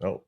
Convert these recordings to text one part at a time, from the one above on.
Oh.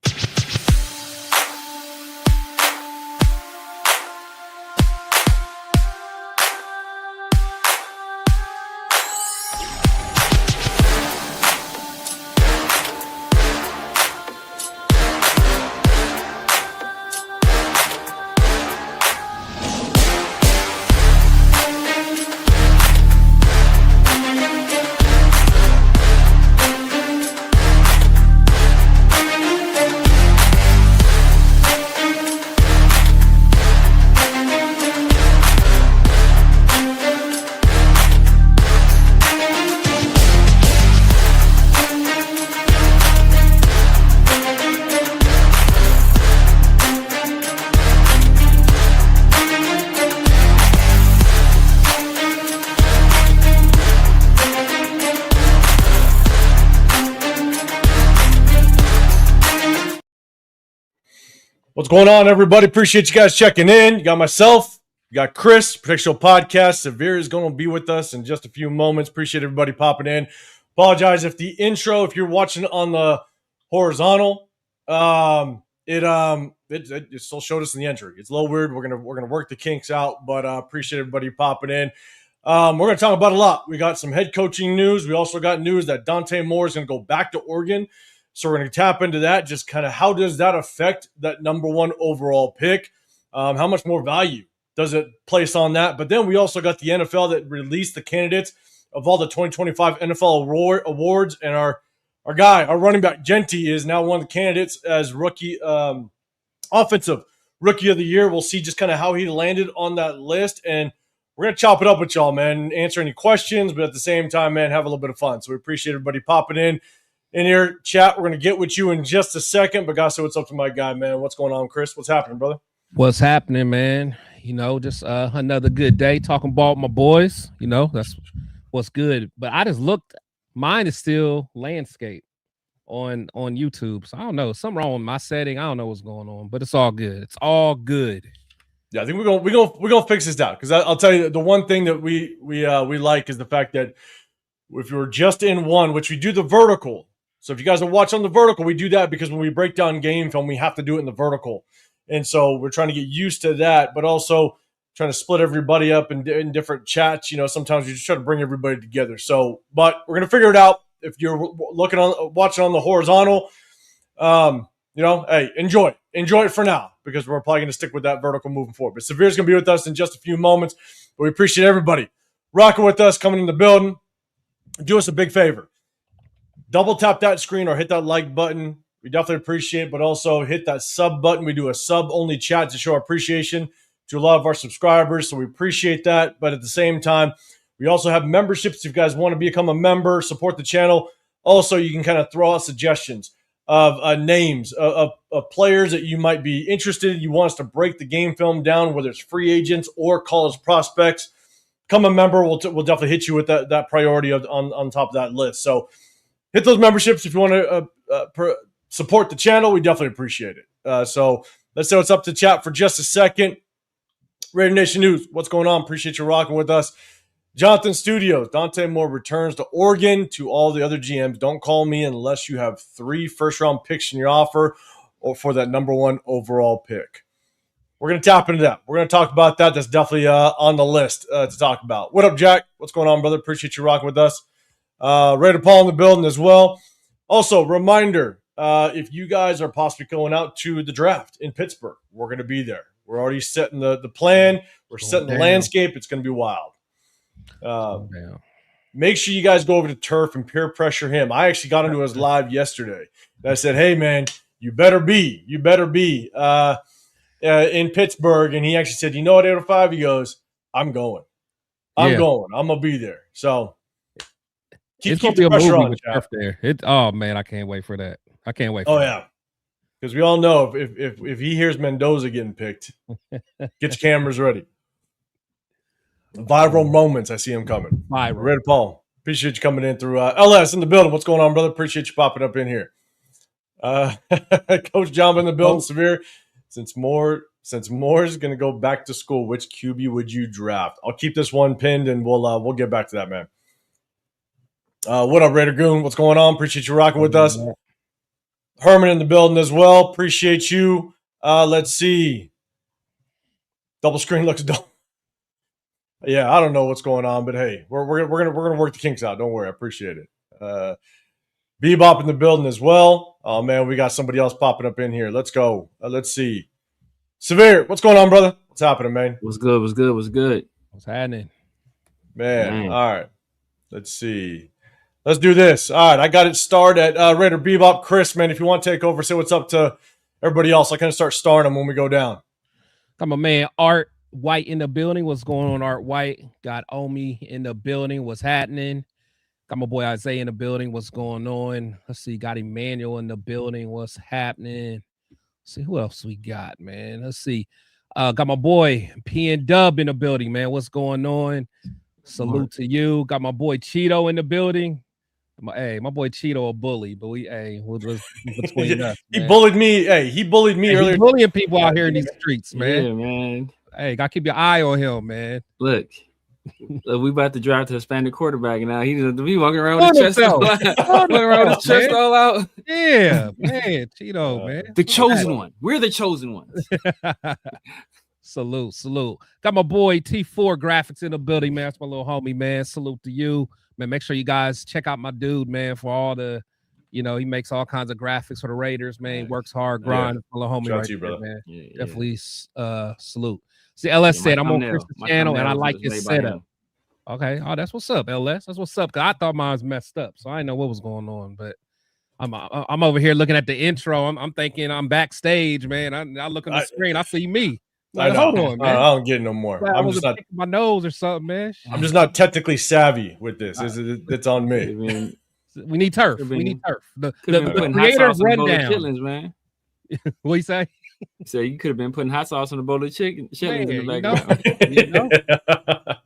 What's going on, everybody? Appreciate you guys checking in. You got myself, you got Chris, Petecarroll Podcast. Severe is going to be with us in just a few moments. Appreciate everybody popping in. Apologize if the intro, if you're watching on the horizontal, it still showed us in the entry. It's a little weird. We're gonna work the kinks out, but appreciate everybody popping in. We're gonna talk about a lot. We got some head coaching news. We also got news that Dante Moore is gonna go back to Oregon. So we're going to tap into that, just kind of how does that affect that number one overall pick? How much more value does it place on that? But then we also got the NFL that released the candidates of all the 2025 NFL awards. And our running back, Jeanty, is now one of the candidates as rookie offensive rookie of the year. We'll see just kind of how he landed on that list. And we're going to chop it up with y'all, man, answer any questions, but at the same time, man, have a little bit of fun. So we appreciate everybody popping in here, chat. We're going to get with you in just a second. But gotta say what's up to my guy, man. What's going on, Chris? What's happening, brother? What's happening, man? You know, just another good day talking ball with my boys. You know, that's what's good. But I just looked. Mine is still landscape on YouTube. So I don't know. Something wrong with my setting. I don't know what's going on, but it's all good. It's all good. Yeah, I think we're gonna fix this out, because I'll tell you the one thing that we like is the fact that if you're just in one, which we do the vertical. So if you guys are watching on the vertical, we do that because when we break down game film, we have to do it in the vertical. And so we're trying to get used to that, but also trying to split everybody up in different chats. You know, sometimes you just try to bring everybody together. So, but we're going to figure it out. If you're watching on the horizontal, you know, hey, enjoy it for now, because we're probably going to stick with that vertical moving forward. But Severe's going to be with us in just a few moments, but we appreciate everybody rocking with us, coming in the building. Do us a big favor. Double tap that screen or hit that like button. We definitely appreciate it, but also hit that sub button. We do a sub-only chat to show our appreciation to a lot of our subscribers, so we appreciate that. But at the same time, we also have memberships. If you guys want to become a member, support the channel. Also, you can kind of throw out suggestions of names of players that you might be interested in. You want us to break the game film down, whether it's free agents or college prospects. Become a member. We'll definitely hit you with that priority on top of that list. So hit those memberships if you want to support the channel. We definitely appreciate it. So let's say what's up to chat for just a second. Raider Nation News, what's going on? Appreciate you rocking with us. Jonathan Studios, Dante Moore returns to Oregon. To all the other GMs, don't call me unless you have 3 first-round picks in your offer or for that number one overall pick. We're going to tap into that. We're going to talk about that. That's definitely on the list to talk about. What up, Jack? What's going on, brother? Appreciate you rocking with us. Raider Paul in the building as well. Also, reminder, if you guys are possibly going out to the draft in Pittsburgh, we're going to be there. We're already setting the plan. We're setting the landscape. It's going to be wild. Make sure you guys go over to Turf and peer pressure him. I actually got into his live yesterday. And I said, hey, man, you better be in Pittsburgh. And he actually said, you know what, 805? He goes, I'm going. I'm going. I'm going to be there. So it's going to be a movie on with Turf there. Oh, man, I can't wait for that. I can't wait for that. Yeah. Because we all know if he hears Mendoza getting picked, get your cameras ready. Viral moments, I see him coming. Raider Paul, appreciate you coming in through LS in the building. What's going on, brother? Appreciate you popping up in here. Coach John in the building. Severe, since Moore's going to go back to school, which QB would you draft? I'll keep this one pinned, and we'll get back to that, man. What up, Raider Goon? What's going on? Appreciate you rocking with us. Herman in the building as well. Appreciate you. Let's see. Double screen looks dull. Yeah, I don't know what's going on, but hey, we're gonna work the kinks out. Don't worry, I appreciate it. Bebop in the building as well. Oh man, we got somebody else popping up in here. Let's go. Let's see. Severe, what's going on, brother? What's happening, man? What's good? What's good? What's good? What's happening? Man, all right. Let's see. Let's do this. All right, I got it started at Raider Bebop. Chris, man, if you want to take over, say what's up to everybody else. I kind of start starting them when we go down. Got my man Art White in the building. What's going on, Art White? Got Omi in the building. What's happening? Got my boy Isaiah in the building. What's going on? Let's see. Got Emmanuel in the building. What's happening? Let's see who else we got, man. Let's see. Got my boy P and Dub in the building, man. What's going on? Salute to you. Got my boy Cheeto in the building. My boy Cheeto a bully, but we'll between us. He bullied me. Hey, he bullied me earlier. He's bullying people out here in these streets, man. Yeah, man. Hey, gotta keep your eye on him, man. Look, we about to drive to Hispanic quarterback now. He walking around with his chest all out. Yeah, man. Cheeto, man. The chosen one. We're the chosen ones. Salute. Got my boy T4 Graphics in the building, man. That's my little homie, man. Salute to you, man. Make sure you guys check out my dude, man, for all the, he makes all kinds of graphics for the Raiders, man. He works hard, grind. My little homie right there, man. Yeah. Definitely salute. See, LS said, I'm on Chris's channel, and I like his setup. Okay. Oh, that's what's up, LS. That's what's up. Cause I thought mine was messed up, so I didn't know what was going on. But I'm over here looking at the intro. I'm thinking I'm backstage, man. I look on the screen, I see me. Like, hold on, man. I don't get no more. I'm just not my nose or something, man. I'm just not technically savvy with this. It's on me. We need turf. We need turf. The creators rundown, man. What you say? So you could have been putting hot sauce on a bowl of chitlins in the background.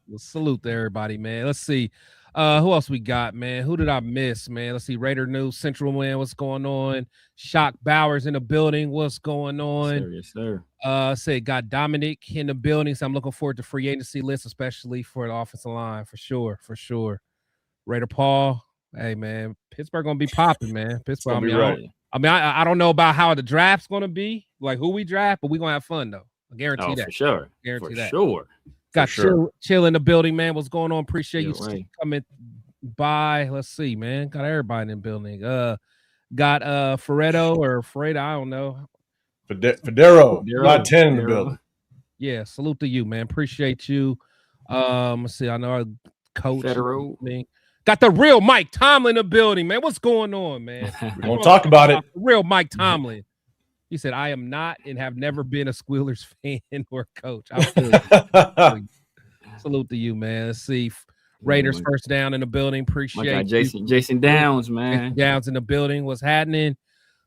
Well, salute to everybody, man. Let's see. Who else we got, man? Who did I miss, man? Let's see. Raider News Central, man. What's going on? Shock Bowers in the building. What's going on? Yes, sir. Say got Dominic in the building. So I'm looking forward to free agency list, especially for the offensive line, for sure. Raider Paul. Hey, man. Pittsburgh gonna be popping, man. Pittsburgh. I don't know about how the draft's gonna be, like who we draft, but we're gonna have fun though. I guarantee that. For sure. Guarantee that. Sure. Got chill in the building, man. What's going on? Appreciate you coming by. Let's see, man. Got everybody in the building. Got Fredo, I don't know. Federo. Got 10 in the building. Yeah, salute to you, man. Appreciate you. Let's see. I know our coach. Federo. Got the real Mike Tomlin in the building, man. What's going on, man? We're gonna talk about it. Real Mike Tomlin. He said, I am not and have never been a Squealers fan or coach. Salute to you, man. Let's see. Raiders first down in the building. Appreciate Jason Downs, man. Downs in the building. What's happening?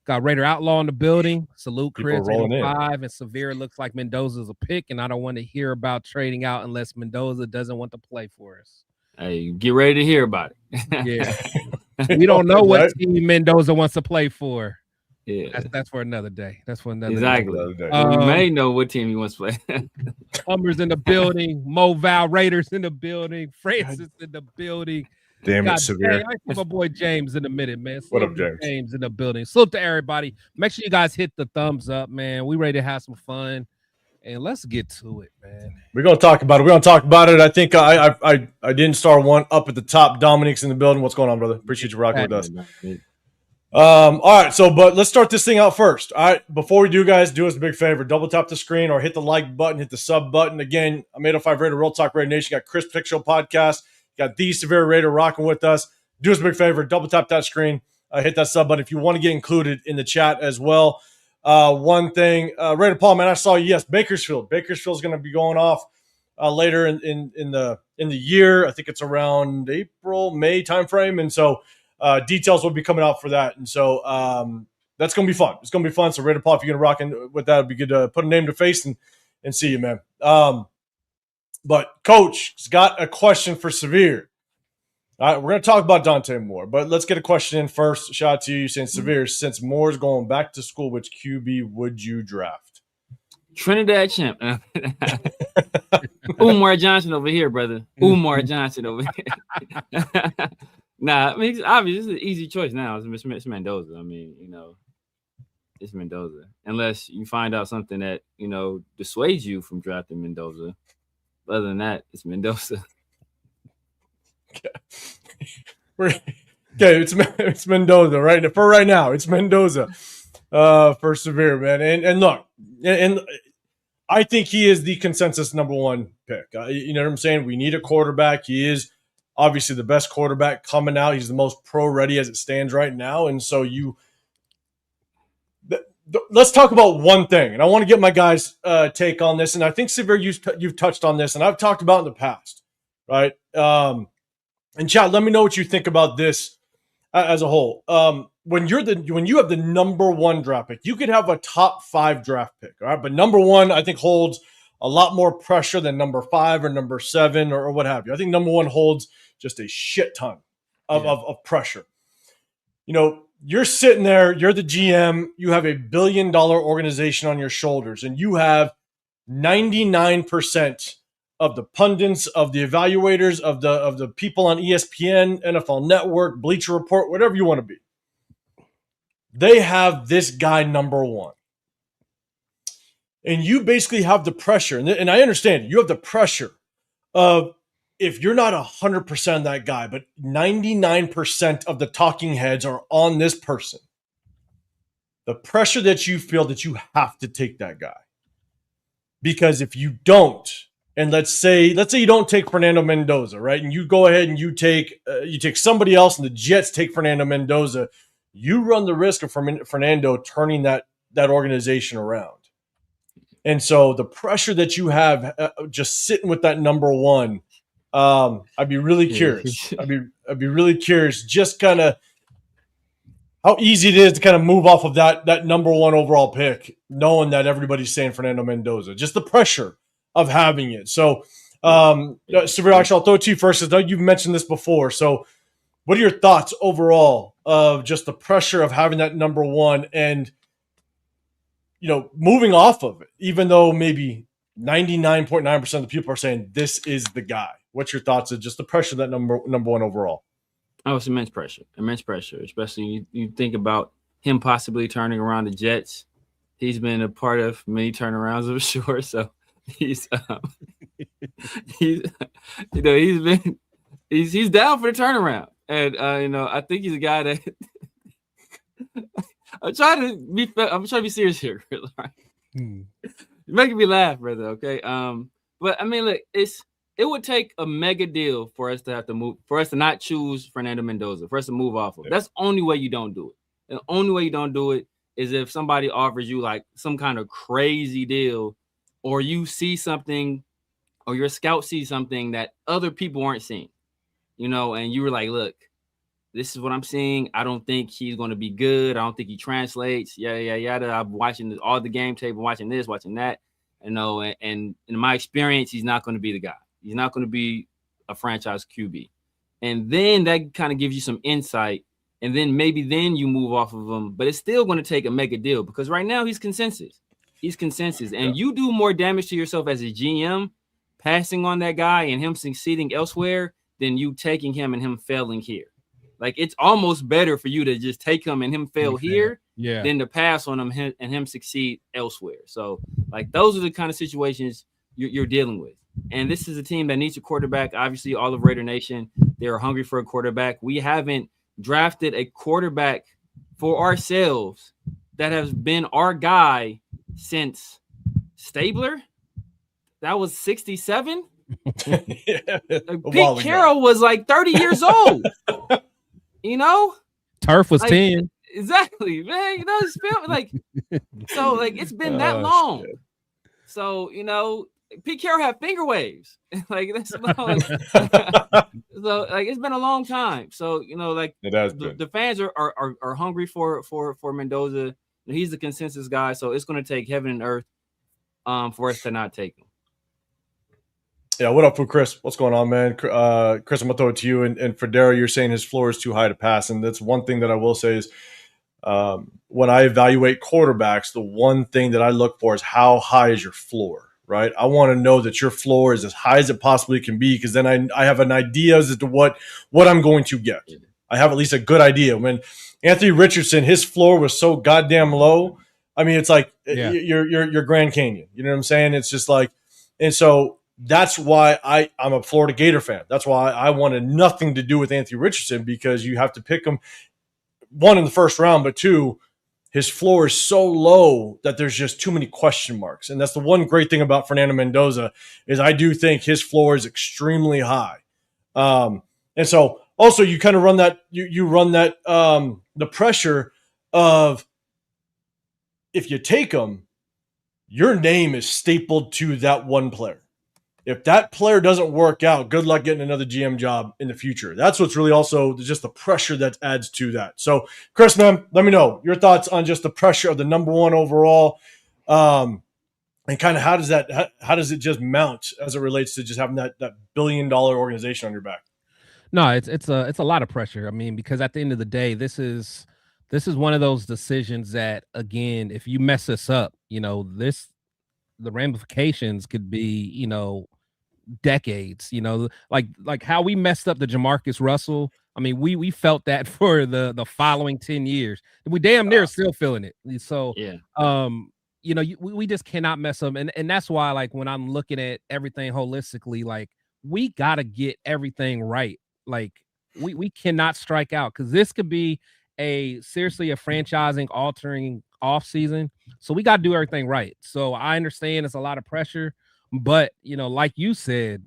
Got Raider Outlaw in the building. Salute, Chris. 5 and Severe looks like Mendoza's a pick, and I don't want to hear about trading out unless Mendoza doesn't want to play for us. Hey, get ready to hear about it. Yeah. We don't know what team Mendoza wants to play for. Yeah, that's for another day. That's for another day. We may know what team he wants to play. Hummers in the building. Moval Raiders in the building. Francis in the building. Damn it, Severe. I see my boy James in a minute, man. What up, James? James in the building. Salute to everybody. Make sure you guys hit the thumbs up, man. We ready to have some fun. And let's get to it, man. We're gonna talk about it. I think I didn't start one up at the top. Dominic's in the building. What's going on, brother? Appreciate you rocking with us. All right, but let's start this thing out first. All right, before we do, guys, do us a big favor. Double tap the screen or hit the like button, hit the sub button. Again, I'm 805 Raider, Real Talk Raider Nation. Got Chris Pick Show podcast. Got the Severe Raider rocking with us. Do us a big favor. Double tap that screen. Hit that sub button if you want to get included in the chat as well. One thing, Raider Paul, man, I saw you. Yes, Bakersfield. Bakersfield's going to be going off later in the year. I think it's around April, May timeframe, and so details will be coming out for that. And so that's going to be fun. It's going to be fun. So Raider Paul, if you're going to rock in with that, it'd be good to put a name to face and see you, man. But Coach has got a question for Severe. All right, we're going to talk about Dante Moore, but let's get a question in first. Shout out to you saying, Severe, since Moore's going back to school, which QB would you draft? Trinidad Champ. Umar Johnson over here, brother. Umar Johnson over here. Nah, I mean, it's obvious. This is an easy choice now. It's Mendoza. I mean, it's Mendoza. Unless you find out something that, you know, dissuades you from drafting Mendoza. Other than that, it's Mendoza. Okay, it's Mendoza, right? For right now, it's Mendoza for Severe, man. And look, and I think he is the consensus number one pick. You know what I'm saying? We need a quarterback. He is obviously the best quarterback coming out. He's the most pro ready as it stands right now. And so let's talk about one thing. And I want to get my guys' take on this. And I think, Severe, you've touched on this, and I've talked about in the past, right? And Chad, let me know what you think about this as a whole. When you have the number one draft pick, you could have a top 5 draft pick, all right? But number one, I think, holds a lot more pressure than number 5 or number 7 or what have you. I think number one holds just a shit ton of pressure. You know, you're sitting there, you're the GM, you have $1 billion organization on your shoulders, and you have 99% of the pundits, of the evaluators, of the people on ESPN, NFL Network, Bleacher Report, whatever you want to be. They have this guy number one. And you basically have the pressure, and I understand you have the pressure of, if you're not 100% that guy, but 99% of the talking heads are on this person, the pressure that you feel that you have to take that guy. Because if you don't, and let's say you don't take Fernando Mendoza, right? And you go ahead and you take somebody else, and the Jets take Fernando Mendoza, you run the risk of Fernando turning that organization around. And so the pressure that you have just sitting with that number one, I'd be really curious. I'd be really curious just kind of how easy it is to kind of move off of that number one overall pick, knowing that everybody's saying Fernando Mendoza. Just the pressure of having it. So, Severe, actually, I'll throw it to you first. I know you've mentioned this before. So, what are your thoughts overall of just the pressure of having that number one and, you know, moving off of it, even though maybe 99.9% of the people are saying this is the guy? What's your thoughts of just the pressure of that number one overall? Oh, it's immense pressure, especially you think about him possibly turning around the Jets. He's been a part of many turnarounds, I'm sure. So he's down for the turnaround. And, I think he's a guy that I'm trying to be serious here. You're making me laugh, brother. Okay. But I mean, look, it would take a mega deal for us to have to move, for us to not choose Fernando Mendoza, for us to move off of. That's the only way you don't do it. And the only way you don't do it is if somebody offers you like some kind of crazy deal, or you see something, or your scout sees something that other people aren't seeing, and you were like, look, this is what I'm seeing. I don't think he's going to be good. I don't think he translates. Yada. I'm watching all the game tape, I'm watching this, watching that, and in my experience, he's not going to be the guy. He's not going to be a franchise QB. And then that kind of gives you some insight. And then maybe you move off of him. But it's still going to take a mega deal because right now he's consensus. And you do more damage to yourself as a GM passing on that guy and him succeeding elsewhere than you taking him and him failing here. Like, it's almost better for you to just take him and him fail here than to pass on him and him succeed elsewhere. So, like, those are the kind of situations you're dealing with. And this is a team that needs a quarterback. Obviously, all of Raider Nation, they're hungry for a quarterback. We haven't drafted a quarterback for ourselves that has been our guy since Stabler. That was 67. Pete Carroll was like 30 years old. Turf was 10. Exactly, man. It's been like, so like it's been that long. Shit. So Pete Carroll had finger waves. Like that's so like it's been a long time. So like it has been. The fans are hungry for Mendoza. He's the consensus guy. So it's going to take heaven and earth for us to not take him. Yeah, what up, Chris? What's going on, man? Chris, I'm gonna throw it to you. And for Darryl, you're saying his floor is too high to pass, and that's one thing that I will say is when I evaluate quarterbacks, the one thing that I look for is how high is your floor. Right, I want to know that your floor is as high as it possibly can be, because then I have an idea as to what I'm going to get. I have at least a good idea. When Anthony Richardson, his floor was so goddamn low I mean, it's like Yeah. you're Grand Canyon. You know what I'm saying? It's just like, and so that's why I'm a Florida Gator fan. That's why I wanted nothing to do with Anthony Richardson, because you have to pick him, one, in the first round, but two, his floor is so low that there's just too many question marks. And that's the one great thing about Fernando Mendoza, is I do think his floor is extremely high. And so also you kind of run that, you run that, the pressure of, if you take him, your name is stapled to that one player. If that player doesn't work out, good luck getting another GM job in the future. That's what's really also just the pressure that adds to that. So, Chris, man, let me know your thoughts on just the pressure of the number one overall, and kind of how does it just mount as it relates to just having that $1 billion organization on your back? No, it's a lot of pressure. I mean, because at the end of the day, this is one of those decisions that, again, if you mess this up, the ramifications could be, decades, like how we messed up the Jamarcus Russell. I mean, we felt that for the following 10 years. We damn near still feeling it. So, yeah. We just cannot mess up. And that's why, like, when I'm looking at everything holistically, like, we got to get everything right. Like, we cannot strike out, because this could be seriously a franchising altering off season. So we got to do everything right. So I understand it's a lot of pressure, but like you said,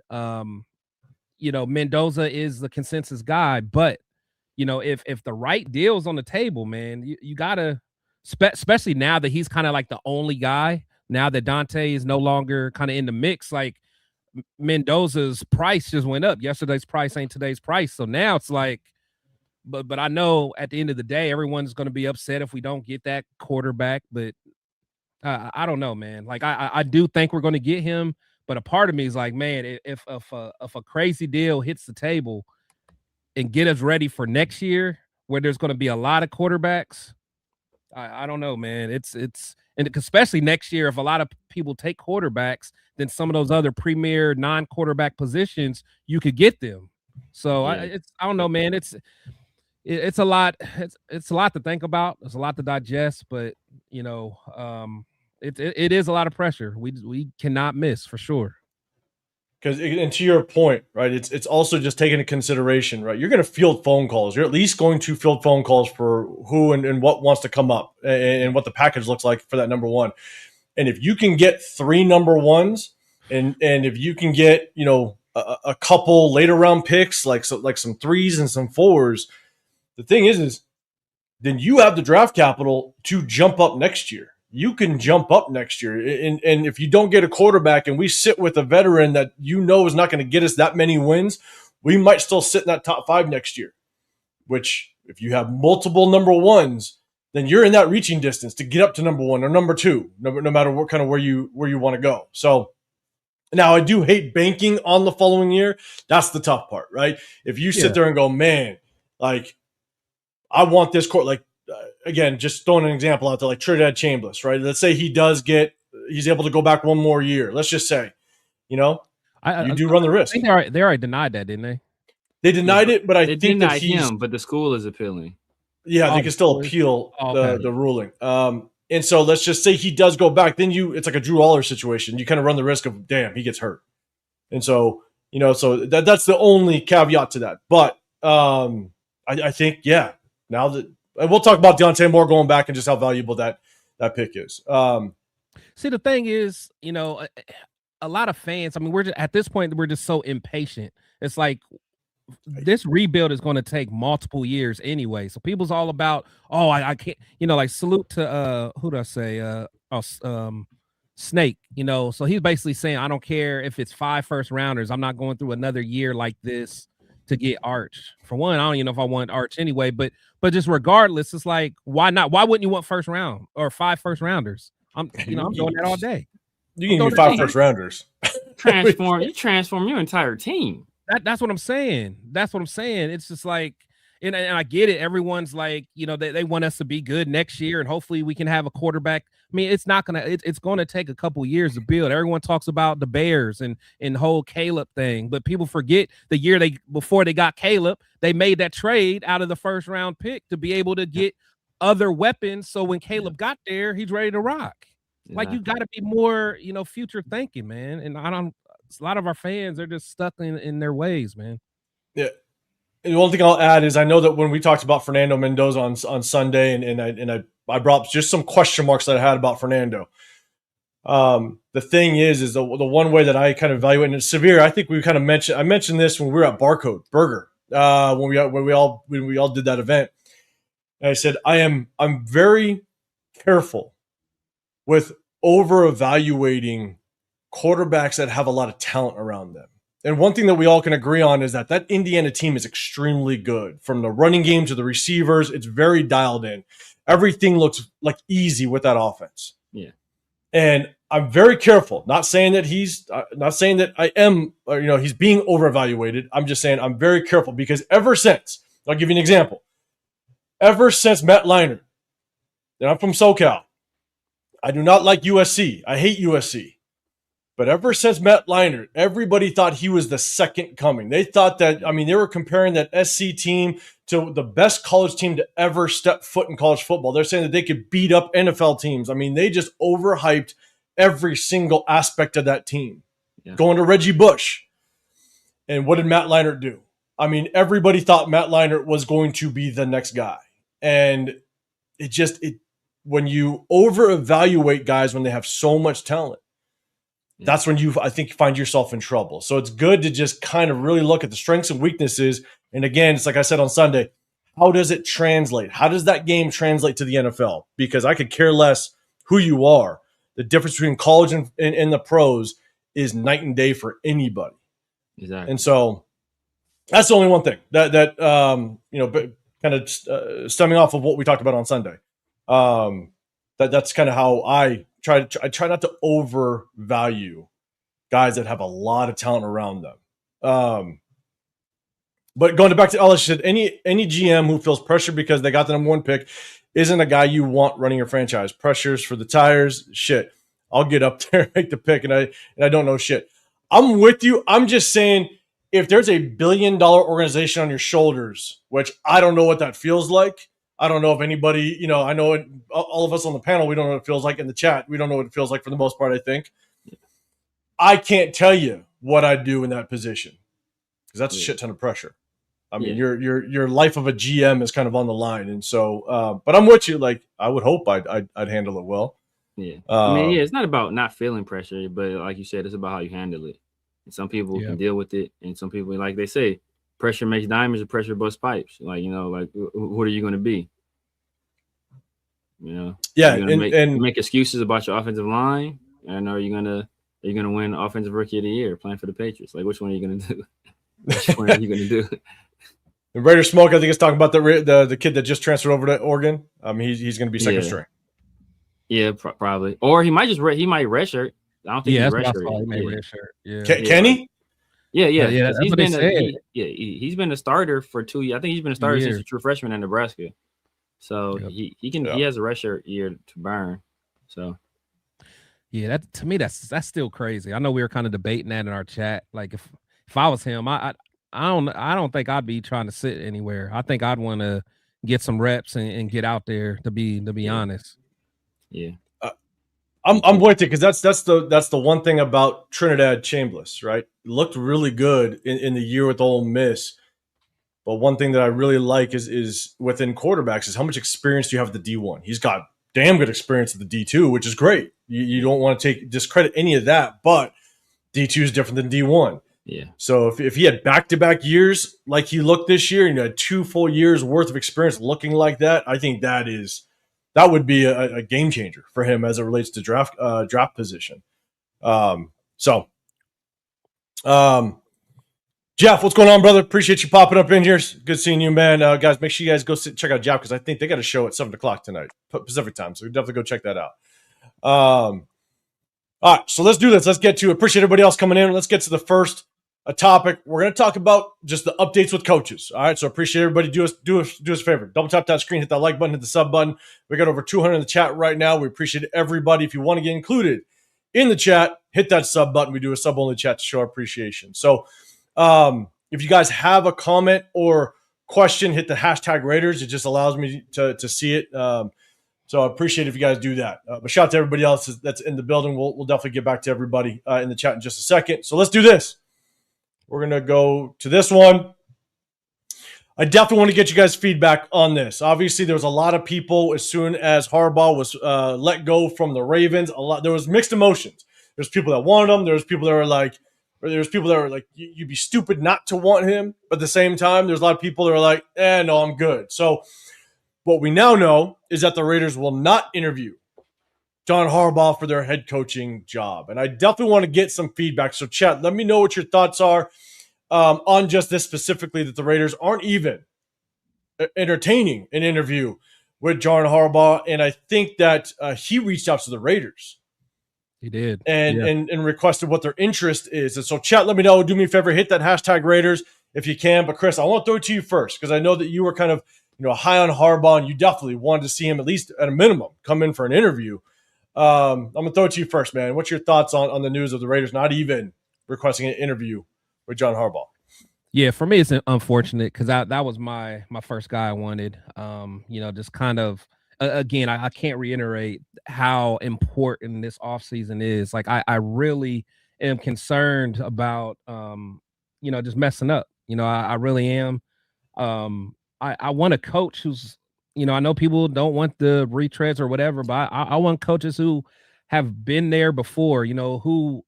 Mendoza is the consensus guy. But if the right deal's on the table, man, you gotta, especially now that he's kind of like the only guy. Now that Dante is no longer kind of in the mix, like, Mendoza's price just went up. Yesterday's price ain't today's price. So now it's like, but I know at the end of the day, everyone's going to be upset if we don't get that quarterback. But I don't know, man. Like, I do think we're going to get him, but a part of me is like, man, if a crazy deal hits the table and get us ready for next year, where there's going to be a lot of quarterbacks, I don't know, man. And especially next year, if a lot of people take quarterbacks, then some of those other premier non-quarterback positions, you could get them. So I don't know, man. It's a lot. It's a lot to think about. It's a lot to digest, but it is a lot of pressure. We cannot miss, for sure. Because, and to your point, right, it's also just taking into consideration, right? You're going to field phone calls. You're at least going to field phone calls for who and what wants to come up, and what the package looks like for that number one. And if you can get 3 number ones, and if you can get a couple later round picks, like some 3s and some 4s, the thing is then you have the draft capital to jump up next year. You can jump up next year. And if you don't get a quarterback and we sit with a veteran that is not going to get us that many wins, we might still sit in that top 5 next year, which, if you have multiple number ones, then you're in that reaching distance to get up to number 1 or number 2, no matter what kind of where you want to go. So now I do hate banking on the following year. That's the tough part, right? If you sit there and go, man, like, I want this court, like, again, just throwing an example out there, like Trinidad Chambliss, right? Let's say he's able to go back one more year. Let's just say, you do run the risk. I think they already denied that, didn't they? They denied it, but I think denied him, but the school is appealing. Yeah, they can still appeal the ruling. And so let's just say he does go back. Then it's like a Drew Aller situation. You kind of run the risk of, damn, he gets hurt. And so, so that's the only caveat to that. But I think, now that, and we'll talk about Deontay Moore going back and just how valuable that pick is. See, the thing is, a lot of fans, I mean, at this point, we're just so impatient. It's like, this rebuild is going to take multiple years anyway. So people's all about, I can't, like, salute to, who do I say? Snake, so he's basically saying, I don't care if it's 5 first rounders. I'm not going through another year like this to get Arch. For one, I don't even know if I want Arch anyway, but just regardless, it's like, why not? Why wouldn't you want first round or 5 first rounders? I'm doing that all day. You can give me 5 first rounders. You transform your entire team. That's what I'm saying. It's just like, and I get it. Everyone's like, they want us to be good next year, and hopefully we can have a quarterback. I mean, it's going to take a couple years to build. Everyone talks about the Bears and the whole Caleb thing, but people forget the year before they got Caleb, they made that trade out of the first round pick to be able to get other weapons. So when Caleb got there, he's ready to rock. Like, you got to be more, future thinking, man. And a lot of our fans are just stuck in their ways, man. Yeah. And the only thing I'll add is I know that when we talked about Fernando Mendoza on Sunday, and I brought up just some question marks that I had about Fernando. The thing is the one way that I kind of evaluate, and it's severe. I think we kind of I mentioned this when we were at Barcode Burger, when we all did that event. And I said, I'm very careful with over evaluating quarterbacks that have a lot of talent around them. And one thing that we all can agree on is that Indiana team is extremely good. From the running game to the receivers, it's very dialed in. Everything looks like easy with that offense. Yeah. And I'm very careful, not saying that he's being over-evaluated. I'm just saying I'm very careful because ever since, I'll give you an example. Ever since Matt Leinart, and I'm from SoCal, I do not like USC. I hate USC. But ever since Matt Leinart, everybody thought he was the second coming. They thought that, they were comparing that SC team to the best college team to ever step foot in college football. They're saying that they could beat up NFL teams. They just overhyped every single aspect of that team. Yeah. Going to Reggie Bush. And what did Matt Leinart do? Everybody thought Matt Leinart was going to be the next guy. And when you over-evaluate guys when they have so much talent, that's when I think you find yourself in trouble. So it's good to just kind of really look at the strengths and weaknesses. And again, it's like I said on Sunday, how does it translate? How does that game translate to the NFL? Because I could care less who you are. The difference between college and the pros is night and day for anybody. Exactly. And so that's the only one thing that kind of stemming off of what we talked about on Sunday. That's kind of how I try not to overvalue guys that have a lot of talent around them. But going back to LSU, any GM who feels pressure because they got the number 1 pick isn't a guy you want running your franchise. Pressures for the tires, shit. I'll get up there and make the pick, and I don't know shit. I'm with you. I'm just saying, if there's a $1 billion organization on your shoulders, which I don't know what that feels like. I don't know if anybody, I know all of us on the panel, we don't know what it feels like. In the chat, we don't know what it feels like for the most part, I think. I can't tell you what I'd do in that position because that's a shit ton of pressure. Your life of a GM is kind of on the line. And so, but I'm with you. Like, I would hope I'd handle it well. Yeah. It's not about not feeling pressure, but like you said, it's about how you handle it. And some people can deal with it. And some people, like they say, pressure makes diamonds and pressure busts pipes. Like, what are you going to be? Yeah, and make excuses about your offensive line, and are you gonna win offensive rookie of the year playing for the Patriots? Like, which one are you gonna do? Which one are you gonna do? The Raider Smoke, I think, is talking about the kid that just transferred over to Oregon. He's going to be second string. Yeah, probably, or he might redshirt. I don't think he's redshirt. Yeah, Can he? Yeah. He's been a starter for 2 years. I think he's been a starter since a true freshman in Nebraska. So he has a redshirt year to burn. So that to me that's still crazy. I know we were kind of debating that in our chat. Like, if I was him, I don't think I'd be trying to sit anywhere. I think I'd want to get some reps and get out there. To be honest. Yeah. I'm with you because that's the one thing about Trinidad Chambliss, right? Looked really good in the year with Ole Miss. But one thing that I really like is within quarterbacks is how much experience do you have at the D1. He's got damn good experience at the D2, which is great. You don't want to discredit any of that, but D2 is different than D1. Yeah. So if he had back-to-back years like he looked this year, and you had 2 full years worth of experience looking like that, I think that would be a game changer for him as it relates to draft position. Jeff, what's going on, brother? Appreciate you popping up in here. Good seeing you, man. Guys, make sure you guys go check out Jeff because I think they got a show at 7:00 tonight, Pacific time. So definitely go check that out. All right, so let's do this. Let's get to it. Appreciate everybody else coming in. Let's get to the first topic. We're going to talk about just the updates with coaches. All right, so appreciate everybody. Do us a favor. Double tap that screen, hit that like button, hit the sub button. We got over 200 in the chat right now. We appreciate everybody. If you want to get included in the chat, hit that sub button. We do a sub-only chat to show our appreciation. So if you guys have a comment or question, hit the hashtag Raiders. It just allows me to see it. So I appreciate it if you guys do that. But shout out to everybody else that's in the building. We'll definitely get back to everybody in the chat in just a second. So let's do this. We're going to go to this one. I definitely want to get you guys' feedback on this. Obviously, there was a lot of people as soon as Harbaugh was let go from the Ravens. There was mixed emotions. There's people that wanted him. There's people that were like, you'd be stupid not to want him. But at the same time, there's a lot of people that are like, no, I'm good. So what we now know is that the Raiders will not interview John Harbaugh for their head coaching job. And I definitely want to get some feedback. So chat, let me know what your thoughts are on just this specifically, that the Raiders aren't even entertaining an interview with John Harbaugh. And I think that he reached out to the Raiders. He did. And requested what their interest is. And so chat, let me know. Do me a favor, hit that hashtag Raiders if you can. But Chris, I want to throw it to you first because I know that you were kind of high on Harbaugh and you definitely wanted to see him at least at a minimum come in for an interview. I'm going to throw it to you first, man. What's your thoughts on the news of the Raiders not even requesting an interview with John Harbaugh? Yeah, for me, it's unfortunate because that was my first guy I wanted. Just kind of, again, I can't reiterate how important this offseason is. Like, I really am concerned about, just messing up. I really am. I want a coach who's, I know people don't want the retreads or whatever, but I want coaches who have been there before, who,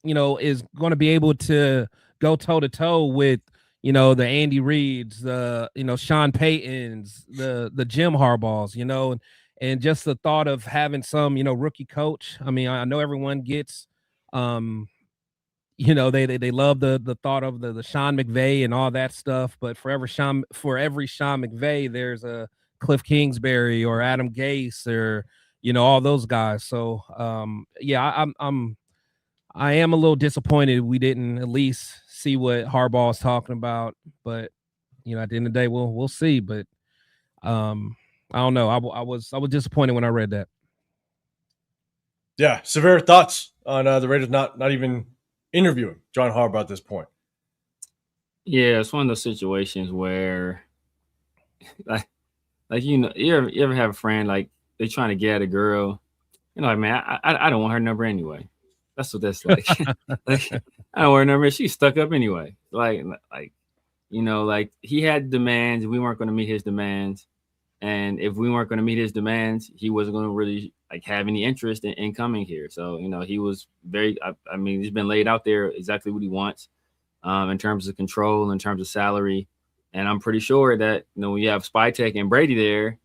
is going to be able to go toe to toe with, the Andy Reids, the, Sean Paytons, the Jim Harbaughs, and just the thought of having some, rookie coach. I mean, I know everyone gets, they love the thought of the Sean McVay and all that stuff, but for every Sean McVay, there's a Cliff Kingsbury or Adam Gase or, all those guys. So, I am a little disappointed we didn't at least see what Harbaugh is talking about, but at the end of the day, we'll see. But I don't know. I was disappointed when I read that. Yeah, severe thoughts on the Raiders not even interviewing John Harbaugh at this point. Yeah, it's one of those situations where, you ever have a friend like they trying to get at a girl, like, man, I don't want her number anyway. That's what that's like. Like, I don't want her number. She's stuck up anyway. Like he had demands. We weren't going to meet his demands, and if we weren't going to meet his demands, he wasn't going to really have any interest in coming here. So he was very. I mean, he's been laid out there exactly what he wants, in terms of control, in terms of salary, and I'm pretty sure that when you have Spytek and Brady there,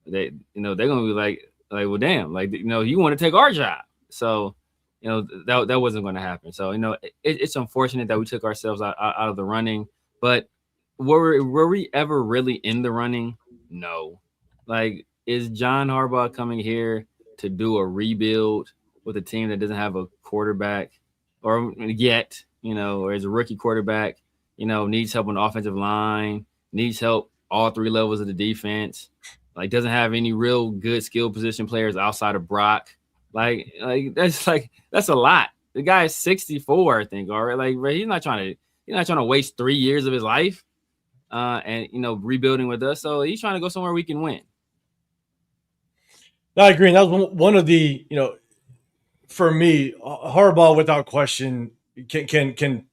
they're going to be like, well, damn, you want to take our job. So. That wasn't going to happen. So, it's unfortunate that we took ourselves out of the running, but were we ever really in the running? No. Like, is John Harbaugh coming here to do a rebuild with a team that doesn't have a quarterback or yet, or is a rookie quarterback, needs help on the offensive line, needs help all three levels of the defense, doesn't have any real good skill position players outside of Brock. That's a lot. The guy is 64, I think. All right, he's not trying to waste 3 years of his life, and rebuilding with us. So he's trying to go somewhere we can win. No, I agree. And that was one of the for me, Harbaugh without question can kind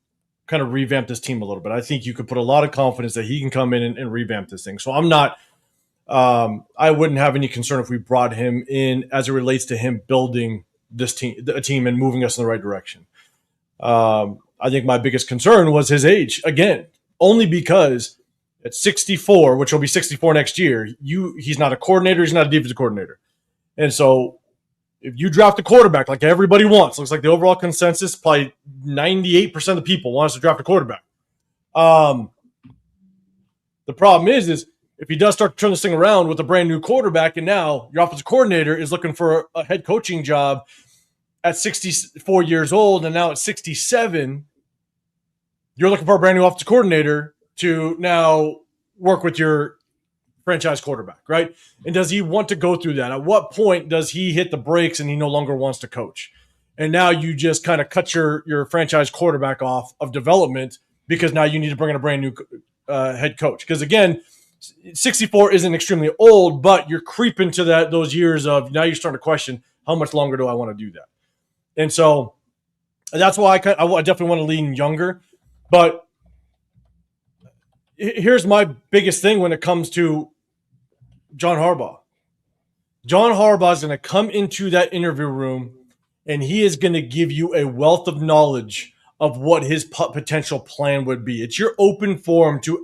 of revamp this team a little bit. I think you could put a lot of confidence that he can come in and revamp this thing. So I'm not. I wouldn't have any concern if we brought him in as it relates to him building this team and moving us in the right direction. I think my biggest concern was his age, again, only because at 64, which will be 64 next year, he's not a coordinator, he's not a defensive coordinator. And so if you draft a quarterback like everybody wants, looks like the overall consensus, probably 98% of the people want us to draft a quarterback. The problem is if he does start to turn this thing around with a brand new quarterback, and now your offensive coordinator is looking for a head coaching job at 64 years old, and now at 67, you're looking for a brand new offensive coordinator to now work with your franchise quarterback, right? And does he want to go through that? At what point does he hit the brakes and he no longer wants to coach? And now you just kind of cut your franchise quarterback off of development because now you need to bring in a brand new head coach. Because again, 64 isn't extremely old, but you're creeping to those years of now you're starting to question how much longer do I want to do that. And so that's why I definitely want to lean younger. But here's my biggest thing when it comes to John Harbaugh. John Harbaugh is going to come into that interview room and he is going to give you a wealth of knowledge of what his potential plan would be. It's your open forum to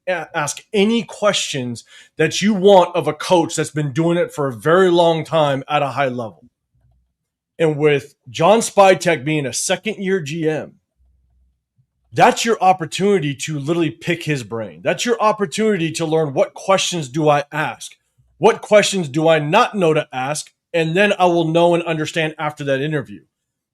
ask any questions that you want of a coach that's been doing it for a very long time at a high level. And with John Spytek being a second-year GM, that's your opportunity to literally pick his brain. That's your opportunity to learn what questions do I ask? What questions do I not know to ask? And then I will know and understand after that interview.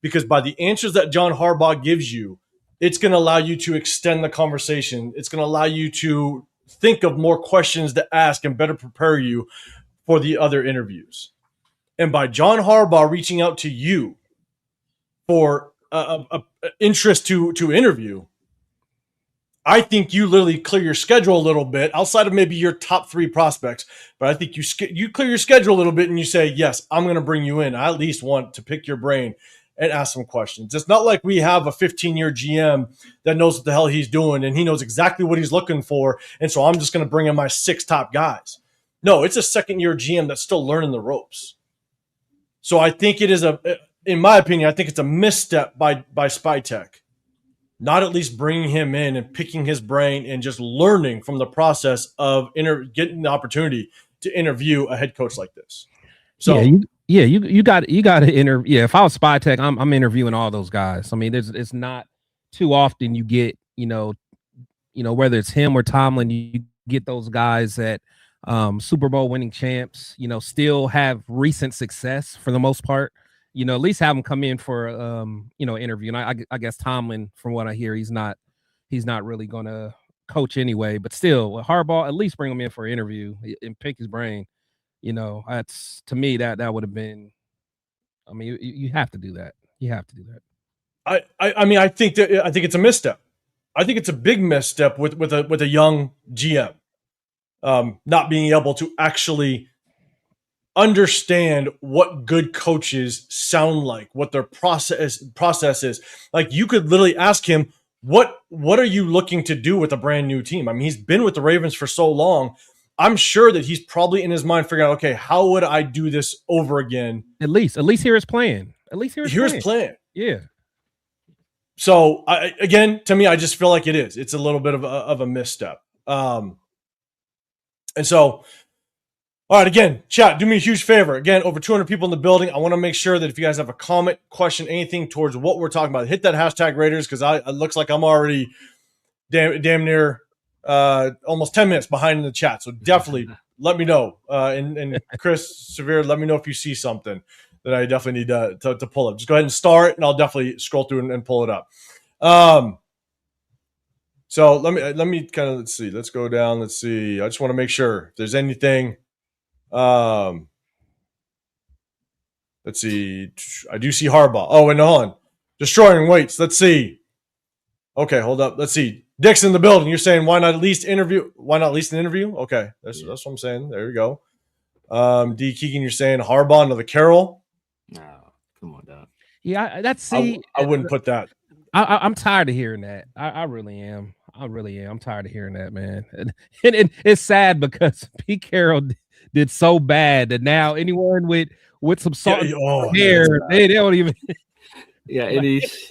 Because by the answers that John Harbaugh gives you, it's going to allow you to extend the conversation. It's going to allow you to think of more questions to ask and better prepare you for the other interviews. And by John Harbaugh reaching out to you for a interest to interview, I think you literally clear your schedule a little bit outside of maybe your top 3 prospects. But I think you clear your schedule a little bit and you say, yes, I'm going to bring you in. I at least want to pick your brain and ask some questions. It's not like we have a 15-year GM that knows what the hell he's doing and he knows exactly what he's looking for. And so I'm just going to bring in my 6 top guys. No, it's a second-year GM that's still learning the ropes. So I think it is in my opinion, I think it's a misstep by Spytek. Not at least bringing him in and picking his brain and just learning from the process of getting the opportunity to interview a head coach like this. So you got to interview. Yeah, if I was Spytek, I'm interviewing all those guys. I mean, it's not too often you get whether it's him or Tomlin, you get those guys that Super Bowl winning champs, still have recent success for the most part. At least have him come in for interview. And I guess Tomlin, from what I hear, he's not really gonna coach anyway. But still, with Harbaugh, at least bring him in for an interview and pick his brain. That's, to me, that would have been. I mean, you have to do that. You have to do that. I think it's a misstep. I think it's a big misstep with a young GM, not being able to actually understand what good coaches sound like, what their process is. Like, you could literally ask him, what are you looking to do with a brand new team? I mean, he's been with the Ravens for so long. I'm sure that he's probably in his mind figuring out, okay, how would I do this over again? At least hear his plan. Here's his plan. Yeah. So again, to me, I just feel like it's a little bit of a misstep. And so, all right, again, chat, do me a huge favor. Again, over 200 people in the building. I want to make sure that if you guys have a comment, question, anything towards what we're talking about, hit that hashtag Raiders, because it looks like I'm already damn near almost 10 minutes behind in the chat. So definitely let me know. And Chris Severe, let me know if you see something that I definitely need to pull up. Just go ahead and start, and I'll definitely scroll through and pull it up. So let me kind of, let's see. Let's go down. Let's see. I just want to make sure if there's anything. Let's see. I do see Harbaugh. Oh, and hold on. Destroying weights. Let's see. Okay, hold up. Let's see. Dick's in the building. You're saying why not at least interview? Why not at least an interview? Okay, that's what I'm saying. There you go. D Keegan, you're saying Harbaugh, another Carroll. No, come on, dog. Yeah, I wouldn't put that. I'm tired of hearing that. I really am. I'm tired of hearing that, man. And it's sad because Pete Carroll did so bad that now anyone with some salt hair, they don't even. Yeah, it is.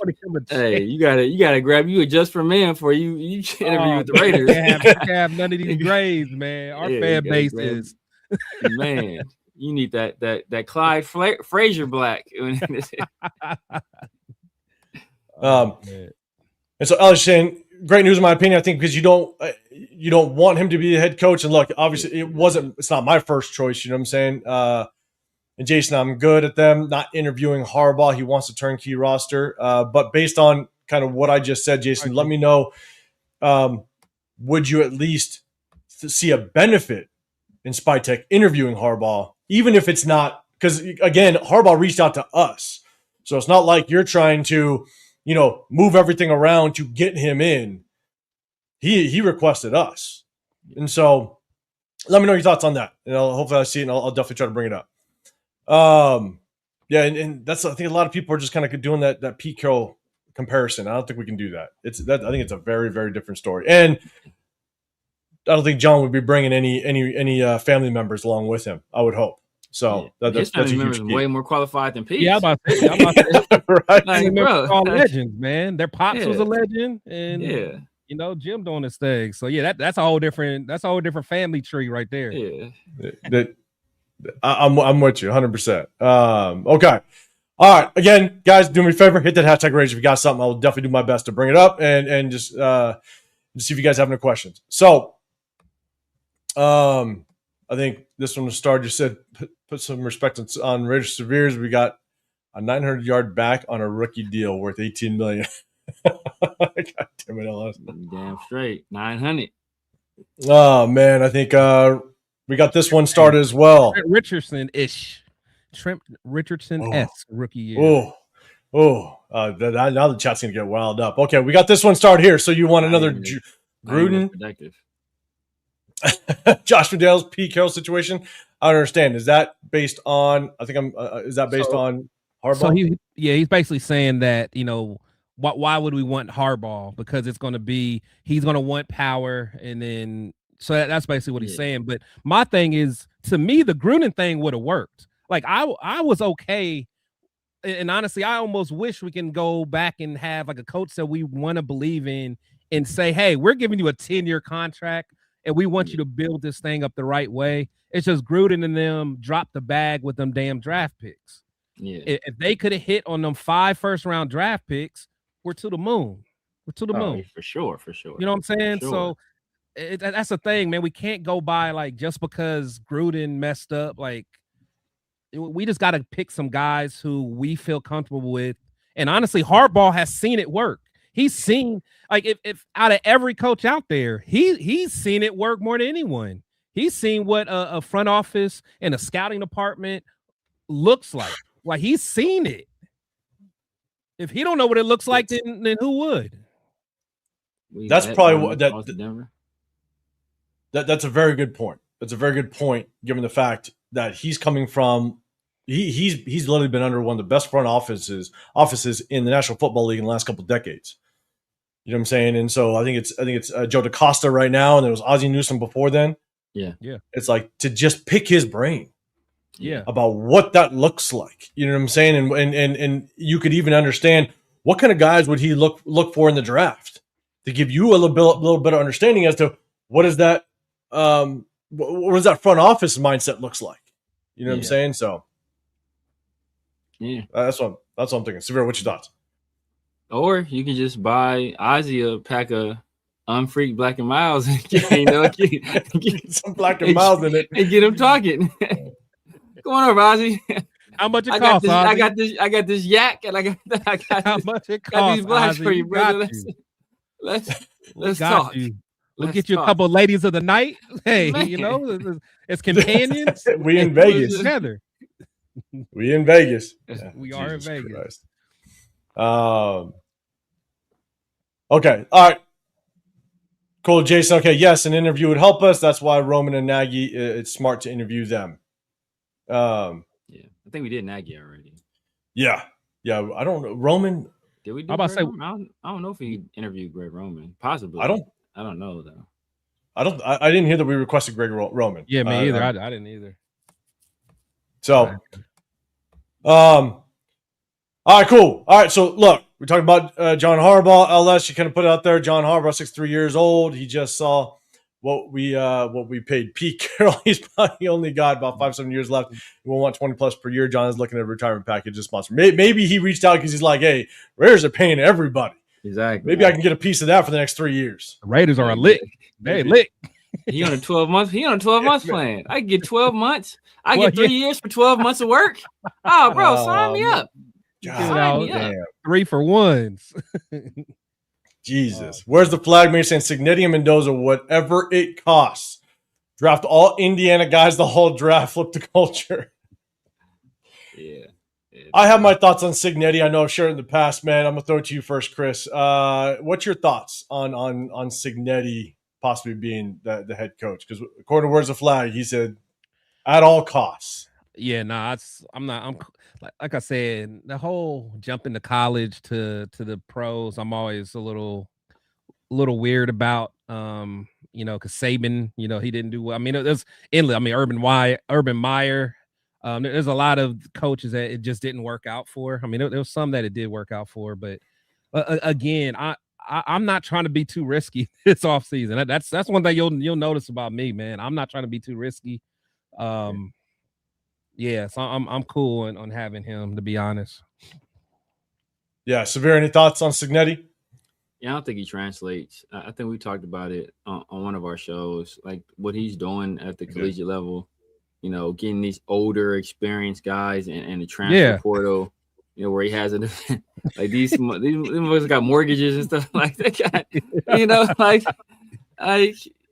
Hey, you gotta grab you a Just for Man for you interview with the Raiders. Can't have none of these grades, man. Our fan base is. Man, you need that Clyde Frazier black. And so Elliott's saying, great news in my opinion. I think because you don't want him to be the head coach. And look, obviously it's not my first choice. You know what I'm saying? And Jason, I'm good at them not interviewing Harbaugh. He wants a turnkey roster. But based on kind of what I just said, Jason, let me know. Would you at least see a benefit in Spytek interviewing Harbaugh, even if it's not, because again, Harbaugh reached out to us. So it's not like you're trying to, move everything around to get him in. he requested us. And so let me know your thoughts on that. And hopefully I see it and I'll definitely try to bring it up. Yeah, and that's, I think a lot of people are just kind of doing that Pete Carroll comparison. I don't think we can do that. I think it's a very, very different story. And I don't think John would be bringing any family members along with him. I would hope. So his family members are way more qualified than Pete. Yeah, I'm about to say, right? Like, bro, all legends, man. Their pops was a legend, and you know, Jim doing his thing. So yeah, that's a whole different family tree right there. Yeah, I'm with you 100%. Okay. All right. Again, guys, do me a favor, hit that hashtag Raiders if you got something. I'll definitely do my best to bring it up and just see if you guys have any questions. So, I think this one to start just said put some respect on Raiders Severes. We got a 900-yard back on a rookie deal worth $18 million. God damn it, LS. Damn straight, 900. Oh man, I think we got this one started as well. Trent Richardson-esque rookie year. Now the chat's gonna get wild up. Okay, we got this one started here. So you want another Gruden? Josh McDaniels, Pete Carroll situation. I don't understand. Is that based on? I think is that based on Harbaugh? So he's basically saying that, you know, why would we want Harbaugh? Because he's going to want power, and then so that's basically what he's saying. But my thing is, to me, the Gruden thing would have worked. Like I was okay, and honestly, I almost wish we can go back and have like a coach that we want to believe in and say, hey, we're giving you a 10-year contract. And we want you to build this thing up the right way. It's just Gruden and them dropped the bag with them damn draft picks. Yeah. If they could have hit on them 5 first-round draft picks, we're to the moon. We're to the moon. For sure. You know what I'm saying? Sure. So that's the thing, man. We can't go by like just because Gruden messed up. Like, we just got to pick some guys who we feel comfortable with. And honestly, Harbaugh has seen it work. He's seen, like, if out of every coach out there, he's seen it work more than anyone. He's seen what a front office and a scouting department looks like. Like, he's seen it. If he don't know what it looks like, then who would? That's probably what that's a very good point. That's a very good point, given the fact that he's coming from. He's literally been under one of the best front offices in the National Football League in the last couple of decades. You know what I'm saying? And so I think it's Joe DaCosta right now, and there was Ozzie Newsome before then. Yeah. It's like to just pick his brain. Yeah. About what that looks like. You know what I'm saying? And you could even understand what kind of guys would he look for in the draft to give you a little bit of understanding as to what is that what does that front office mindset looks like. You know what I'm saying? So that's what I'm thinking. Severe, what's your thoughts? Or you can just buy Ozzy a pack of unfreaked Black and Miles and get some Black and Miles in it and get him talking. Come on over, Ozzy. How much it costs? I got this yak, and I got how much it costs? Got these blacks Ozzy, for you, brother. Let's talk. We'll get you a couple of ladies of the night. Hey, man. You know, as companions. We in Vegas together. We in Vegas. We are in Vegas. Christ. Okay. All right. Cool, Jason. Okay. Yes, an interview would help us. That's why Roman and Nagy, it's smart to interview them. I think we did Nagy already. Yeah. I don't know. Roman. Did we do I don't know if we interviewed Greg Roman. Possibly. I don't know though. I didn't hear that we requested Greg Roman. Yeah, me either. I didn't either. So, all right, cool. All right, so look, we're talking about John Harbaugh. LS, you kind of put it out there. John Harbaugh, 63 years old. He just saw what we paid Pete Carroll. He's probably only got about 5-7 years left. We'll want 20+ per year. John is looking at a retirement package as sponsor. Maybe he reached out because he's like, hey, Raiders are paying everybody. Exactly. Maybe I can get a piece of that for the next 3 years. The Raiders are a lick. They lick. He on a 12-month plan. I can get 12 months. I get 3 years for 12 months of work. Oh, bro, sign me up. Sign me up. 3-for-1s. Jesus. Where's the flag maker saying Signetti Mendoza, whatever it costs? Draft all Indiana guys the whole draft, flip the culture. Yeah. I have my thoughts on Signetti. I know I've shared in the past, man. I'm gonna throw it to you first, Chris. What's your thoughts on Signetti possibly being the head coach? Because according to Where's the Flag, he said at all costs. Yeah, I'm like I said, the whole jumping to college to the pros, I'm always a little weird about. Because Saban, he didn't do well. I mean, there's endless. I mean, Urban Meyer. There's a lot of coaches that it just didn't work out for. I mean, there was some that it did work out for, but again, I'm not trying to be too risky this offseason. That's one thing you'll notice about me, man. I'm not trying to be too risky. Yeah, so I'm cool on having him, to be honest. Yeah, Severe, any thoughts on Signetti? Yeah, I don't think he translates. I think we talked about it on one of our shows, like what he's doing at the collegiate level. Getting these older, experienced guys and the transfer portal. Where he has it, like these boys got mortgages and stuff like that.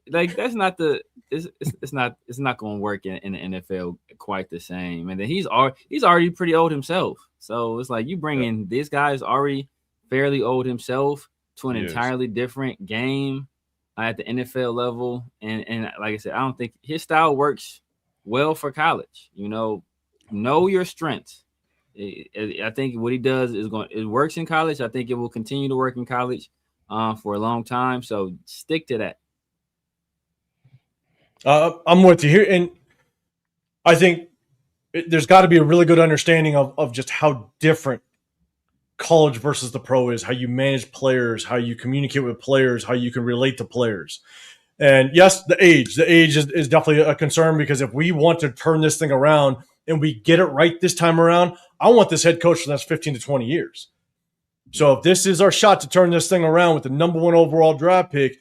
Like that's not the. It's not going to work in the NFL quite the same. And then he's already pretty old himself. So it's like you bring in this guy who's already fairly old himself to an entirely different game at the NFL level. And like I said, I don't think his style works well for college. Know your strengths. I think what he does it works in college. I think it will continue to work in college for a long time. So stick to that. I'm with you here, and I think there's got to be a really good understanding of just how different college versus the pro is, how you manage players, how you communicate with players, how you can relate to players. And yes, the age is definitely a concern, because if we want to turn this thing around and we get it right this time around, I want this head coach for the next 15 to 20 years. So if this is our shot to turn this thing around with the number 1 overall draft pick,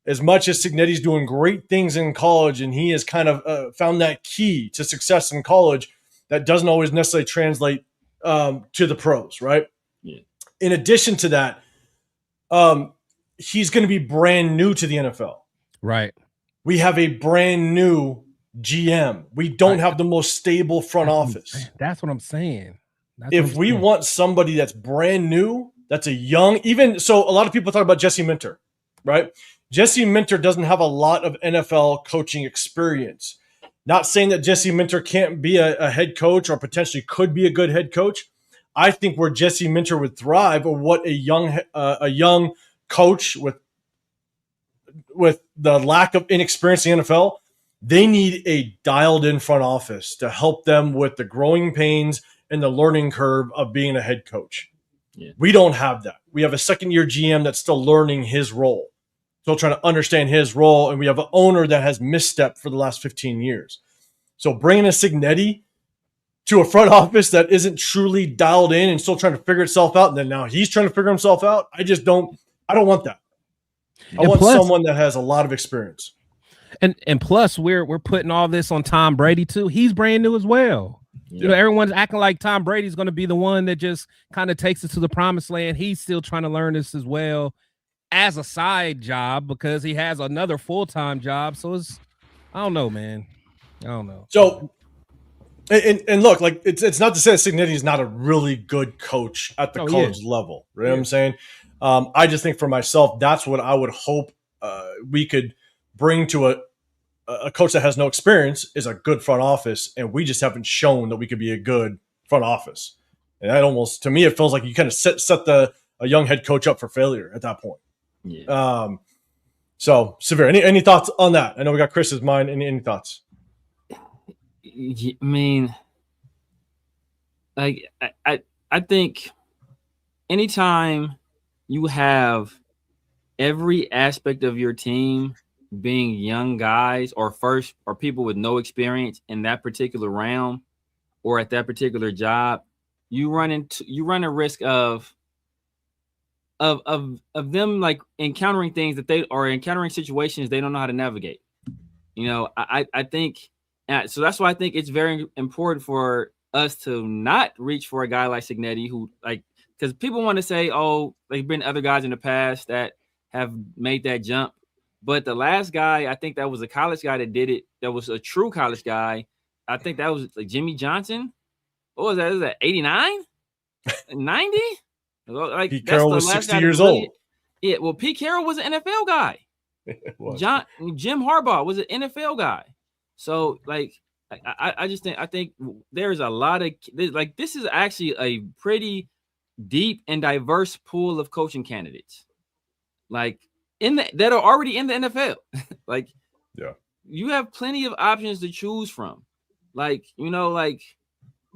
as much as Signetti's doing great things in college and he has kind of found that key to success in college, that doesn't always necessarily translate to the pros, right? Yeah. In addition to that, he's going to be brand new to the NFL. Right. We have a brand new GM. We don't have the most stable front office. That's what I'm saying. If we want somebody that's brand new, that's a young, so a lot of people talk about Jesse Minter, right? Jesse Minter doesn't have a lot of NFL coaching experience. Not saying that Jesse Minter can't be a head coach or potentially could be a good head coach. I think where Jesse Minter would thrive, or what a young coach with the lack of inexperience in the NFL, they need a dialed-in front office to help them with the growing pains and the learning curve of being a head coach. Yeah. We don't have that. We have a second-year GM that's still learning his role, still trying to understand his role, and we have an owner that has misstepped for the last 15 years. So bringing a Signetti to a front office that isn't truly dialed in and still trying to figure itself out, and then now he's trying to figure himself out, I don't want that. I want someone that has a lot of experience. And plus, we're putting all this on Tom Brady too. He's brand new as well. Yeah. Everyone's acting like Tom Brady's going to be the one that just kind of takes us to the promised land. He's still trying to learn this as well as a side job, because he has another full-time job. So I don't know, man. I don't know. So, and look, like it's not to say that Signetti is not a really good coach at the college level. Right? You know what I'm saying? I just think for myself, that's what I would hope we could bring to a coach that has no experience, is a good front office, and we just haven't shown that we could be a good front office. And that almost, to me, it feels like you kind of set a young head coach up for failure at that point. Yeah. So, Severe, any thoughts on that? I know we got Chris's mind. Any thoughts? I mean, like I think anytime you have every aspect of your team being young guys or people with no experience in that particular realm or at that particular job, you run a risk of them like encountering things encountering situations they don't know how to navigate. I think, so that's why I think it's very important for us to not reach for a guy like Signetti, who, like, because people want to say, oh, there's been other guys in the past that have made that jump. But the last guy, I think that was a college guy that did it. That was a true college guy. I think that was like Jimmy Johnson. what was that? Is that 89? 90? Like Pete Carroll was last 60 guy years that really, old. Yeah, well, Pete Carroll was an NFL guy. Jim Harbaugh was an NFL guy. So like I think there's a lot of like this is actually a pretty deep and diverse pool of coaching candidates. Like that are already in the NFL. Like yeah. You have plenty of options to choose from. Like, like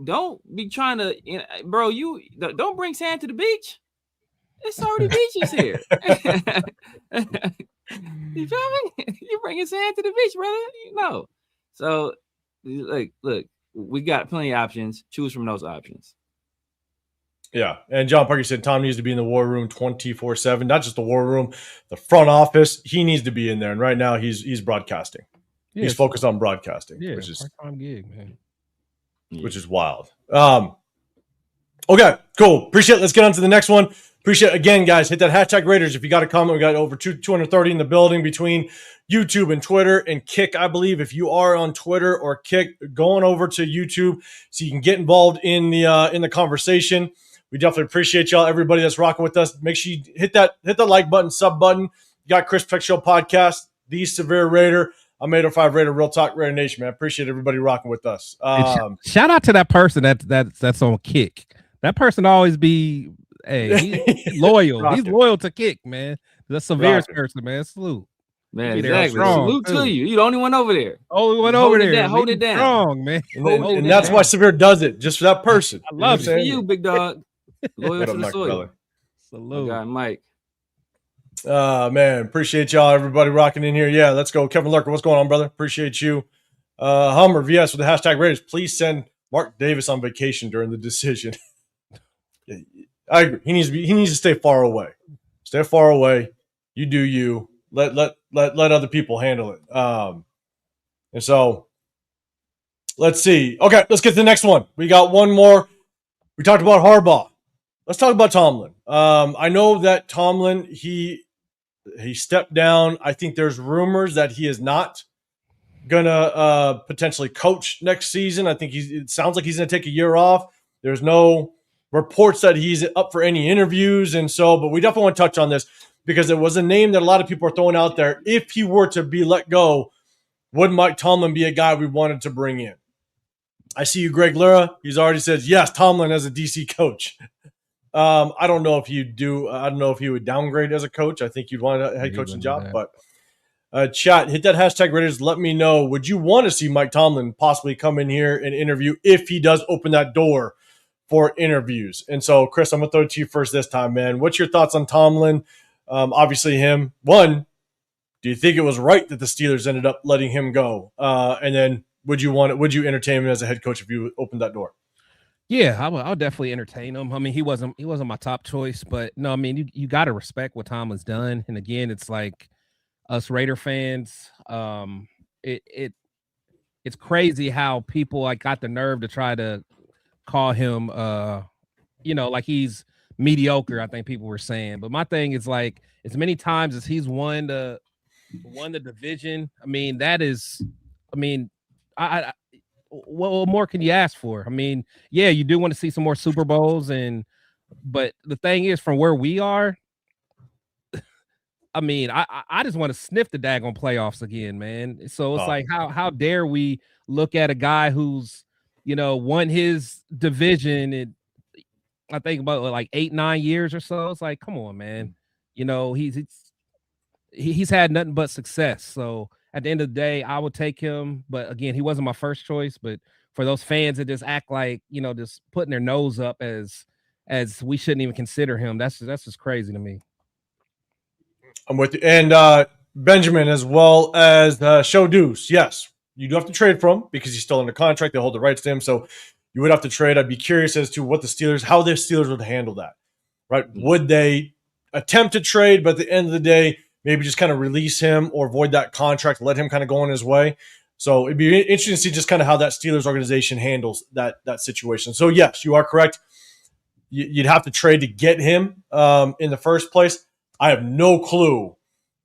don't be trying to, bro, you don't bring sand to the beach. It's already beaches here. You feel me? You're bringing sand to the beach, brother. So, like, look, we got plenty of options. Choose from those options. Yeah. And John Parker said Tom needs to be in the war room 24/7, not just the war room, the front office. He needs to be in there. And right now he's broadcasting. Yeah, he's focused on broadcasting, which is part-time gig, man. Which is wild. Okay, cool. Appreciate it. Let's get on to the next one. Appreciate it. Again, guys, hit that hashtag Raiders. If you got a comment, we got over 230 in the building between YouTube and Twitter and Kick, I believe. If you are on Twitter or Kick, going over to YouTube so you can get involved in the conversation. We definitely appreciate y'all, everybody that's rocking with us. Make sure you hit the like button, sub button. You got Chris Peck Show Podcast, The Severe Raider. I'm 805 Raider, Real Talk, Raider Nation, man. I appreciate everybody rocking with us. Shout out to that person that's on Kick. That person always be, he's loyal. He's loyal to Kick, man. That's Severe's person, man. Salute. Man, exactly. Salute to you. You're the only one over there. Only one over there. Hold it down. Strong, man. And that's why Severe does it, just for that person. I love it. For you, big dog. Loyal to the soil. Salute. Guy, Mike. Man, appreciate y'all, everybody rocking in here. Yeah, let's go. Kevin Lurker, what's going on, brother? Appreciate you. Hummer VS with the hashtag Raiders. Please send Mark Davis on vacation during the decision. I agree. He needs to stay far away. Stay far away. You do you. Let other people handle it. And so let's see. Okay, let's get to the next one. We got one more. We talked about Harbaugh. Let's talk about Tomlin. I know that Tomlin, he stepped down. I think there's rumors that he is not gonna potentially coach next season. I think it sounds like he's gonna take a year off. There's no reports that he's up for any interviews, and so. But we definitely want to touch on this because it was a name that a lot of people are throwing out there. If he were to be let go, would Mike Tomlin be a guy we wanted to bring in? I see you, Greg Lira. He's already said yes. Tomlin as a DC coach. I don't know if you do. I don't know if he would downgrade as a coach. I think you'd want a head coaching job. But chat, hit that hashtag Raiders. Let me know. Would you want to see Mike Tomlin possibly come in here and interview if he does open that door for interviews? And so, Chris, I'm gonna throw it to you first this time, man. What's your thoughts on Tomlin? Obviously, him. One, do you think it was right that the Steelers ended up letting him go? And then, would you entertain him as a head coach if you opened that door? Yeah, I'll definitely entertain him. I mean, he wasn't my top choice, but no, I mean, you got to respect what Tomlin's done. And again, it's like us Raider fans. It's crazy how people like got the nerve to try to call him, like he's mediocre. I think people were saying, but my thing is like as many times as he's won the division. I mean, what more can you ask for? I mean, yeah, you do want to see some more Super Bowls, but the thing is, from where we are, I mean, I just want to sniff the daggone playoffs again, man. So it's like, how dare we look at a guy who's, won his division in, I think about like 8-9 years or so. It's like, come on, man. He's had nothing but success. So at the end of the day, I would take him. But again, he wasn't my first choice. But for those fans that just act like, just putting their nose up as we shouldn't even consider him, that's just crazy to me. I'm with you. And Benjamin, as well as Show Deuce. Yes, you do have to trade for him because he's still under contract. They hold the rights to him. So you would have to trade. I'd be curious as to how the Steelers would handle that, right? Would they attempt to trade, but at the end of the day, maybe just kind of release him or void that contract, let him kind of go on his way? So it'd be interesting to see just kind of how that Steelers organization handles that situation. So yes, you are correct. You'd have to trade to get him in the first place. I have no clue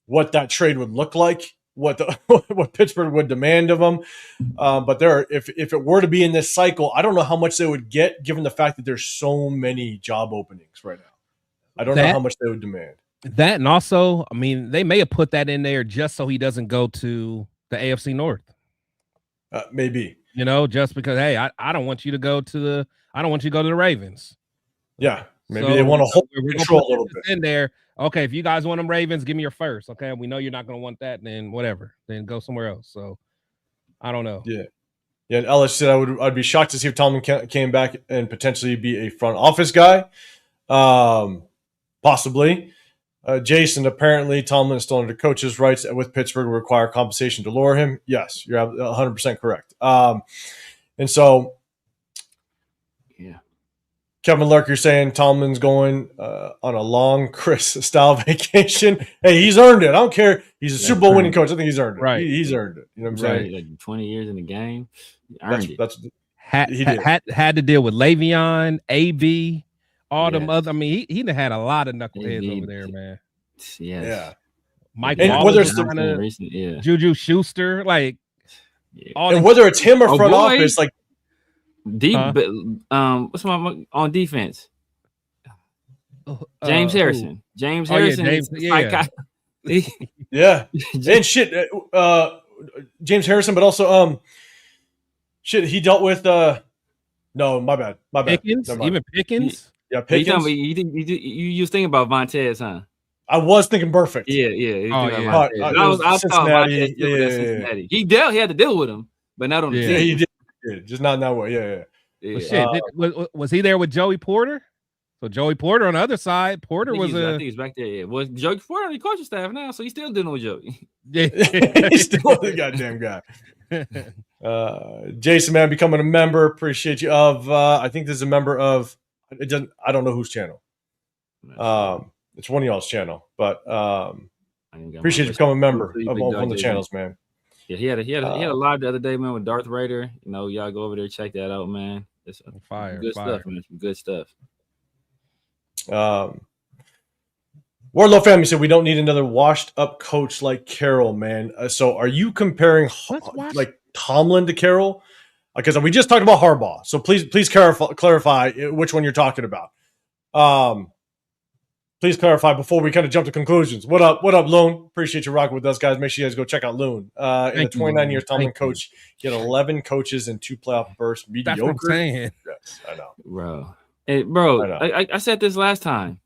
what that trade would look like. what what Pittsburgh would demand of them. But if it were to be in this cycle, I don't know how much they would get, given the fact that there's so many job openings right now. I don't know how much they would demand. That, and also, I mean, they may have put that in there just so he doesn't go to the AFC North. Maybe, just because, hey, I don't want you to go to the Ravens. Yeah, maybe they want to hold control a little bit in there. Okay, if you guys want them Ravens, give me your first. Okay, we know you're not going to want that, then whatever, then go somewhere else. So I don't know. Yeah. And Ellis said I'd be shocked to see if Tomlin came back and potentially be a front office guy, possibly. Jason, apparently Tomlin is still under coach's rights with Pittsburgh, will require compensation to lure him. Yes, you're 100% correct. And so, yeah, Kevin Lurk, you're saying Tomlin's going on a long Chris-style vacation. Hey, he's earned it. I don't care. He's a Super Bowl winning coach. I think he's earned it. Right. He's earned it. You know what I'm saying? Like 20 years in the game. He earned it. Had to deal with Le'Veon, AB, all them other. I mean, he had a lot of knuckleheads over there, man. Yeah. Mike, and whether it's Juju Schuster, like, and whether it's him or front office, like, what's my on defense? James Harrison. James Harrison. Yeah. And shit. James Harrison, but also shit. He dealt with no, my bad. Pickens, even Pickens. Yeah, Pickens. You was thinking about Vontaze, huh? I was thinking perfect. Yeah. I Cincinnati. Cincinnati. He had to deal with him, but not on the team. Yeah, he did. Just not in that way. Yeah. Well, shit, was he there with Joey Porter? So Joey Porter on the other side. Porter I think he's back there. Yeah. Was Joey Porter on the coaching staff now? So he's still dealing with Joey. Yeah, he's still the goddamn guy. Jason, man, becoming a member. Appreciate you. I think this is a member of. It doesn't. I don't know whose channel. It's one of y'all's channel, but appreciate you becoming a member of one of the channels, man. Yeah, he had a live the other day, man, with Darth Raider. Y'all go over there, check that out, man. It's fire, stuff, man. Some good stuff. Wardlow family said we don't need another washed up coach like Carroll, man. So are you comparing like Tomlin to Carroll? Because we just talked about Harbaugh. So please clarify which one you're talking about. Please clarify before we kind of jump to conclusions. What up, Loon? Appreciate you rocking with us, guys. Make sure you guys go check out Loon. In the 29 years Tomlin coach, he had 11 coaches and 2 playoff bursts. Mediocre. That's what I'm saying. Yes, I know. Bro. Hey, bro, I said this last time.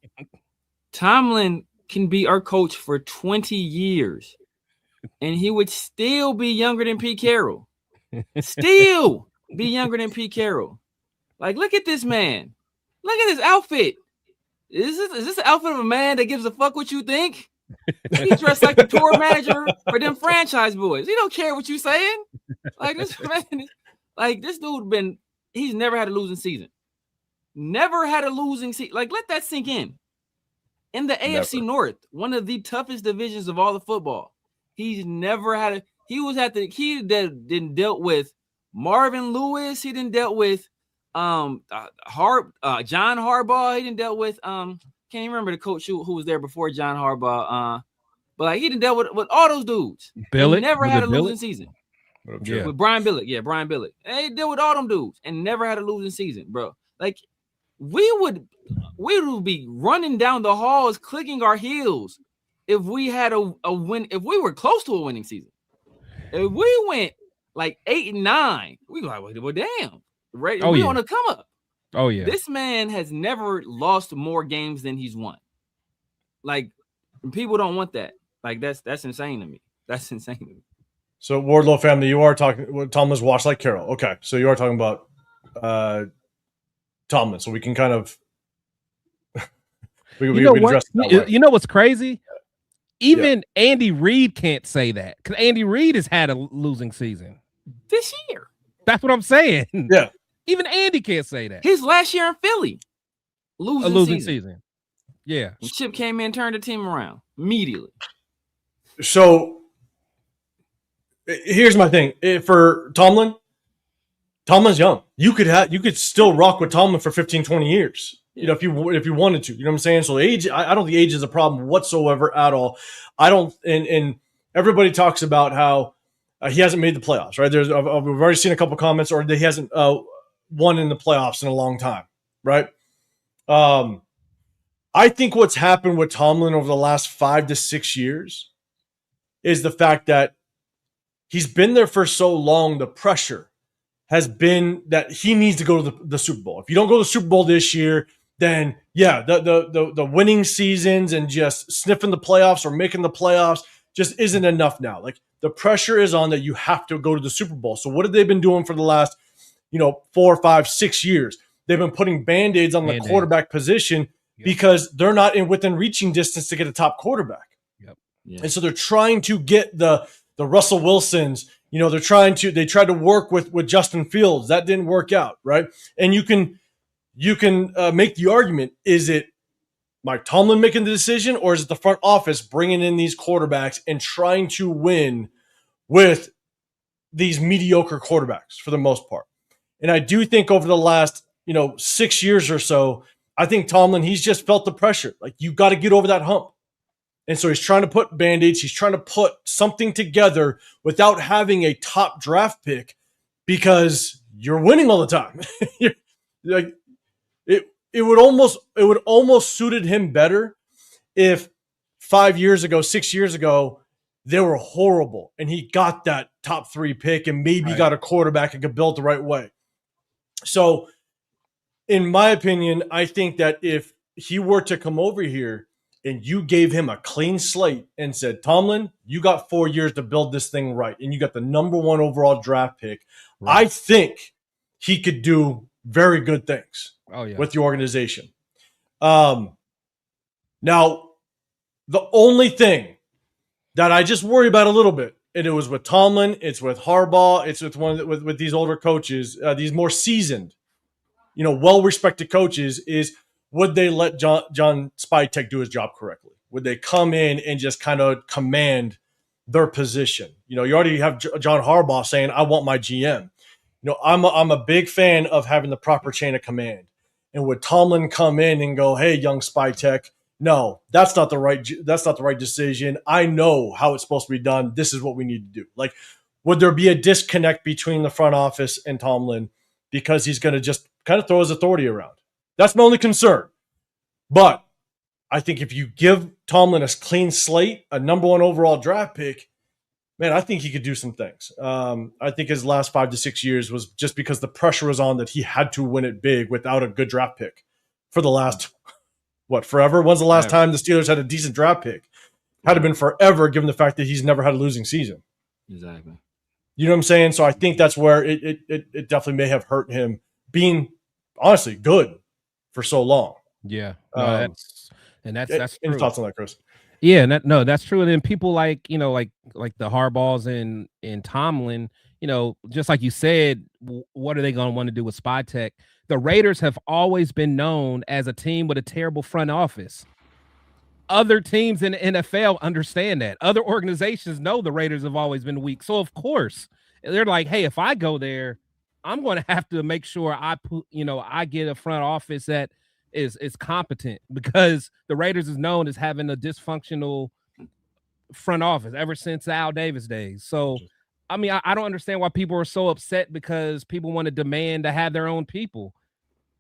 Tomlin can be our coach for 20 years, and he would still be younger than Pete Carroll. Still be younger than Pete Carroll. Like, look at this man. Look at his outfit. Is this the outfit of a man that gives a fuck what you think? He dressed like the tour manager for them franchise boys. He don't care what you saying. Like, this man, like, this dude he's never had a losing season. Never had a losing season. Like, let that sink in. In the AFC North, one of the toughest divisions of all the football, he's never had he didn't dealt with Marvin Lewis. He didn't dealt with John Harbaugh. He didn't dealt with can't even remember the coach who was there before John Harbaugh. But like, he didn't dealt with all those dudes. Billick, he never had a losing season. Yeah. With Brian Billick. Yeah, Brian Billick. And he dealt with all them dudes and never had a losing season, bro. Like, we would be running down the halls, clicking our heels if we had a win, if we were close to a winning season. If we went like 8-9, we like, well, damn, right? We on a come up. Oh yeah. This man has never lost more games than he's won. Like, people don't want that. Like, that's insane to me. That's insane to me. So, Wardlow family, you are talking. Tomlin's washed like Carroll. Okay, so you are talking about Tomlin. So we can kind of you know what's crazy? Even Andy Reid can't say that, because Andy Reid has had a losing season this year. That's what I'm saying. Yeah. Even Andy can't say that. His last year in Philly, losing season. Yeah. And Chip came in, turned the team around immediately. So here's my thing. For Tomlin's young. You could still rock with Tomlin for 15, 20 years. You know, if you wanted to. You know what I'm saying? So age, I don't think age is a problem whatsoever at all. I don't, and everybody talks about how he hasn't made the playoffs, right? We've already seen a couple comments, or that he hasn't won in the playoffs in a long time, right? I think what's happened with Tomlin over the last 5 to 6 years is the fact that he's been there for so long. The pressure has been that he needs to go to the Super Bowl. If you don't go to the Super Bowl this year, then yeah, the winning seasons and just sniffing the playoffs or making the playoffs just isn't enough now. Like, the pressure is on that you have to go to the Super Bowl. So what have they been doing for the last, 4, 5, 6 years? They've been putting Band-Aids on the quarterback position because they're not within reaching distance to get a top quarterback. Yep. Yeah. And so they're trying to get the Russell Wilsons. They tried to work with Justin Fields. That didn't work out, right? And you can make the argument: is it Mike Tomlin making the decision, or is it the front office bringing in these quarterbacks and trying to win with these mediocre quarterbacks for the most part? And I do think over the last 6 years or so, I think Tomlin, he's just felt the pressure. Like, you got to get over that hump. And so he's trying to put Band-Aids. He's trying to put something together without having a top draft pick, because you're winning all the time. Like, it would almost suited him better if 5 years ago, 6 years ago, they were horrible and he got that top 3 pick and maybe got a quarterback and could build the right way. So in my opinion, I think that if he were to come over here and you gave him a clean slate and said, Tomlin, you got 4 years to build this thing right, and you got the number 1 overall draft pick, I think he could do very good things with the organization. Now, the only thing that I just worry about a little bit, and it was with Tomlin, it's with Harbaugh, it's with with these older coaches, these more seasoned, well-respected coaches, is would they let John Spytek do his job correctly? Would they come in and just kind of command their position? You already have John Harbaugh saying, I want my GM. I'm a big fan of having the proper chain of command. And would Tomlin come in and go, hey, young Spytek, no, that's not the right decision. I know how it's supposed to be done. This is what we need to do. Like, would there be a disconnect between the front office and Tomlin because he's going to just kind of throw his authority around? That's my only concern. But I think if you give Tomlin a clean slate, a number 1 overall draft pick, man, I think he could do some things. I think his last 5 to 6 years was just because the pressure was on that he had to win it big without a good draft pick for the last, forever? When's the last time the Steelers had a decent draft pick? Had it been forever, given the fact that he's never had a losing season. Exactly. You know what I'm saying? So I think that's where it definitely may have hurt him being, honestly, good for so long. Yeah. No, that's true. Any thoughts on that, Chris? Yeah, that's true. And then people like the Harbaughs and Tomlin, just like you said, what are they going to want to do with Spytek? The Raiders have always been known as a team with a terrible front office. Other teams in the NFL understand that. Other organizations know the Raiders have always been weak. So of course, they're like, hey, if I go there, I'm going to have to make sure I get a front office that is competent, because the Raiders is known as having a dysfunctional front office ever since Al Davis days. So, I mean, I don't understand why people are so upset because people want to demand to have their own people.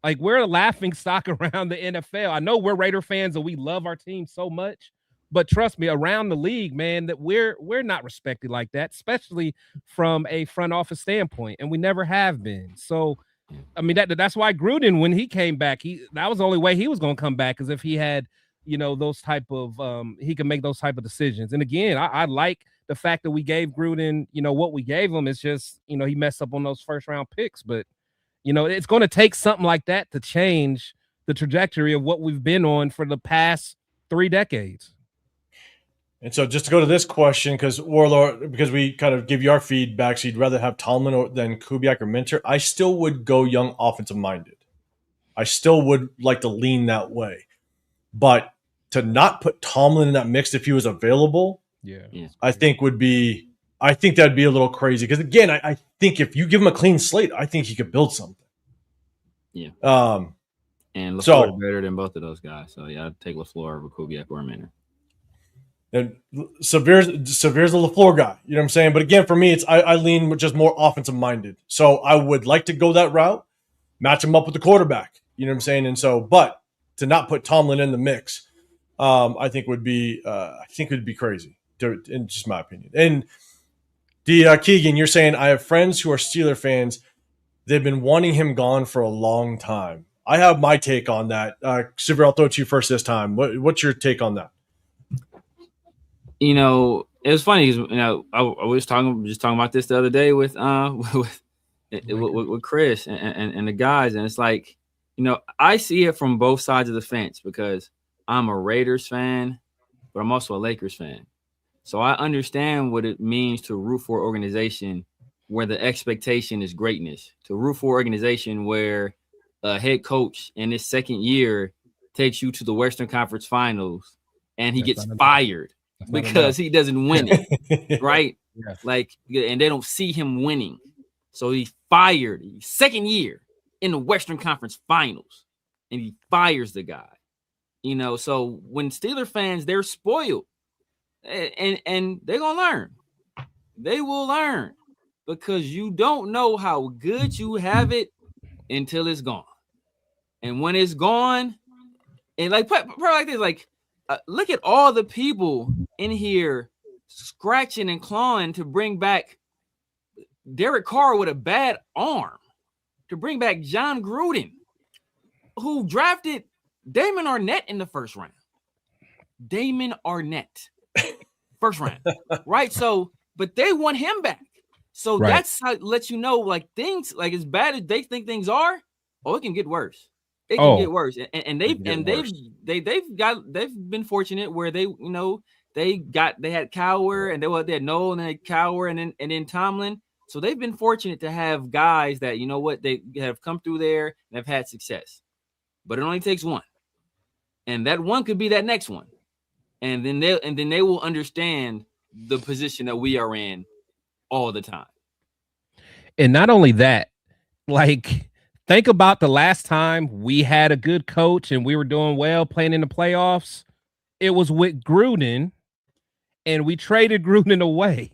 Like, we're a laughing stock around the NFL. I know we're Raider fans and we love our team so much, but trust me, around the league, man, that we're not respected like that, especially from a front office standpoint, and we never have been. So, I mean, that's why Gruden, when he came back, that was the only way he was going to come back, is if he had, those type of he could make those type of decisions. And again, I like the fact that we gave Gruden, what we gave him. Is just, he messed up on those first round picks, but it's going to take something like that to change the trajectory of what we've been on for the past 3 decades. And so just to go to this question, because we kind of give you our feedback, so you'd rather have Tomlin than Kubiak or Minter, I still would go young offensive minded. I still would like to lean that way. But to not put Tomlin in that mix if he was available, I think that'd be a little crazy. Because again, I think if you give him a clean slate, I think he could build something. Yeah. And LaFleur is better than both of those guys. So yeah, I'd take LaFleur over Kubiak or Minter. And Severe's the LaFleur guy. You know what I'm saying? But again, for me, it's I lean just more offensive minded. So I would like to go that route, match him up with the quarterback. You know what I'm saying? And so, but to not put Tomlin in the mix, I think would be crazy. In just my opinion. And the Keegan, you're saying I have friends who are Steeler fans. They've been wanting him gone for a long time. I have my take on that. Severe, I'll throw it to you first this time. What's your take on that? You know, it was funny because, you know, I was talking about this the other day with Chris and the guys, and it's like, you know, I see it from both sides of the fence because I'm a Raiders fan, but I'm also a Lakers fan. So I understand what it means to root for an organization where the expectation is greatness, to root for an organization where a head coach in his second year takes you to the Western Conference Finals and he gets fired because he doesn't win it, right? Yeah. Like, and they don't see him winning. So he's fired second year in the Western Conference Finals, and he fires the guy. You know, so when Steeler fans, they're spoiled, and they're gonna learn. They will learn because you don't know how good you have it until it's gone. And when it's gone, and like probably like this, like look at all the people in here scratching and clawing to bring back Derek Carr with a bad arm, to bring back John Gruden, who drafted Damon Arnett in the first round. Damon Arnett, first round, right? So, but they want him back. So that's how it lets you know, like, things, like, as bad as they think things are, it can get worse. It can get worse. And they've been fortunate where they, you know, they had Cowher and they had Noel and they had Cowher and then Tomlin. So they've been fortunate to have guys that, you know what, they have come through there and have had success. But it only takes one. And that one could be that next one. And then they will understand the position that we are in all the time. And not only that, like, think about the last time we had a good coach and we were doing well playing in the playoffs. It was with Gruden, and we traded Gruden away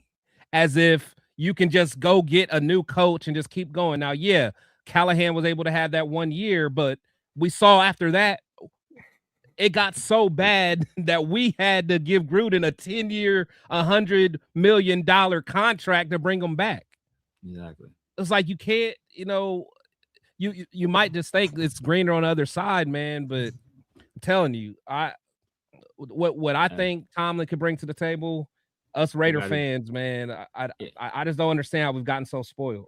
as if you can just go get a new coach and just keep going. Now, yeah, Callahan was able to have that 1 year, but we saw after that, it got so bad that we had to give Gruden a 10-year, $100 million contract to bring him back. Exactly. It's like you can't, you know, you might just think it's greener on the other side, man. But I'm telling you, what I think Tomlin could bring to the table, us Raider fans, man, I just don't understand how we've gotten so spoiled.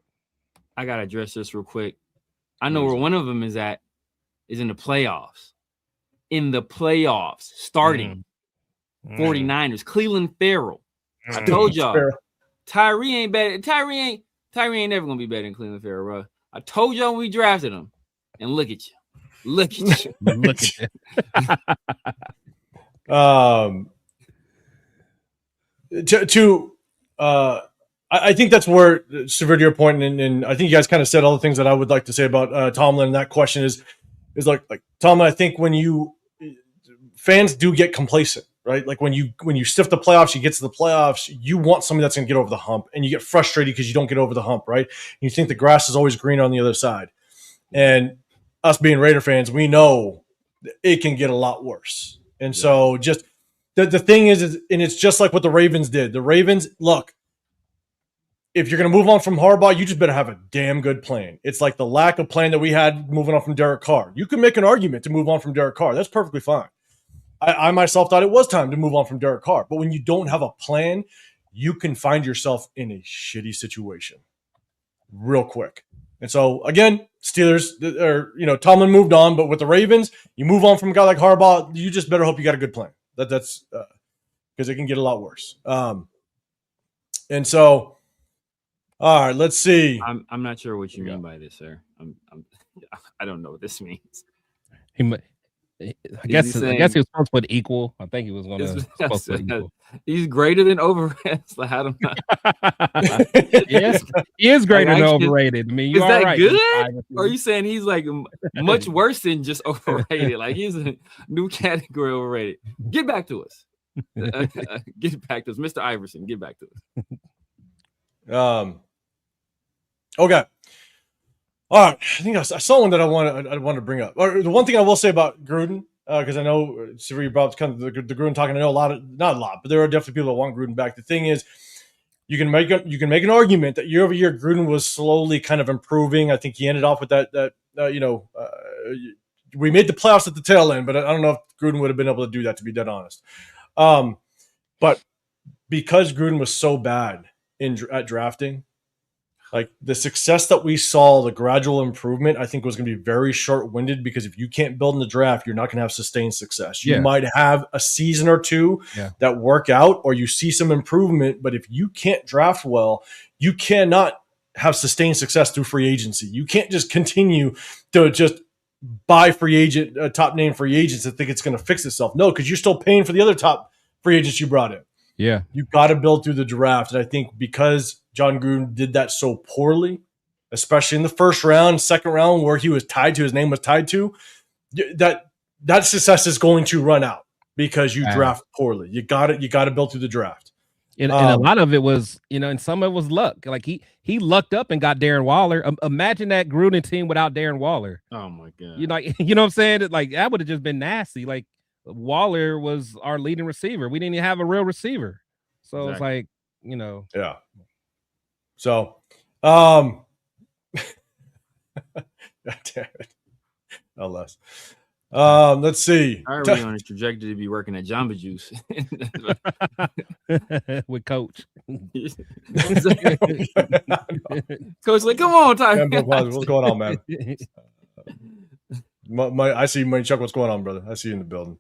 I gotta address this real quick. I know where one of them is in the playoffs. In the playoffs, starting 49ers, Cleveland Farrell. I told y'all, Tyree ain't better. Tyree ain't never gonna be better than Cleveland Farrell, bro. I told y'all when we drafted him, and look at you, look at you, look at you. I think that's where, severe to your point, and I think you guys kind of said all the things that I would like to say about Tomlin. And that question is like Tomlin. I think when fans do get complacent, right? Like when you stiff the playoffs, you get to the playoffs, you want somebody that's going to get over the hump, and you get frustrated because you don't get over the hump, right? And you think the grass is always greener on the other side. And us being Raider fans, we know it can get a lot worse. And so just the thing is, and it's just like what the Ravens did. The Ravens, look, if you're going to move on from Harbaugh, you just better have a damn good plan. It's like the lack of plan that we had moving on from Derek Carr. You can make an argument to move on from Derek Carr. That's perfectly fine. I myself thought it was time to move on from Derek Carr. But when you don't have a plan, you can find yourself in a shitty situation real quick. And so, again, Steelers, or Tomlin moved on. But with the Ravens, you move on from a guy like Harbaugh, you just better hope you got a good plan. That's because it can get a lot worse. And so, all right, let's see. I'm not sure what you mean by this, sir. I don't know what this means. I guess he was supposed to put equal. I think he was going to put equal. He's greater than overrated. Like, I don't know. Yes, he is greater than overrated. I mean, you is are that right. good? Or are you saying he's like much worse than just overrated? Like he's a new category overrated. Get back to us. Get back to us, Mr. Iverson. Get back to us. Okay. All right. I think I saw one that I want to bring up. Or the one thing I will say about Gruden, because I know Siri brought up kind of the Gruden talking. I know not a lot, but there are definitely people that want Gruden back. The thing is, you can make an argument that year over year Gruden was slowly kind of improving. I think he ended off with that we made the playoffs at the tail end, but I don't know if Gruden would have been able to do that, to be dead honest. But because Gruden was so bad at drafting, like the success that we saw, the gradual improvement, I think was going to be very short-winded, because if you can't build in the draft, you're not going to have sustained success. You might have a season or two that work out, or you see some improvement, but if you can't draft well, you cannot have sustained success through free agency. You can't just continue to just buy top name free agents and think it's going to fix itself. No, because you're still paying for the other top free agents you brought in. Yeah. You got to build through the draft. And I think because John Gruden did that so poorly, especially in the first round, second round, where his name was tied to, that success is going to run out because you draft poorly. You got to build through the draft. And a lot of it was, and some of it was luck. Like he lucked up and got Darren Waller. Imagine that Gruden team without Darren Waller. Oh my God. You know what I'm saying? Like that would have just been nasty. Like Waller was our leading receiver. We didn't even have a real receiver. So It's like, Yeah. So, God damn it. No less. Let's see. I already on his trajectory to be working at Jamba Juice with Coach. Coach, like, come on, Ty. What's going on, man? I see you, Chuck. What's going on, brother? I see you in the building.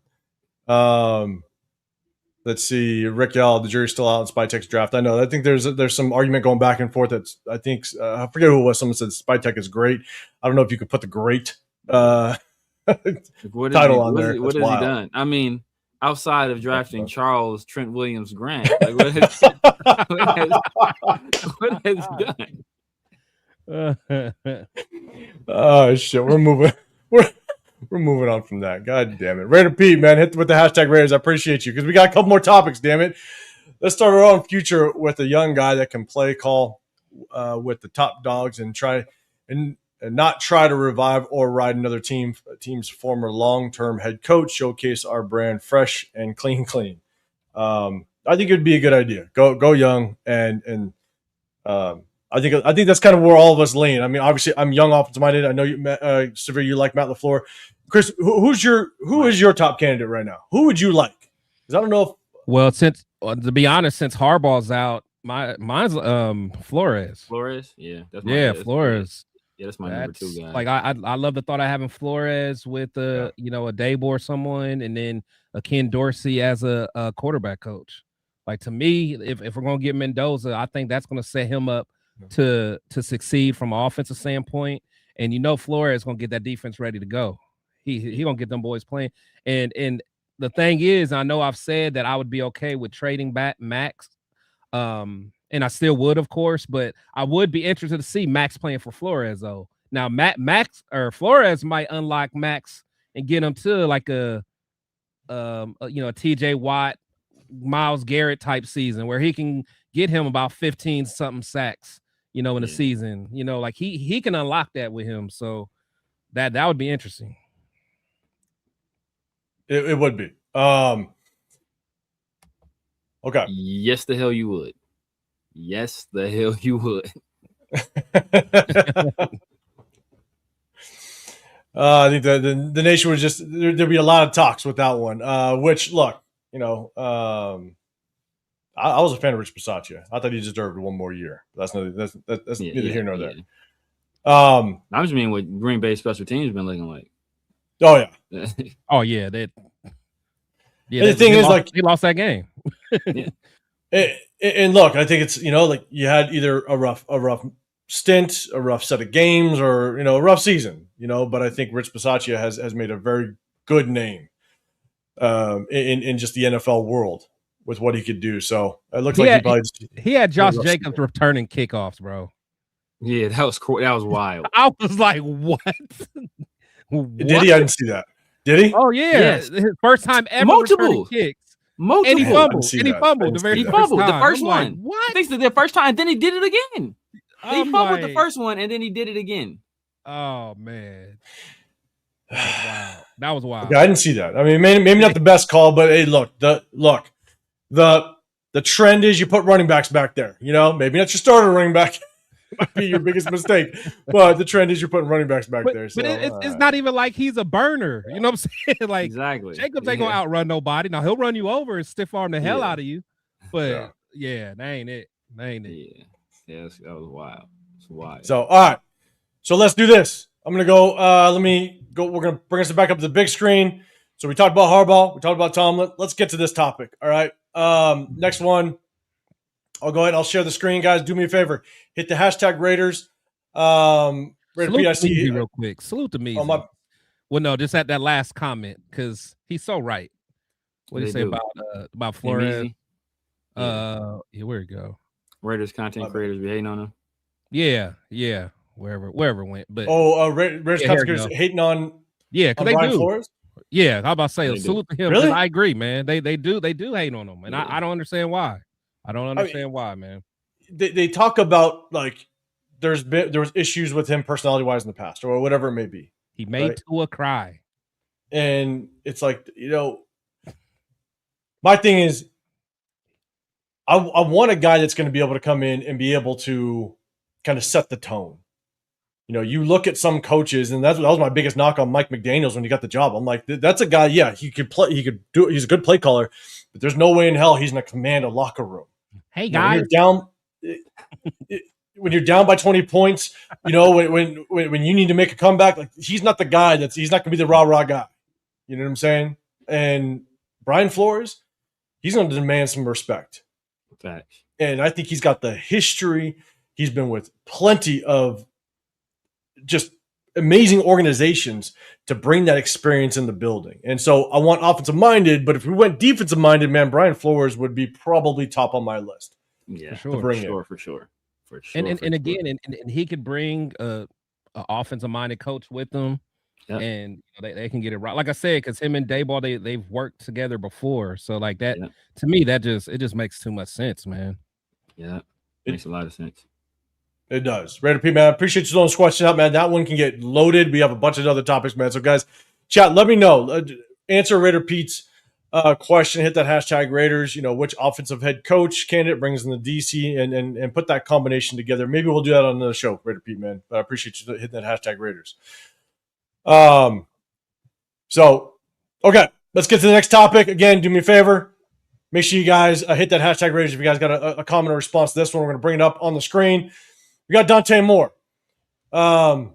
Let's see. Rick L, the jury's still out on Spytek's draft. I know. I think there's some argument going back and forth. That's I think I forget who it was. Someone said Spytek is great. I don't know if you could put the great title on there. What has he done? I mean, outside of drafting Charles Trent Williams Grant, like what has he done? Oh shit, we're moving. We're moving on from that. God damn it. Raider Pete, man, hit with the hashtag Raiders. I appreciate you because we got a couple more topics, damn it. Let's start our own future with a young guy that can play call with the top dogs and try and not try to revive or ride another team's former long-term head coach. Showcase our brand fresh and clean. I think it'd be a good idea. Go young and I think that's kind of where all of us lean. I mean, obviously, I'm young, offensive-minded. I know you, Severe, you like Matt LaFleur. Chris, who is your top candidate right now? Who would you like? Because I don't know if. Well, to be honest, since Harbaugh's out, mine's Flores. Flores, yeah, Flores. Yeah, that's my number 2 guy. Like I love the thought of having Flores with a Dable or someone, and then a Ken Dorsey as a quarterback coach. Like to me, if we're gonna get Mendoza, I think that's gonna set him up to succeed from an offensive standpoint. And Flores is gonna get that defense ready to go. He gonna get them boys playing. And the thing is, I know I've said that I would be okay with trading back Max. And I still would, of course, but I would be interested to see Max playing for Flores though. Now Max or Flores might unlock Max and get him to like a TJ Watt, Myles Garrett type season where he can get him about 15 something sacks, in the season, like he can unlock that with him. So that would be interesting. It would be. Okay. Yes, the hell you would. Yes, the hell you would. I think the nation was just there'd be a lot of talks with that one. Which look, I was a fan of Rich Bisaccia. I thought he deserved one more year. That's neither here nor there. I just mean what Green Bay special teams been looking like. Oh yeah. Oh yeah. The thing is, he lost that game. And look, I think it's like you had either a rough stint, a rough set of games, or a rough season. But I think Rich Bisaccia has made a very good name in just the NFL world with what he could do. So it looks like he had Josh Jacobs returning kickoffs, bro. Yeah, that was cool. That was wild. I was like, what? Did he? I didn't see that. Did he? Oh yeah, yes. His first time ever multiple kicks. Multiple. And he I didn't fumbled. see And he that. I fumbled didn't the very see He that. first fumbled the time. first I'm like, one. what? I think it's the first time, and then he did it again. He I'm fumbled the like, first one, and then he did it again. Oh man, that was wild. That was wild. Okay, I didn't see that. I mean, maybe not the best call, but hey, look, the trend is you put running backs back there. You know, maybe not your starter running back. Might be your biggest mistake, but the trend is you're putting running backs back there. So, It's not even like he's a burner. You know what I'm saying? Like Exactly. Jacobs ain't gonna outrun nobody. Now he'll run you over and stiff arm the hell out of you. But yeah, that ain't it. That ain't it. Yeah, that was wild. It's wild. So all right, so let's do this. I'm gonna go. Let me go. We're gonna bring us back up to the big screen. So we talked about Harbaugh. We talked about Tomlin. Let's get to this topic. All right. Next one. I'll go ahead. I'll share the screen, guys. Do me a favor. Hit the hashtag Raiders. Salute to Measy real quick. Salute to Measy. Well, no, just at that last comment because he's so right. What do you say about Flores? Where'd it go? Raiders content creators be hating on him. Yeah. Wherever it went. But Raiders content creators hating on because they Brian do. Flores? Yeah, how about say salute to him? Really? I agree, man. They do hate on him, and I don't understand why. I don't understand why, man. They talk about like there was issues with him personality wise in the past or whatever it may be. He made Tua cry, and it's like my thing is I want a guy that's going to be able to come in and be able to kind of set the tone. You look at some coaches, and that was my biggest knock on Mike McDaniels when he got the job. I'm like, that's a guy. Yeah, he could play. He could do it. He's a good play caller, but there's no way in hell he's going to command a locker room. Hey guys, when you're down by 20 points, when you need to make a comeback, like he's not the guy he's not going to be the rah guy. You know what I'm saying? And Brian Flores, he's going to demand some respect. Facts. And I think he's got the history. He's been with plenty of just amazing organizations to bring that experience in the building. And so I want offensive minded, but if we went defensive minded, man, Brian Flores would be probably top on my list. Yeah, for sure. And again, he could bring a offensive minded coach with them, and they can get it right. Like I said, because him and Dayball, they've worked together before, so like that to me, it just makes too much sense, man. Yeah, it makes a lot of sense. It does. Raider P, man, I appreciate you throwing this question out, man. That one can get loaded. We have a bunch of other topics, man. So, guys, chat, let me know. Answer Raider Pete's question. Hit that hashtag Raiders. Which offensive head coach candidate brings in the DC and put that combination together. Maybe we'll do that on the show, Raider Pete, man. But I appreciate you hitting that hashtag Raiders. So, okay, let's get to the next topic. Again, do me a favor. Make sure you guys hit that hashtag Raiders if you guys got a comment or response to this one. We're going to bring it up on the screen. We got Dante Moore. Let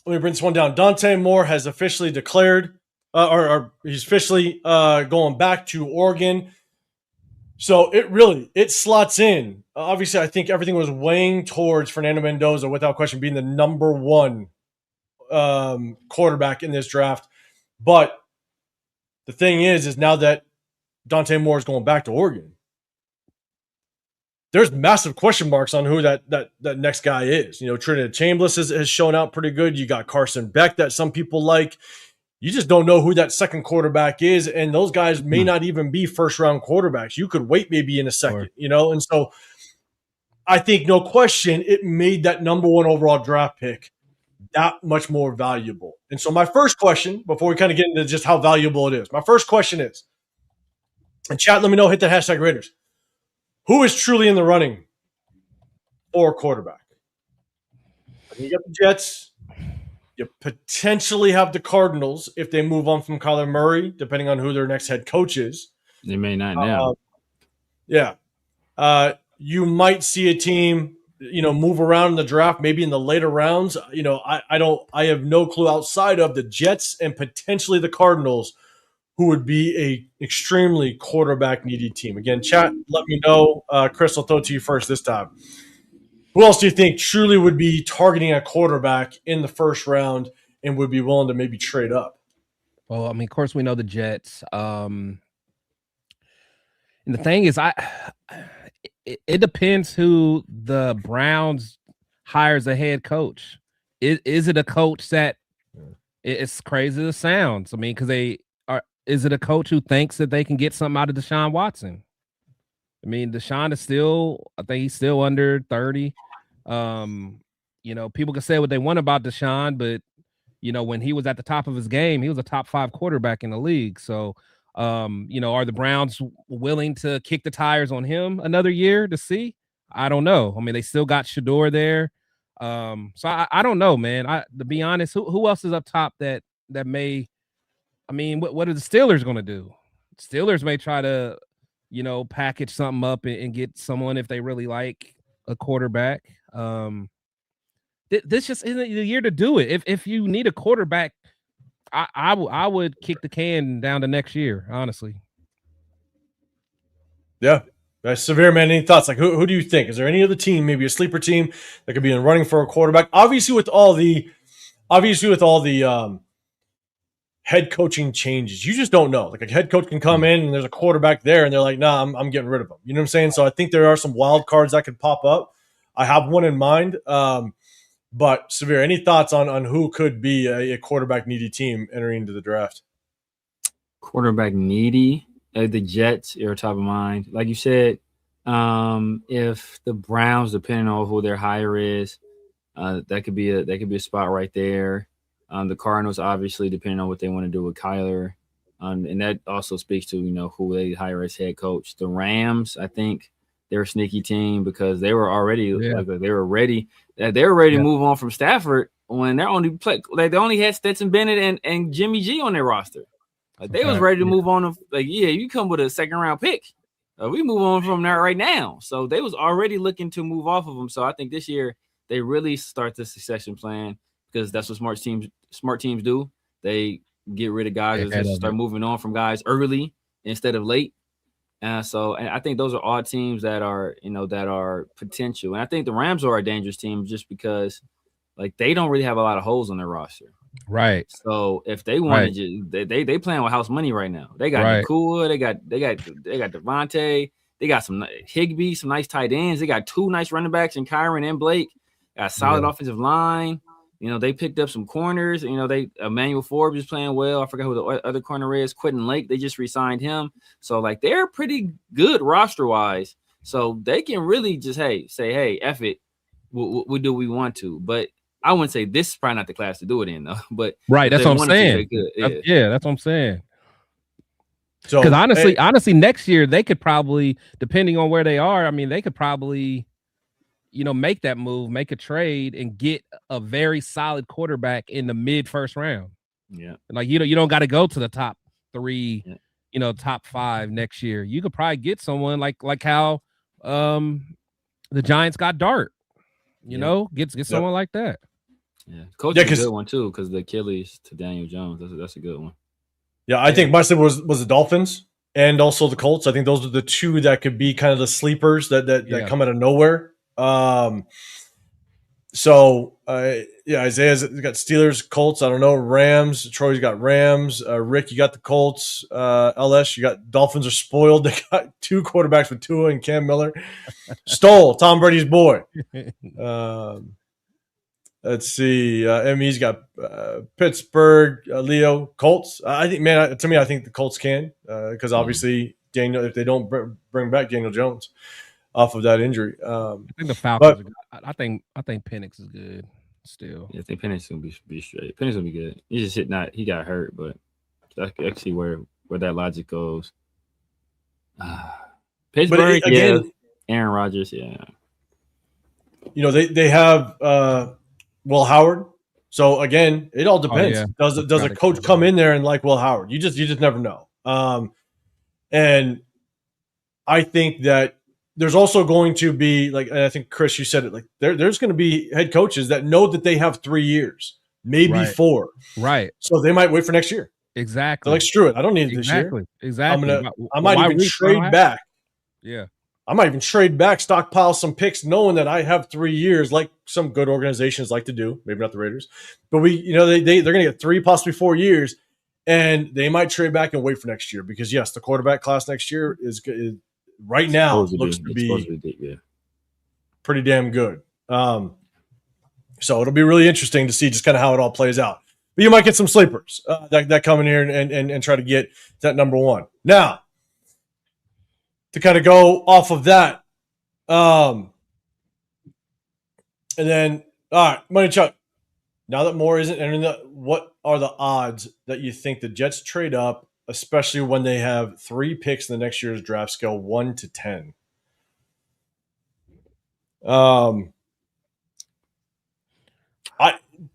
me bring this one down. Dante Moore has officially declared, or he's officially going back to Oregon. So it slots in. Obviously, I think everything was weighing towards Fernando Mendoza, without question, being the number one quarterback in this draft. But the thing is now that Dante Moore is going back to Oregon, there's massive question marks on who that next guy is. Trinidad Chambliss has shown out pretty good. You got Carson Beck that some people like. You just don't know who that second quarterback is, and those guys may not even be first-round quarterbacks. You could wait maybe in a second, And so I think, no question, it made that number one overall draft pick that much more valuable. And so my first question, before we kind of get into just how valuable it is, my first question is, and chat, let me know, hit that hashtag Raiders. Who is truly in the running for quarterback? You got the Jets. You potentially have the Cardinals if they move on from Kyler Murray, depending on who their next head coach is. They may not now. You might see a team, move around in the draft, maybe in the later rounds. I have no clue outside of the Jets and potentially the Cardinals, who would be a extremely quarterback needy team. Again, chat, let me know. Chris, I'll throw it to you first this time. Who else do you think truly would be targeting a quarterback in the first round and would be willing to maybe trade up? Well, I mean, of course, we know the Jets. And the thing is, it depends who the Browns hires a head coach. Is it a coach that it's crazy as it sounds? I mean, because is it a coach who thinks that they can get something out of Deshaun Watson? I mean, Deshaun is still, I think he's still under 30. You know, people can say what they want about Deshaun, but you know, when he was at the top of his game, he was a top 5 quarterback in the league. So, you know, are the Browns willing to kick the tires on him another year to see? I don't know. I mean, they still got Shador there. So I don't know, man. To be honest, who else is up top that may, I mean, what are the Steelers going to do? Steelers may try to, you know, package something up and get someone if they really like a quarterback. This just isn't the year to do it. If you need a quarterback, I would kick the can down to next year, honestly. Yeah. Severe, man, any thoughts? Like, who do you think? Is there any other team, maybe a sleeper team that could be in running for a quarterback? Obviously, with all the head coaching changes, you just don't know. Like, a head coach can come in and there's a quarterback there, and they're like, "Nah, I'm getting rid of him." You know what I'm saying? So I think there are some wild cards that could pop up. I have one in mind. But Severe, any thoughts on who could be a quarterback needy team entering into the draft? Quarterback needy. The Jets are top of mind. Like you said, if the Browns, depending on who their hire is, that could be a spot right there. The Cardinals, obviously, depending on what they want to do with Kyler, and that also speaks to, you know, who they hire as head coach. The Rams, I think they're a sneaky team because they were already they were ready to move on from Stafford when they only had Stetson Bennett and Jimmy G on their roster. Like, they was ready to move on. Like, yeah, you come with a 2nd round pick. We move on from that right now. So they was already looking to move off of them. So I think this year they really start the succession plan because that's what smart teams do. They get rid of guys and start moving on from guys early instead of late. So I think those are all teams that are, you know, that are potential. And I think the Rams are a dangerous team just because, like, they don't really have a lot of holes on their roster. Right. So if they want to, they playing with house money right now. They got Nakua, they got Devontae, they got some Higbee, some nice tight ends. They got 2 nice running backs in Kyron and Blake. Got a solid offensive line. You know, they picked up some corners. You know, Emmanuel Forbes is playing well. I forgot who the other corner is. Quentin Lake, they just re-signed him. So, like, they're pretty good roster-wise. So they can really just, say, hey, F it. We'll do what we want to. But I wouldn't say this is probably not the class to do it in, though. But that's what I'm saying. That's what I'm saying. So, because honestly, next year they could probably, depending on where they are, I mean, they could probably, you know, make that move, make a trade, and get a very solid quarterback in the mid-1st round. Yeah, like you don't got to go to the top 3, you know, top 5 next year. You could probably get someone like how the Giants got Dart. You know, get someone like that. Yeah, coach is a good one too because the Achilles to Daniel Jones. That's a good one. Yeah, I think my sleeper was the Dolphins and also the Colts. I think those are the 2 that could be kind of the sleepers that come out of nowhere. Isaiah's got Steelers, Colts. I don't know, Rams. Troy's got Rams. Rick, you got the Colts. LS, you got Dolphins are spoiled. They got 2 quarterbacks with Tua and Cam Miller. Stole Tom Brady's boy. Let's see. ME's got Pittsburgh, Leo, Colts. I think, man, to me, I think the Colts can because obviously Daniel, if they don't bring back Daniel Jones off of that injury. I think the Falcons. I think Penix is good still. Yeah, I think Penix is gonna be straight. Penix is gonna be good. He got hurt, but I can see where that logic goes. Pittsburgh, again, Aaron Rodgers, You know, they have Will Howard. So again, it all depends. Does a coach come in there and like Will Howard? You just never know. And I think that there's also going to be, like, and I think Chris, you said it, like there's going to be head coaches that know that they have 3 years, maybe 4. Right. So they might wait for next year. Exactly. They're like, screw it, I don't need it this year. Exactly. I might even trade back. Yeah. I might even trade back, stockpile some picks, knowing that I have 3 years, like some good organizations like to do. Maybe not the Raiders, but they're going to get 3, possibly 4 years, and they might trade back and wait for next year because yes, the quarterback class next year is right now looks to be pretty damn good. So it'll be really interesting to see just kind of how it all plays out. But you might get some sleepers that come in here and try to get that number one. Now, to kind of go off of that, and then, all right, Money Chuck, now that Moore isn't entering what are the odds that you think the Jets trade up, especially when they have 3 picks in the next year's draft scale, 1 to 10?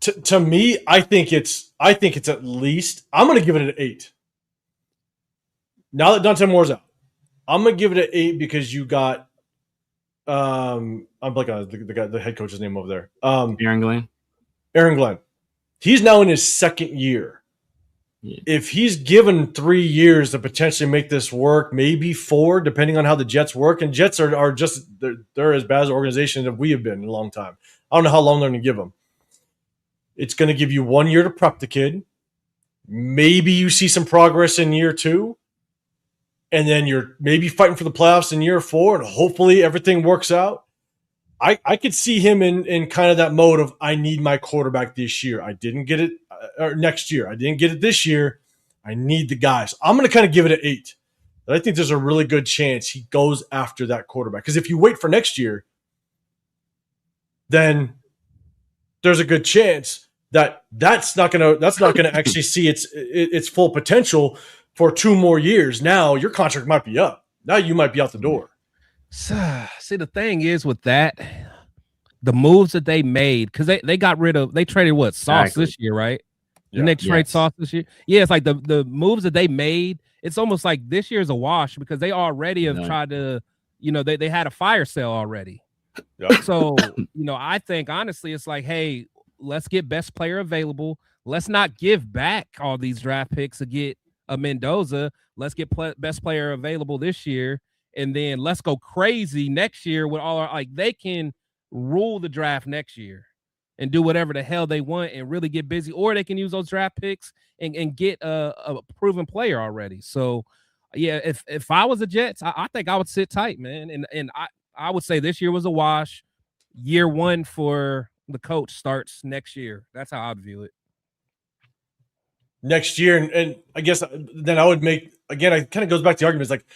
To me, I think it's at least, I'm going to give it an 8. Now that Dante Moore's out, I'm going to give it an 8 because you got, I'm blanking on the head coach's name over there. Aaron Glenn. He's now in his 2nd year. Yeah. If he's given 3 years to potentially make this work, maybe 4, depending on how the Jets work. And Jets are just, they're as bad as an organization as we have been in a long time. I don't know how long they're going to give them. It's going to give you 1 year to prep the kid. Maybe you see some progress in year 2. And then you're maybe fighting for the playoffs in year 4. And hopefully everything works out. I could see him in kind of that mode of, I need my quarterback this year. I didn't get it or next year. I didn't get it this year. I need the guys. I'm going to kind of give it an 8. But I think there's a really good chance he goes after that quarterback. Because if you wait for next year, then there's a good chance that's not gonna actually see its full potential for 2 more years. Now your contract might be up. Now you might be out the door. See, the thing is with that, the moves that they made, because they traded what, Sauce this year, right? The Knicks trade Sauce this year. Yeah, it's like the moves that they made, it's almost like this year's a wash because they already have tried to, they had a fire sale already. Yep. So, I think honestly, it's like, hey, let's get best player available. Let's not give back all these draft picks to get a Mendoza. Let's get best player available this year. And then let's go crazy next year with all our, they can rule the draft next year and do whatever the hell they want and really get busy, or they can use those draft picks and get a proven player already. So yeah, if I was the Jets, I think I would sit tight, man. And I would say this year was a wash. Year 1 for the coach starts next year. That's how I'd view it. Next year. And I guess then I would make, again, it kind of goes back to the argument. It's like,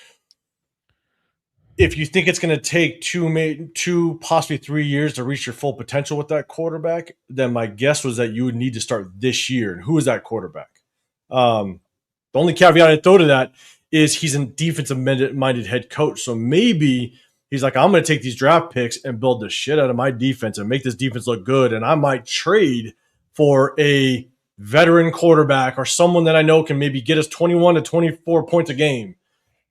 if you think it's going to take 2, possibly 3 years to reach your full potential with that quarterback, then my guess was that you would need to start this year. And who is that quarterback? The only caveat I'd throw to that is he's a defensive-minded head coach. So maybe he's like, I'm going to take these draft picks and build the shit out of my defense and make this defense look good. And I might trade for a veteran quarterback or someone that I know can maybe get us 21 to 24 points a game.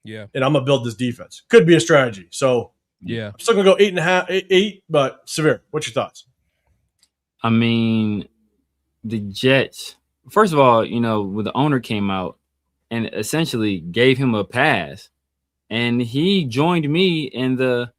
Yeah. And I'm going to build this defense. Could be a strategy. So, yeah. I'm still going to go 8.5, 8, but Severe, what's your thoughts? I mean, the Jets, first of all, when the owner came out and essentially gave him a pass, and he joined me in the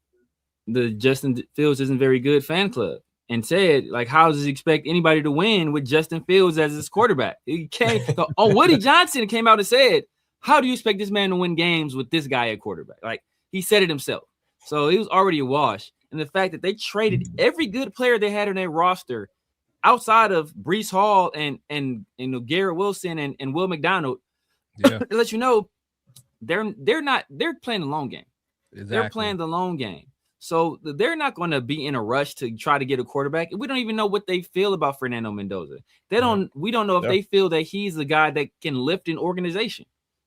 Justin Fields isn't very good fan club and said, like, how does he expect anybody to win with Justin Fields as his quarterback? He came, Woody Johnson came out and said, how do you expect this man to win games with this guy at quarterback? Like, he said it himself. So he was already a wash. And the fact that they traded every good player they had on their roster outside of Breece Hall and Garrett Wilson and Will McDonald, to let you know, they're playing the long game. Exactly. They're playing the long game. So they're not going to be in a rush to try to get a quarterback. We don't even know what they feel about Fernando Mendoza. We don't know if they feel that he's the guy that can lift an organization.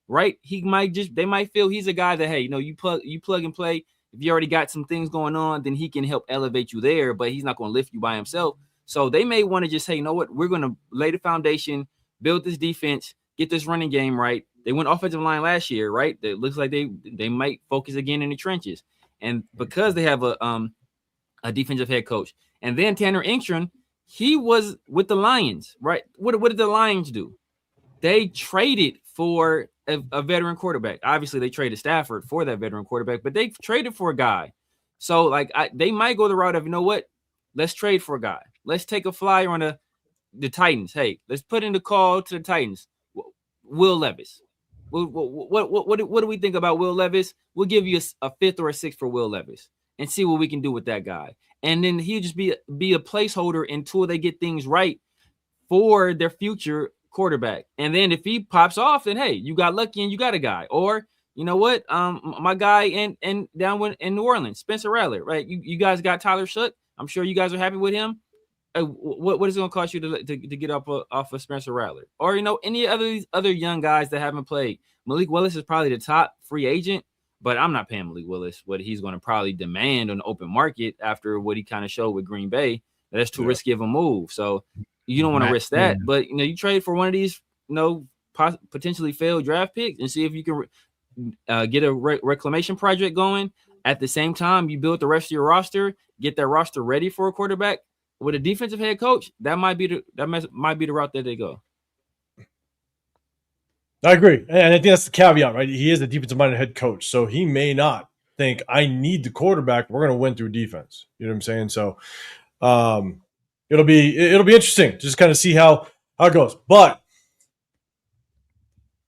Right? They might feel he's a guy that, hey, you plug and play. If you already got some things going on, then he can help elevate you there, but he's not going to lift you by himself. So they may want to just say, you know what, we're going to lay the foundation, build this defense, get this running game right. They went offensive line last year, right? It looks like they might focus again in the trenches. And because they have a defensive head coach, and then Tanner Engstrom, he was with the Lions, right? What did the Lions do? They traded for a veteran quarterback. Obviously, they traded Stafford for that veteran quarterback, but they traded for a guy. So, they might go the route of, you know what? Let's trade for a guy. Let's take a flyer on the Titans. Hey, let's put in the call to the Titans. Will Levis. What do we think about Will Levis? We'll give you a 5th or a 6th for Will Levis and see what we can do with that guy. And then he'll just be a placeholder until they get things right for their future quarterback. And then if he pops off, then hey, you got lucky and you got a guy. Or you know what? My guy in down in New Orleans, Spencer Rattler, right? You guys got Tyler Shook. I'm sure you guys are happy with him. What is it going to cost you to get off of Spencer Rattler? Or you know, any other young guys that haven't played? Malik Willis is probably the top free agent, but I'm not paying Malik Willis what he's going to probably demand on the open market after what he kind of showed with Green Bay. That's too risky of a move. So you don't want to risk that. But you know, you trade for one of these, you know, potentially failed draft picks and see if you can get a reclamation project going. At the same time, you build the rest of your roster, get that roster ready for a quarterback with a defensive head coach. That might be the route that they go. I agree. And I think that's the caveat, right? He is a defensive-minded head coach, so he may not think, I need the quarterback. We're going to win through defense. You know what I'm saying? So it'll be interesting. Just kind of see how it goes. But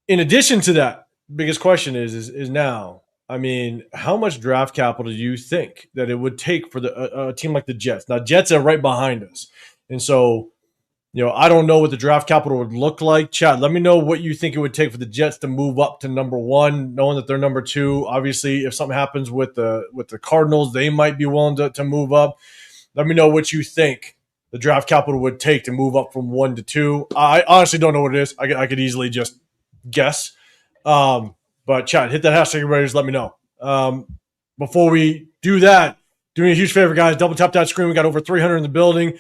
in addition to that, biggest question is now, I mean, how much draft capital do you think that it would take for a team like the Jets? Now, Jets are right behind us. And so, you know, I don't know what the draft capital would look like. Chat, let me know what you think it would take for the Jets to move up to number 1, knowing that they're number 2. Obviously, if something happens with the Cardinals, they might be willing to move up. Let me know what you think the draft capital would take to move up from 1 to 2. I honestly don't know what it is. I could easily just guess. But chat, hit that hashtag Raiders. Let me know. Before we do that, do me a huge favor, guys. Double tap that screen. We got over 300 in the building.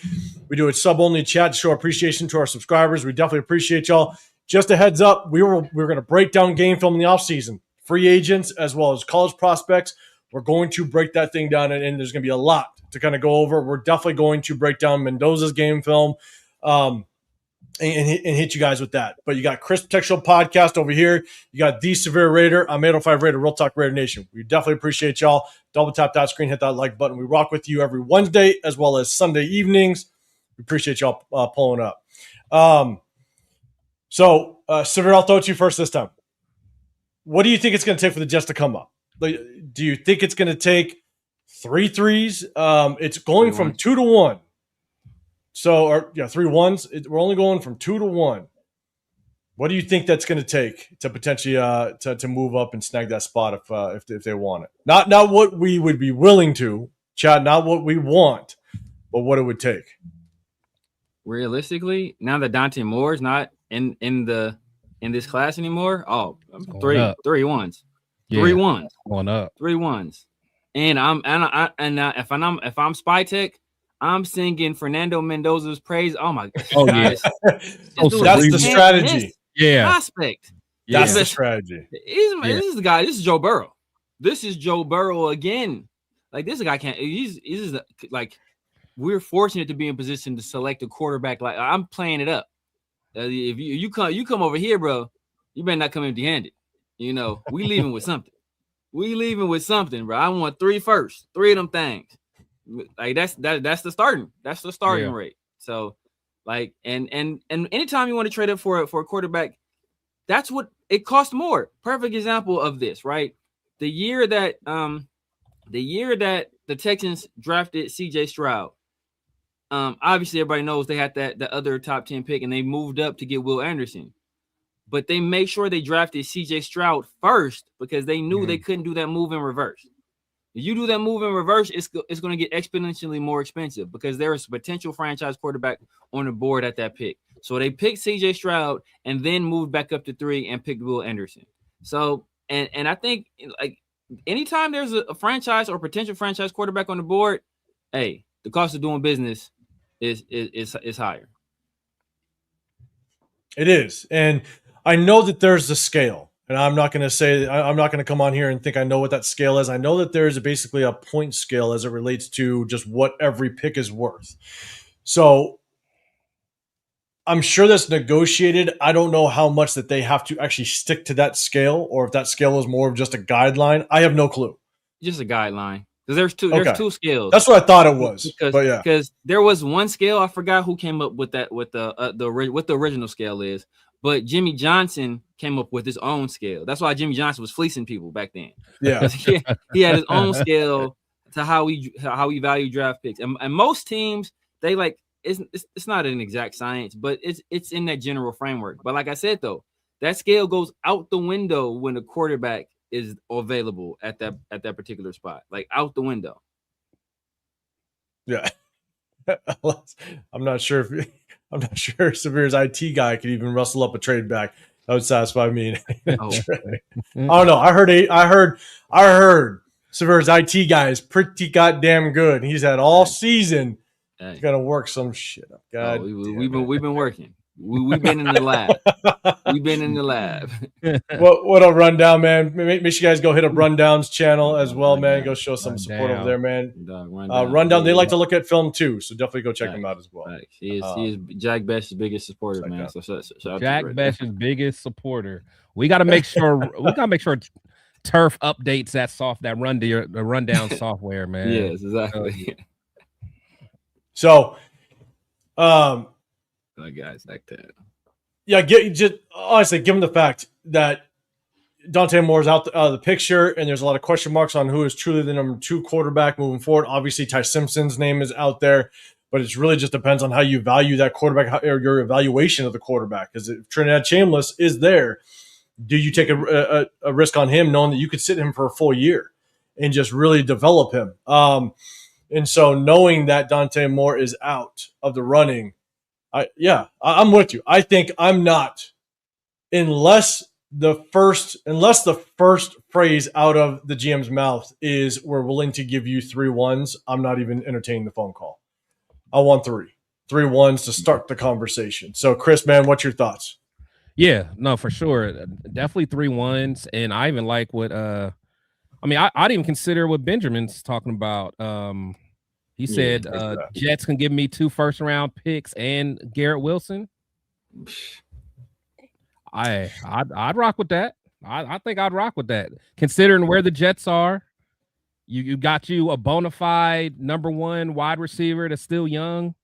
We do a sub-only chat to show appreciation to our subscribers. We definitely appreciate y'all. Just a heads up, we're going to break down game film in the offseason. Free agents as well as college prospects. We're going to break that thing down, and there's going to be a lot to kind of go over. We're definitely going to break down Mendoza's game film and hit you guys with that. But you got Chris Textual Podcast over here. You got The Severe Raider. I'm 805 Raider, Real Talk Raider Nation. We definitely appreciate y'all. Double tap that screen, hit that like button. We rock with you every Wednesday as well as Sunday evenings. We appreciate y'all pulling up. Severe, I'll throw it to you first this time. What do you think it's going to take for the Jets to come up? Like, do you think it's going to take 3 threes? It's going from 2 to 1. So, 3 ones. We're only going from 2 to 1. What do you think that's going to take to potentially to move up and snag that spot if they want it? Not what we would be willing to, Chad. Not what we want, but what it would take. Realistically, now that Dante Moore is not in this class anymore, three ones, Yeah. 3 ones, Going up. 3 ones, and if I'm Spytek, I'm singing Fernando Mendoza's praise. Oh my god! Oh yeah, that's the strategy. Yeah, prospect. That's the strategy. This is the guy. This is Joe Burrow. This is Joe Burrow again. Like this guy can't. He's like we're fortunate to be in position to select a quarterback. Like I'm playing it up. If you come over here, bro, you better not come empty-handed. You know, we leaving with something. We leaving with something, bro. I want 3 first, 3 of them things. Like that's the starting rate. So like and anytime you want to trade up for a quarterback, that's what it costs more. Perfect example of this, right? The year that the Texans drafted CJ Stroud. Obviously everybody knows they had the other top 10 pick and they moved up to get Will Anderson. But they made sure they drafted CJ Stroud first because they knew they couldn't do that move in reverse. If you do that move in reverse, it's going to get exponentially more expensive because there is a potential franchise quarterback on the board at that pick. So they picked CJ Stroud and then moved back up to 3 and picked Will Anderson. So, and I think like anytime there's a franchise or potential franchise quarterback on the board, hey, the cost of doing business is higher. It is. And I know that there's a scale. And I'm not going to come on here and think I know what that scale is. I know that there's basically a point scale as it relates to just what every pick is worth. So I'm sure that's negotiated. I don't know how much that they have to actually stick to that scale or if that scale is more of just a guideline. I have no clue. Just a guideline. Because there's two scales. That's what I thought it was. Because there was one scale. I forgot who came up with that, what the original scale is. But Jimmy Johnson came up with his own scale. That's why Jimmy Johnson was fleecing people back then. Yeah, he had his own scale to how we value draft picks. And most teams, they like it's not an exact science, but it's in that general framework. But like I said though, that scale goes out the window when the quarterback is available at that particular spot, like out the window. Yeah. I'm not sure if Severe's IT guy could even rustle up a trade back that would satisfy me. Oh. I don't know. I heard Severe's IT guy is pretty goddamn good. He's had all season. Hey. He's gonna work some shit up. God, we've been working. We've been in the lab. We've been in the lab. What a rundown, man. Make sure you guys go hit up Rundown's channel as well, man. Go show some support over there, man. Rundown. They like to look at film too, so definitely go check them out as well. He is Jack Besh's biggest supporter, man. So shout Jack Besh's biggest supporter. We got to make sure Turf updates that rundown software, man. Yes, exactly. So, guys like that. Yeah, honestly, given the fact that Dante Moore's out of the picture and there's a lot of question marks on who is truly the number 2 quarterback moving forward. Obviously, Ty Simpson's name is out there, but it really just depends on how you value that quarterback or your evaluation of the quarterback. Because if Trinidad Chambliss is there, do you take a risk on him knowing that you could sit him for a full year and just really develop him? And so knowing that Dante Moore is out of the running, I'm with you. I think I'm not, unless the first phrase out of the GM's mouth is we're willing to give you 3 1s, I'm not even entertaining the phone call. I want 3 1s to start the conversation. So Chris, man, what's your thoughts? Yeah, no, for sure. Definitely 3 1s. And I even like what I'd even consider what Benjamin's talking about. He said Jets can give me 2 first-round picks and Garrett Wilson. I'd rock with that. I think I'd rock with that. Considering where the Jets are, you got a bona fide number 1 wide receiver that's still young.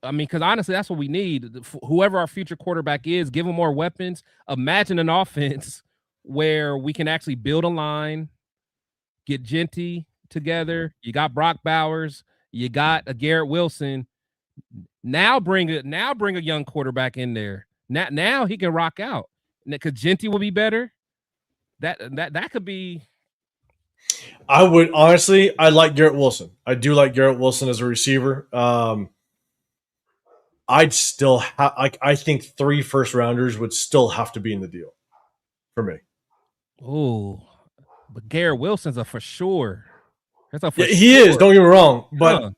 I mean, because honestly, that's what we need. Whoever our future quarterback is, give him more weapons. Imagine an offense where we can actually build a line, get Jeanty together. You got Brock Bowers. You got a Garrett Wilson. Now bring a young quarterback in there. Now he can rock out. Because Jeanty will be better. That could be. I like Garrett Wilson. I do like Garrett Wilson as a receiver. I'd still I think 3 first-rounders would still have to be in the deal for me. Oh, but Garrett Wilson's a for sure. He is. Don't get me wrong, but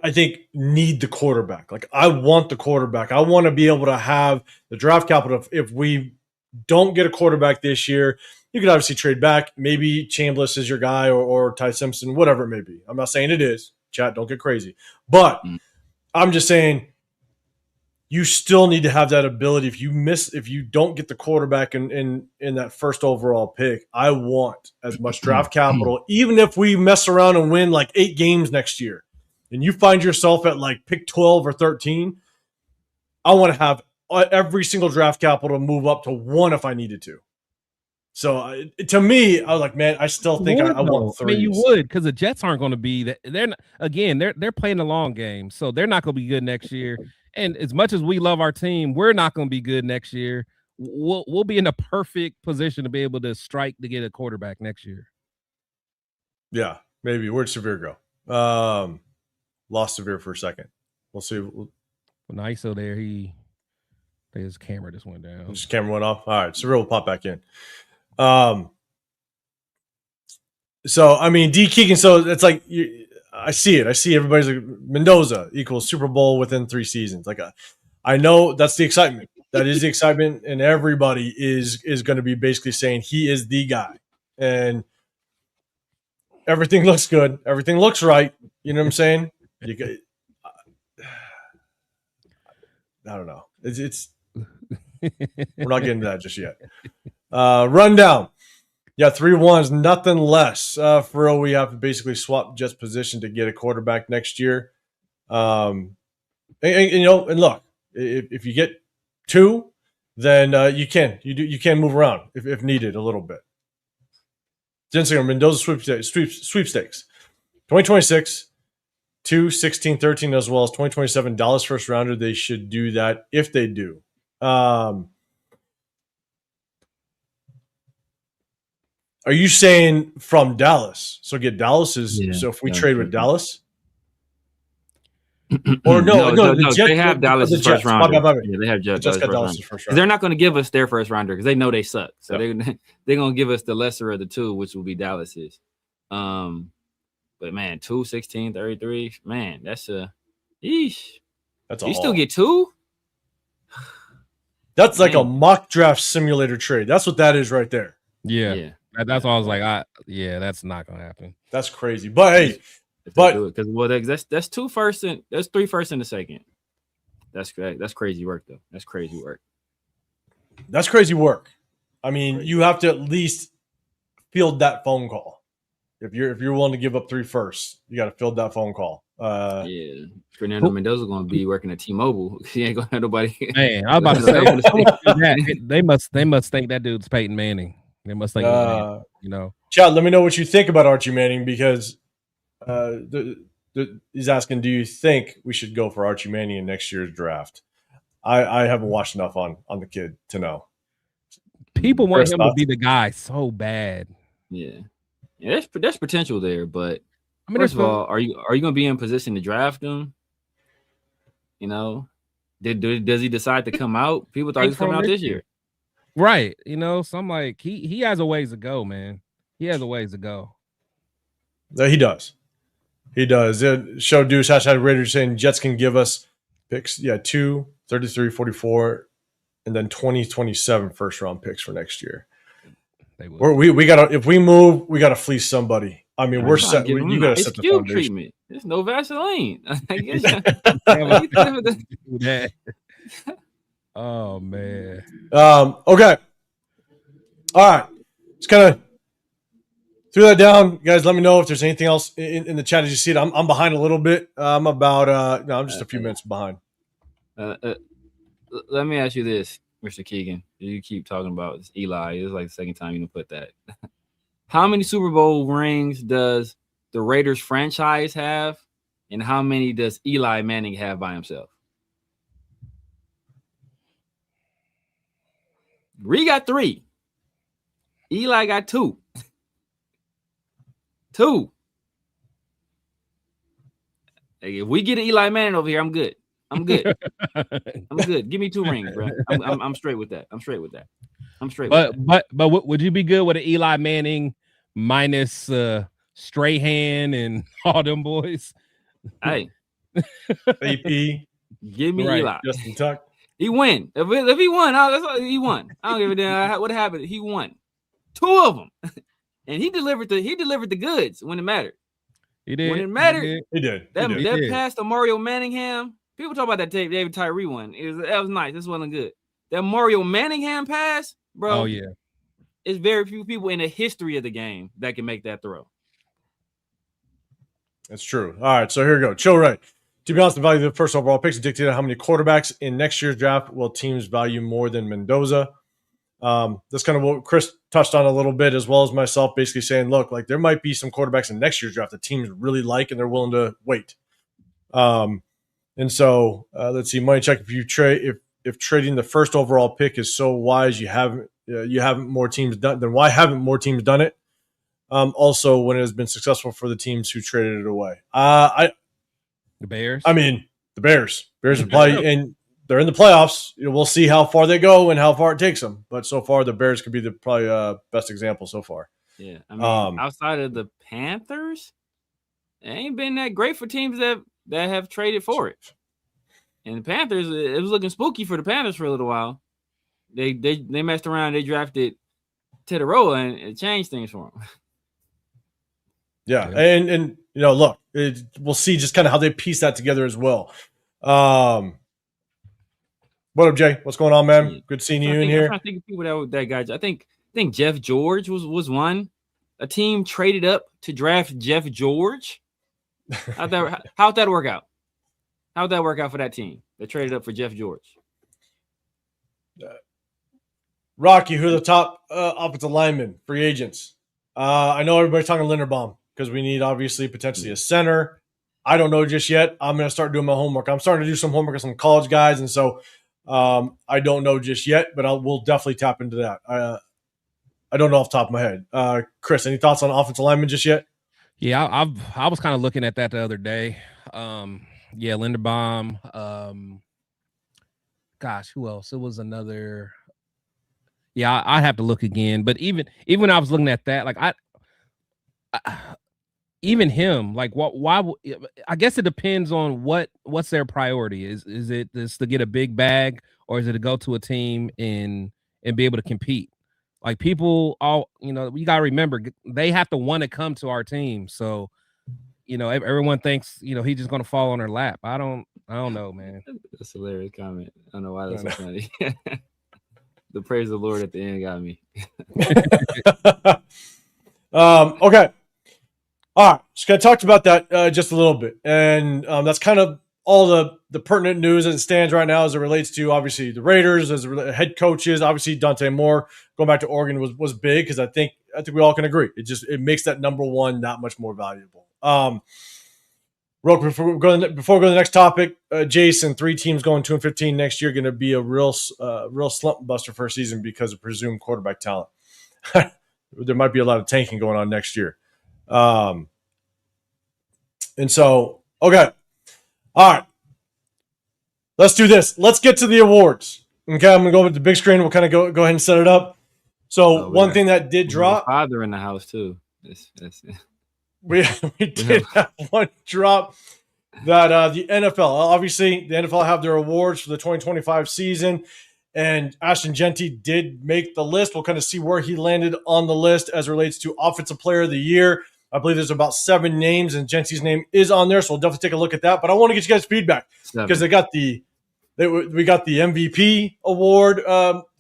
I think need the quarterback. Like I want the quarterback. I want to be able to have the draft capital. If we don't get a quarterback this year, you could obviously trade back. Maybe Chambliss is your guy or Ty Simpson, whatever it may be. I'm not saying it is. Chat, don't get crazy. But I'm just saying you still need to have that ability. If you don't get the quarterback in that first overall pick, I want as much draft capital, even if we mess around and win like 8 games next year and you find yourself at like pick 12 or 13, I want to have every single draft capital to move up to 1 if I needed to. So to me, I was like, man, I still think I want 3. I mean, you would, because the Jets aren't going to be that. They're playing the long game, so they're not going to be good next year. And as much as we love our team, we're not going to be good next year. We'll be in a perfect position to be able to strike to get a quarterback next year. Yeah, maybe. Where'd Severe go? Lost Severe for a second. We'll see. Well, nice. So there, his camera just went down. His camera went off. All right, Severe will pop back in. So I mean, D Keegan. So it's like I see it. I see everybody's like Mendoza equals Super Bowl within 3 seasons. Like I know that's the excitement. That is the excitement, and everybody is going to be basically saying he is the guy, and everything looks good. Everything looks right. You know what I'm saying? I don't know. It's we're not getting to that just yet. Rundown. Yeah, 3 1s, nothing less. For real, we have to basically swap Jets position to get a quarterback next year. And look, if you get 2, then you can move around if needed a little bit. Instagram Mendoza sweepstakes. 2026, 2, 16, 13, as well as 2027 Dallas first rounder. They should do that if they do. Are you saying from Dallas? So get Dallas's. Yeah, So if we yeah, trade sure. with Dallas, or no, the Jets, they have Dallas's Jets. first rounder. My bad. Yeah, they have The Jets Jets got first Dallas's rounder. first 'Cause rounder. they're not going to give us their first rounder because they know they suck. So Yeah. they're going to give us the lesser of the two, which will be Dallas's. But man, 2, 16, 33, man, that's a yeesh. That's a You haul. still get 2? That's like a mock draft simulator trade. That's what that is right there. Yeah. That's all I was like, that's not gonna happen. That's crazy. But hey, because that's 2 first and that's 3 first and a second. That's great. That's crazy work though. That's crazy work. That's crazy work. I mean, you have to at least field that phone call. If you're willing to give up 3 firsts, you got to field that phone call. Fernando Mendoza going to be working at T-Mobile. He ain't going to have nobody. Man, I was about to say that. They must think that dude's Peyton Manning. They must think, Chad, let me know what you think about Archie Manning because he's asking, do you think we should go for Archie Manning in next year's draft? I haven't watched enough on the kid to know. People want him to be the guy so bad. Yeah, there's potential there, but I mean, first of all, are you going to be in position to draft him? Does he decide to come out? People thought he was coming out this year. Right. So I'm like, he has a ways to go, man. He has a ways to go. He does. Show Deuce, hashtag Raiders saying Jets can give us picks. Yeah, 2, 33, 44, and then 2027 first round picks for next year. We gotta, if we move, we gotta fleece somebody. I mean, we're set. You gotta set the foundation. Treatment. There's no Vaseline. Oh man. Okay. All right. Just kind of threw that down, guys. Let me know if there's anything else in the chat as you see it. I'm behind a little bit. I'm about I'm just a few minutes behind. Let me ask you this, Mr. Keegan. You keep talking about this Eli. It's like the second time you put that. How many Super Bowl rings does the Raiders franchise have, and how many does Eli Manning have by himself? Ree got 3. Eli got 2. 2. Hey, if we get an Eli Manning over here, I'm good. I'm good. Give me 2 rings, bro. I'm straight with that. But would you be good with an Eli Manning minus Strahan and all them boys? Hey, AP, give me Eli. Justin Tuck. He win. If he won, he won. I don't give a damn what happened. He won 2 of them, and he delivered the goods when it mattered. He did. When it mattered, he did. That pass to Mario Manningham. People talk about that David Tyree one. That was nice. This wasn't good. That Mario Manningham pass, bro. Oh yeah. It's very few people in the history of the game that can make that throw. That's true. All right, so here we go. Chill right. To be honest, the value of the first overall picks dictated how many quarterbacks in next year's draft will teams value more than Mendoza. That's kind of what Chris touched on a little bit, as well as myself, basically saying, look, like there might be some quarterbacks in next year's draft that teams really like and they're willing to wait. And so let's see, money check. If you trade, if trading the first overall pick is so wise, you haven't more teams done. Then why haven't more teams done it? Also, when it has been successful for the teams who traded it away, the Bears. I mean, the Bears are probably, and they're in the playoffs. We'll see how far they go and how far it takes them. But so far, the Bears could be the probably best example so far. Yeah, I mean, outside of the Panthers, it ain't been that great for teams that have traded for it. And the Panthers, it was looking spooky for the Panthers for a little while. They messed around. They drafted Tetaroa, and it changed things for them. Yeah, and look, we'll see just kind of how they piece that together as well. What up, Jay? What's going on, man? Yeah. Good seeing you in here. I'm trying to think of people that guy. I think Jeff George was one. A team traded up to draft Jeff George. How'd that work out? How'd that work out for that team? They traded up for Jeff George. Rocky, who are the top offensive linemen, free agents? I know everybody's talking Linderbaum because we need obviously potentially a center. I don't know just yet. I'm going to start doing my homework. I'm starting to do some homework with some college guys, and so I don't know just yet, but we'll definitely tap into that. I don't know off the top of my head. Chris, any thoughts on offensive linemen just yet? Yeah, I was kind of looking at that the other day. Yeah, Linderbaum. Gosh, who else? It was another. Yeah, I have to look again. But even when I was looking at that, like I even him, like why? I guess it depends on what's their priority. Is it this to get a big bag, or is it to go to a team and be able to compete? Like people, all you gotta remember, they have to want to come to our team. So everyone thinks he's just gonna fall on their lap. I don't know, man. That's a hilarious comment. I don't know why that's so funny. The praise of the Lord at the end got me. Okay. All right. Just gonna talk about that just a little bit, and that's kind of all the pertinent news as it stands right now as it relates to obviously the Raiders as head coaches. Obviously, Dante Moore going back to Oregon was big because I think we all can agree it makes that number one that much more valuable. Real quick, before we go to the next topic, Jason, 3 teams going 2-15 next year, going to be a real slump buster for a season because of presumed quarterback talent. There might be a lot of tanking going on next year. And so, okay. All right. Let's do this. Let's get to the awards. Okay, I'm going to go over to the big screen. We'll kind of go ahead and set it up. So, one thing that did drop. Father in the house, too. We did have one drop that the NFL, obviously, the NFL have their awards for the 2025 season. And Ashton Jeanty did make the list. We'll kind of see where he landed on the list as it relates to Offensive Player of the Year. I believe there's about 7 names, and Jeanty's name is on there, so we'll definitely take a look at that. But I want to get you guys feedback because we got the MVP award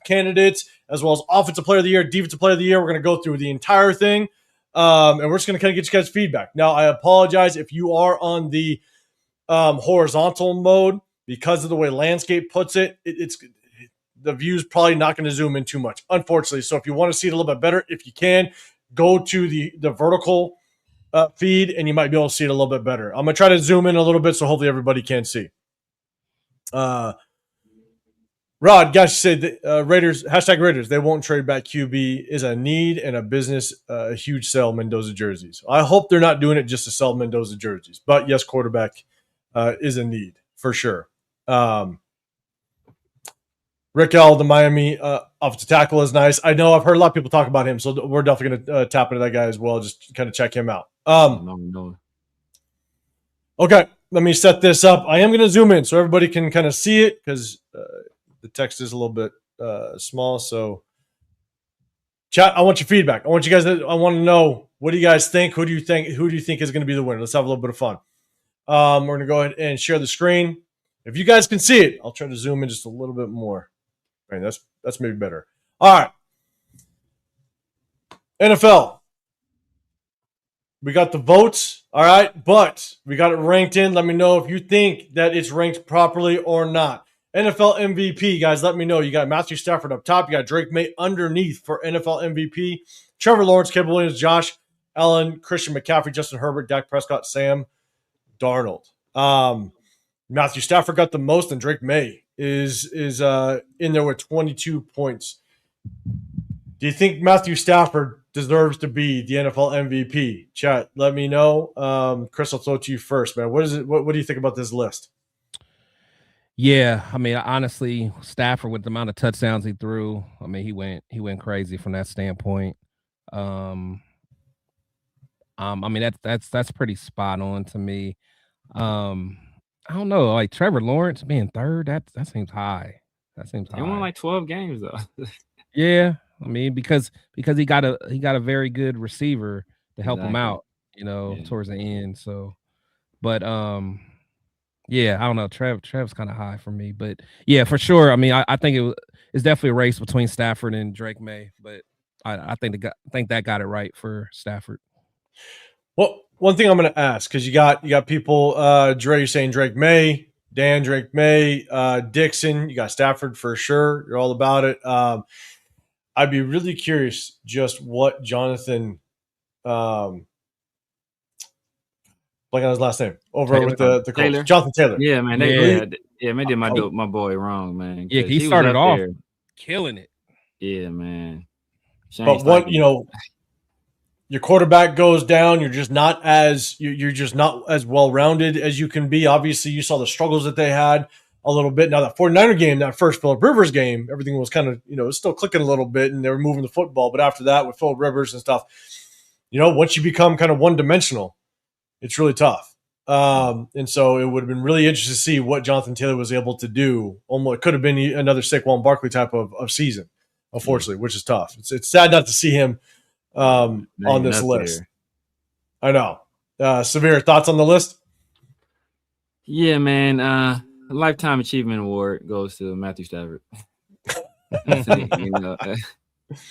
candidates as well as Offensive Player of the Year, Defensive Player of the Year. We're going to go through the entire thing, and we're just going to kind of get you guys feedback. Now, I apologize if you are on the horizontal mode because of the way Landscape puts it. It's the view's probably not going to zoom in too much, unfortunately. So if you want to see it a little bit better, if you can, go to the vertical feed, and you might be able to see it a little bit better. I'm going to try to zoom in a little bit so hopefully everybody can see. Rod, guys, said Raiders, #Raiders, they won't trade back QB is a need and a business, a huge sell Mendoza jerseys. I hope they're not doing it just to sell Mendoza jerseys. But, yes, quarterback is a need for sure. Rick L, the Miami offensive tackle, is nice. I know I've heard a lot of people talk about him, so we're definitely going to tap into that guy as well, just kind of check him out. Okay, let me set this up. I am going to zoom in so everybody can kind of see it because the text is a little bit small. So, chat, I want your feedback. I want to know, what do you guys think? Who do you think is going to be the winner? Let's have a little bit of fun. We're going to go ahead and share the screen. If you guys can see it, I'll try to zoom in just a little bit more. Right, that's maybe better. All right. NFL. We got the votes, all right, but we got it ranked in. Let me know if you think that it's ranked properly or not. NFL MVP, guys, let me know. You got Matthew Stafford up top. You got Drake May underneath for NFL MVP. Trevor Lawrence, Caleb Williams, Josh Allen, Christian McCaffrey, Justin Herbert, Dak Prescott, Sam Darnold. Matthew Stafford got the most, and Drake May is in there with 22 points. Do you think Matthew Stafford deserves to be the NFL MVP? Chat, let me know. Chris, I'll throw it to you first, man. What is it? What do you think about this list? Yeah, I mean, honestly, Stafford, with the amount of touchdowns he threw, I mean, he went crazy from that standpoint. I mean, that's pretty spot on to me. I don't know, like Trevor Lawrence being third, that seems high. That seems high. He won like 12 games though. Yeah, I mean, because he got a very good receiver to help him out, towards the end. So, but yeah, I don't know. Trev's kind of high for me, but yeah, for sure. I mean, I think it's definitely a race between Stafford and Drake May, but I think that got it right for Stafford. Well, one thing I'm going to ask, because you got people, Dre, you're saying Drake May, Dan, Drake May, Dixon, you got Stafford for sure. You're all about it. I'd be really curious just what Jonathan Like on his last name over Taylor. with the Colts. Taylor. Jonathan Taylor. Yeah, man. They did my boy wrong, man. Yeah, 'cause he was started up off there. killing it. Yeah, man. But what your quarterback goes down, you're just not as well rounded as you can be. Obviously, you saw the struggles that they had a little bit. Now that 49er game, that first Phillip Rivers game, everything was kind of, it was still clicking a little bit and they were moving the football. But after that, with Phillip Rivers and stuff, once you become kind of one-dimensional, it's really tough. And so it would have been really interesting to see what Jonathan Taylor was able to do. Almost, it could have been another Saquon Barkley type of season, unfortunately, which is tough. It's sad not to see him on this list. I know. Severe thoughts on the list? Yeah, man. Lifetime Achievement Award goes to Matthew Stafford.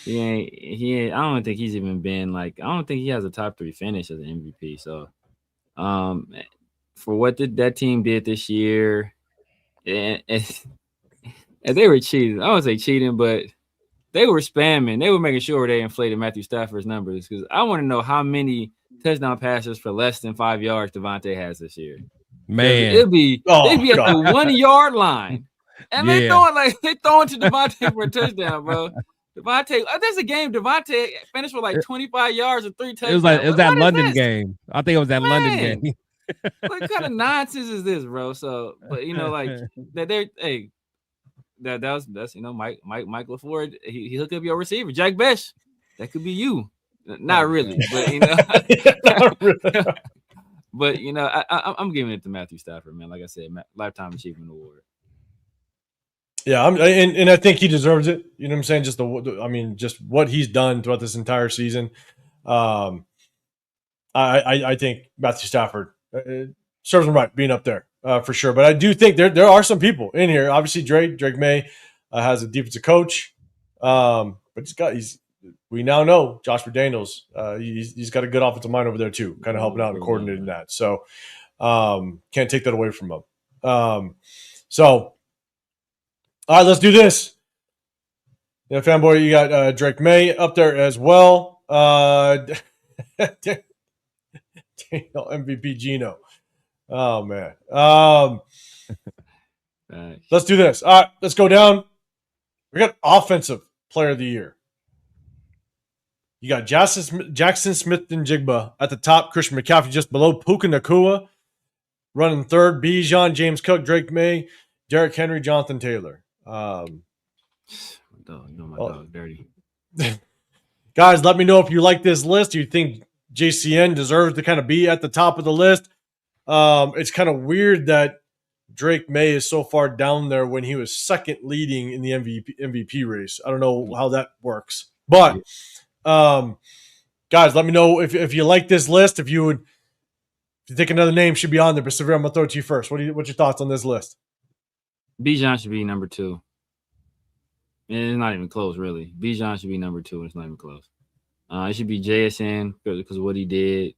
He ain't. I don't think he's even been I don't think he has a top 3 finish as an MVP. So, for what that team did this year, and they were cheating. I won't say cheating, but they were spamming. They were making sure they inflated Matthew Stafford's numbers because I want to know how many touchdown passes for less than 5 yards Devontae has this year. Man, they'd be at the 1 yard line, and they throwing to Devontae for a touchdown, bro. Devontae, there's a game Devontae finished with 25 yards and 3 touchdowns. It was that London game. I think it was that London game. What kind of nonsense is this, bro? So, but that's Mike LaFleur. He hooked up your receiver, Jack Besh. That could be you. Not really, but But I'm giving it to Matthew Stafford, man. Like I said, Lifetime Achievement Award. Yeah, and I think he deserves it. You know what I'm saying? Just what he's done throughout this entire season. I think Matthew Stafford serves him right being up there for sure. But I do think there are some people in here. Obviously, Drake May has a defensive coach, but we now know Josh McDaniels. He's got a good offensive mind over there too, kind of helping out and coordinating that. So can't take that away from him. All right, let's do this. Yeah, fanboy, you got Drake May up there as well. Daniel MVP Gino. Oh man. Let's do this. All right, let's go down. We got offensive player of the year. You got Jackson Smith-Njigba at the top. Christian McCaffrey just below. Puka Nacua running third. Bijan, James Cook, Drake May, Derrick Henry, Jonathan Taylor. My dog dirty. Guys, let me know if you like this list. Do you think JCN deserves to kind of be at the top of the list? It's kind of weird that Drake May is so far down there when he was second leading in the MVP race. I don't know how that works. But, guys, let me know if you like this list. If you think another name should be on there. But Severe, I'm going to throw it to you first. What's your thoughts on this list? Bijan should be number 2. And it's not even close, really. Bijan should be number 2, and it's not even close. It should be JSN because of what he did.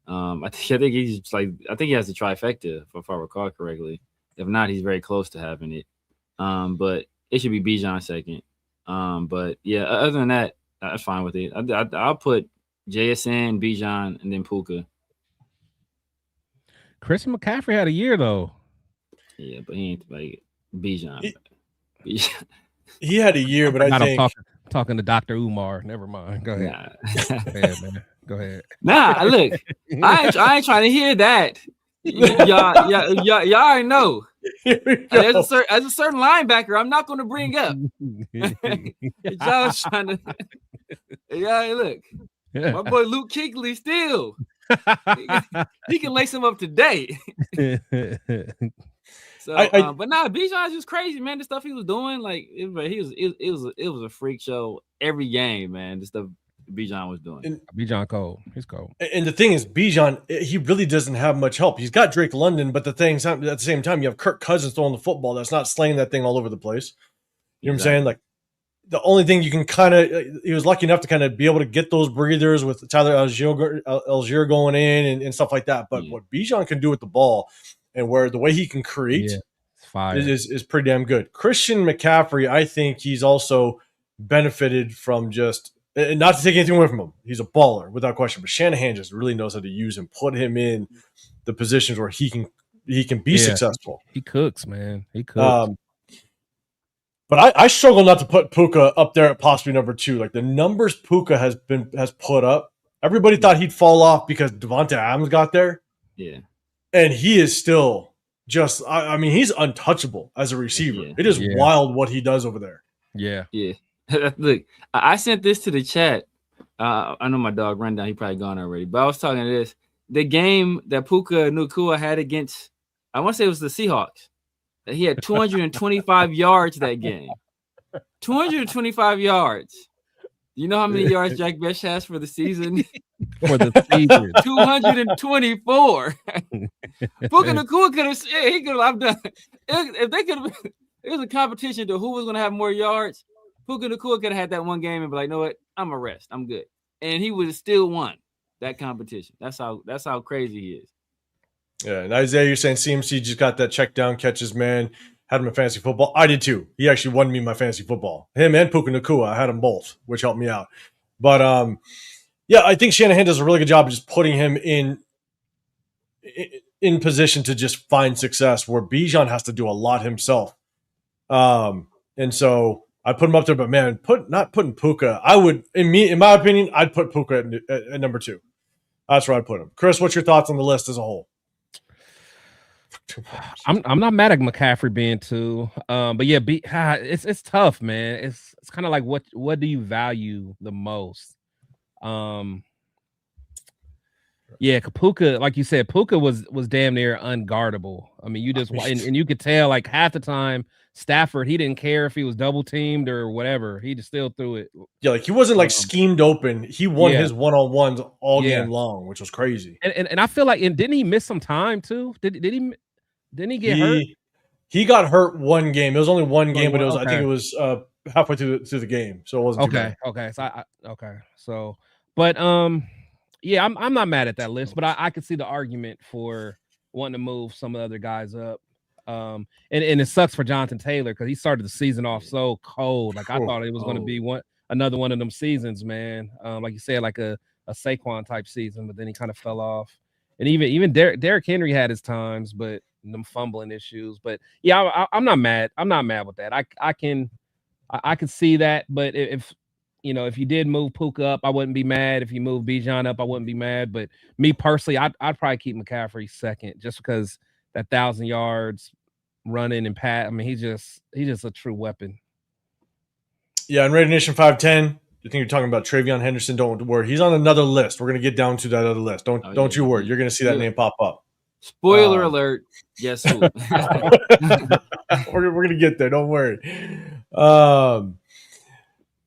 I think he has the trifecta, if I recall correctly. If not, he's very close to having it. But it should be Bijan second. But yeah, other than that, I'm fine with it. I'll put JSN, Bijan, and then Puka. Christian McCaffrey had a year though. Yeah, but he ain't Bijan. He had a year, but I think talking to Dr. Umar. Never mind. Go ahead. Nah. Go ahead, man. Go ahead. Nah, look, I ain't trying to hear that. Y'all already know. As a certain linebacker, I'm not going to bring up. Y'all was trying to. Yeah, look, my boy Luke Kuechly still. He can lace him up today. So, but nah, Bijan's just crazy, man. The stuff he was doing, it was a freak show every game, man. The stuff Bijan was doing. And Bijan cold. He's cold. And the thing is, Bijan, he really doesn't have much help. He's got Drake London, but at the same time, you have Kirk Cousins throwing the football that's not slaying that thing all over the place. You know what I'm saying? Like, the only thing you can he was lucky enough to kind of be able to get those breathers with Tyler Algier going in and stuff like that. But what Bijan can do with the ball and the way he can create is pretty damn good. Christian McCaffrey, I think he's also benefited from just, and not to take anything away from him, he's a baller without question, but Shanahan just really knows how to use him, put him in the positions where he can be successful. He cooks, man. He cooks. But I struggle not to put Puka up there at possibly number 2. Like the numbers Puka has put up, everybody thought he'd fall off because Devonta Adams got there. Yeah. And he is still just, I mean, he's untouchable as a receiver. Yeah. It is wild what he does over there. Yeah. Yeah. Look, I sent this to the chat. I know my dog ran down. He probably gone already. But I was talking to this. The game that Puka Nacua had against, I want to say it was the Seahawks. That he had 225 yards that game. 225 yards. You know how many yards Jack Besh has for the season? For the season. 224. Puka Nacua could have, he could have, I'm done. If they could have, it was a competition to who was going to have more yards. Puka Nacua could have had that one game and be like, you know what? I'm a rest. I'm good. And he would have still won that competition. That's how crazy he is. Yeah, and Isaiah, you're saying CMC just got that check down catches, man. Had him in fantasy football. I did too. He actually won me my fantasy football. Him and Puka Nacua, I had them both, which helped me out. But yeah, I think Shanahan does a really good job of just putting him in position to just find success, where Bijan has to do a lot himself. And so I put him up there, but man, not putting Puka. I would, in my opinion, I'd put Puka at number 2. That's where I'd put him. Chris, what's your thoughts on the list as a whole? I'm not mad at McCaffrey being 2, but yeah, it's tough, man. It's kind of like what do you value the most? Yeah, Puka, like you said, Puka was damn near unguardable. I mean, you just and you could tell like half the time Stafford, he didn't care if he was double teamed or whatever. He just still threw it. Yeah, like he wasn't like schemed open. He won his one-on-ones all game long, which was crazy. And I feel like, and didn't he miss some time too? Didn't he get hurt? He got hurt one game. It was only one game, but it was I think it was halfway through the game, so it wasn't too bad. Okay. So but yeah, I'm not mad at that list, but I could see the argument for wanting to move some of the other guys up. And it sucks for Jonathan Taylor because he started the season off so cold. Like I thought it was going to be another one of them seasons, man. Like you said, like a Saquon type season, but then he kind of fell off. And even Derrick Henry had his times, but them fumbling issues. But yeah, I'm not mad. I'm not mad with that. I can see that. But if you did move Puka up, I wouldn't be mad. If you move Bijan up, I wouldn't be mad. But me personally, I'd probably keep McCaffrey second, just because that 1,000 yards running and pat. I mean, he's just a true weapon. Yeah, and Raider Nation 510. You think you're talking about Travion Henderson? Don't worry, he's on another list. We're gonna get down to that other list. Don't you worry. You're gonna see that name pop up. Spoiler alert. Guess who? we're gonna get there. Don't worry.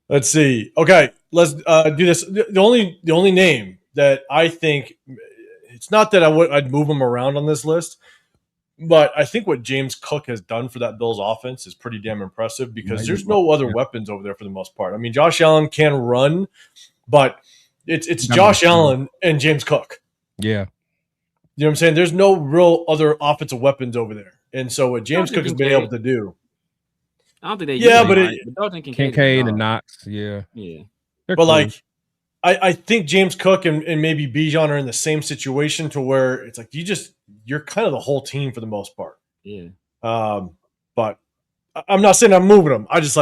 Let's see. Okay, let's do this. The only name that I think, it's not that I'd move him around on this list, but I think what James Cook has done for that Bills offense is pretty damn impressive, because there's no other weapons over there for the most part. I mean, Josh Allen can run, but it's Josh Allen and James Cook. Yeah. You know what I'm saying? There's no real other offensive weapons over there. And so what James Cook has been able to do. I don't think they but Kincaid and Knox, yeah. But cool. Like I think James Cook and maybe Bijan are in the same situation, to where it's like you're kind of the whole team for the most part. Yeah. But I'm not saying I'm moving him. I just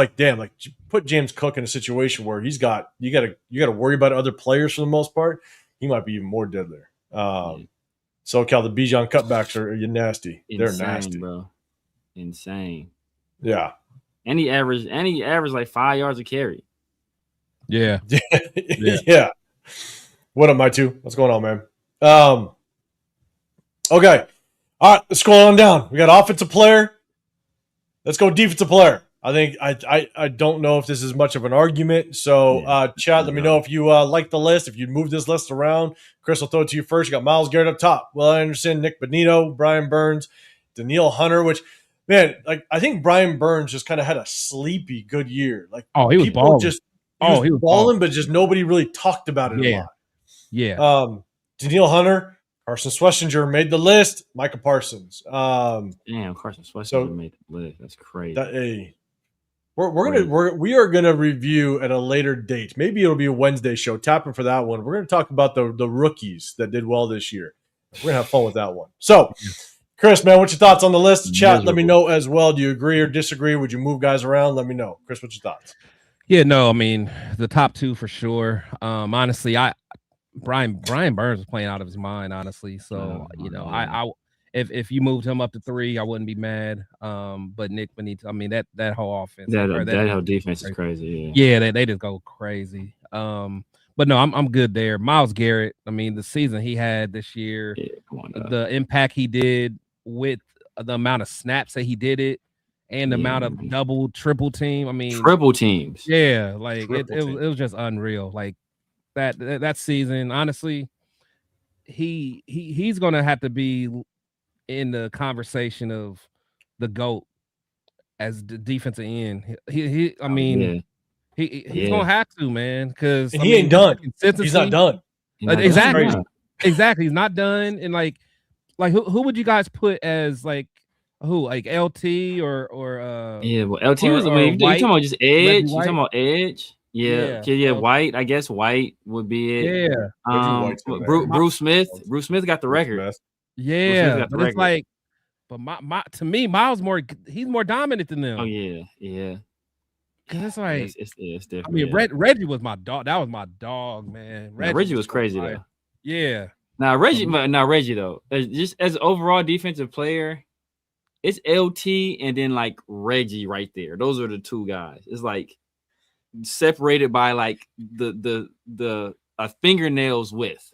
put James Cook in a situation where you got to worry about other players for the most part. He might be even more deadlier. SoCal, the Bijan cutbacks are nasty. They're nasty, bro. Insane. Yeah. And he averaged like 5 yards a carry. Yeah. Yeah. What up, my two? What's going on, man? Okay. All right, let's scroll on down. We got offensive player. Let's go defensive player. I think I don't know if this is much of an argument. So, chat, let me know if you like the list, if you move this list around. Chris, I'll throw it to you first. You got Myles Garrett up top, Will Anderson, Nick Bonito, Brian Burns, Danielle Hunter, which, man, like I think Brian Burns just kind of had a sleepy good year. Like, he was balling. He was balling, but just nobody really talked about it a lot. Yeah. Danielle Hunter, Carson Schlesinger made the list. Micah Parsons. Damn, Carson Schlesinger made the list. That's crazy. We are gonna review at a later date. Maybe it'll be a Wednesday show. Tapping for that one. We're gonna talk about the rookies that did well this year. We're gonna have fun with that one. So, Chris, man, what's your thoughts on the list? Chat, let me know as well. Do you agree or disagree? Would you move guys around? Let me know. Chris, what's your thoughts? Yeah, no, I mean the top two for sure. Honestly, Brian Burns was playing out of his mind, honestly. So if you moved him up to 3, I wouldn't be mad. But Nick Benito, I mean that whole offense, that whole defense is crazy. Yeah, they just go crazy. But no, I'm good there. Myles Garrett, I mean the season he had this year, the impact he did with the amount of snaps that he did it, and the amount of double, triple team. I mean, triple teams. Yeah, like it was just unreal. Like that season, honestly, he's gonna have to be in the conversation of the GOAT as the defensive end. He's gonna have to, man, because he ain't done. He's not done. Exactly. He's not done. And like who would you guys put as like LT or LT was you talking about just edge? You talking about edge? Yeah. White. I guess White would be it. Yeah. Bruce Smith. Bruce Smith got the record. Yeah, but it's like, but to me, Miles he's more dominant than them. Oh yeah. Cause it's like it's different. I mean, Reggie was my dog. That was my dog, man. Reggie was crazy though. Yeah. Now Reggie though, just as an overall defensive player, it's LT and then like Reggie right there. Those are the two guys. It's like separated by like the fingernails width.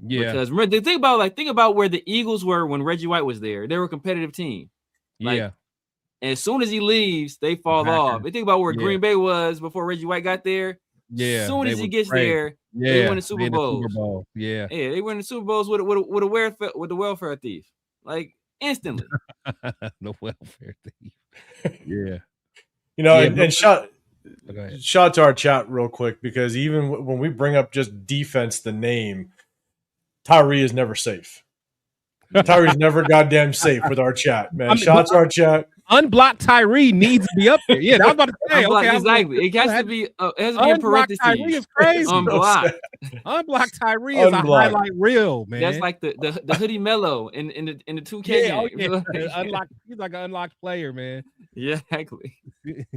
Yeah. Because remember, think about where the Eagles were when Reggie White was there. They were a competitive team. And as soon as he leaves, they fall off. But think about where Green Bay was before Reggie White got there. Yeah. As soon as he gets there, they win the Super Bowls. Yeah, they win the Super Bowls with the welfare thief. Like instantly. The welfare thief. Yeah. And shout to our chat real quick, because even when we bring up just defense, the name Tyree is never safe. Tyree's never goddamn safe with our chat, man. Shout to our chat. Unblocked Tyree needs to be up there. Yeah, I was about to say. Exactly. It has to be in parentheses. Tyree is crazy. Unblocked Tyree is a highlight reel, man. That's like the Hoodie Mello in the 2K game. He's like an unlocked player, man. Yeah, exactly.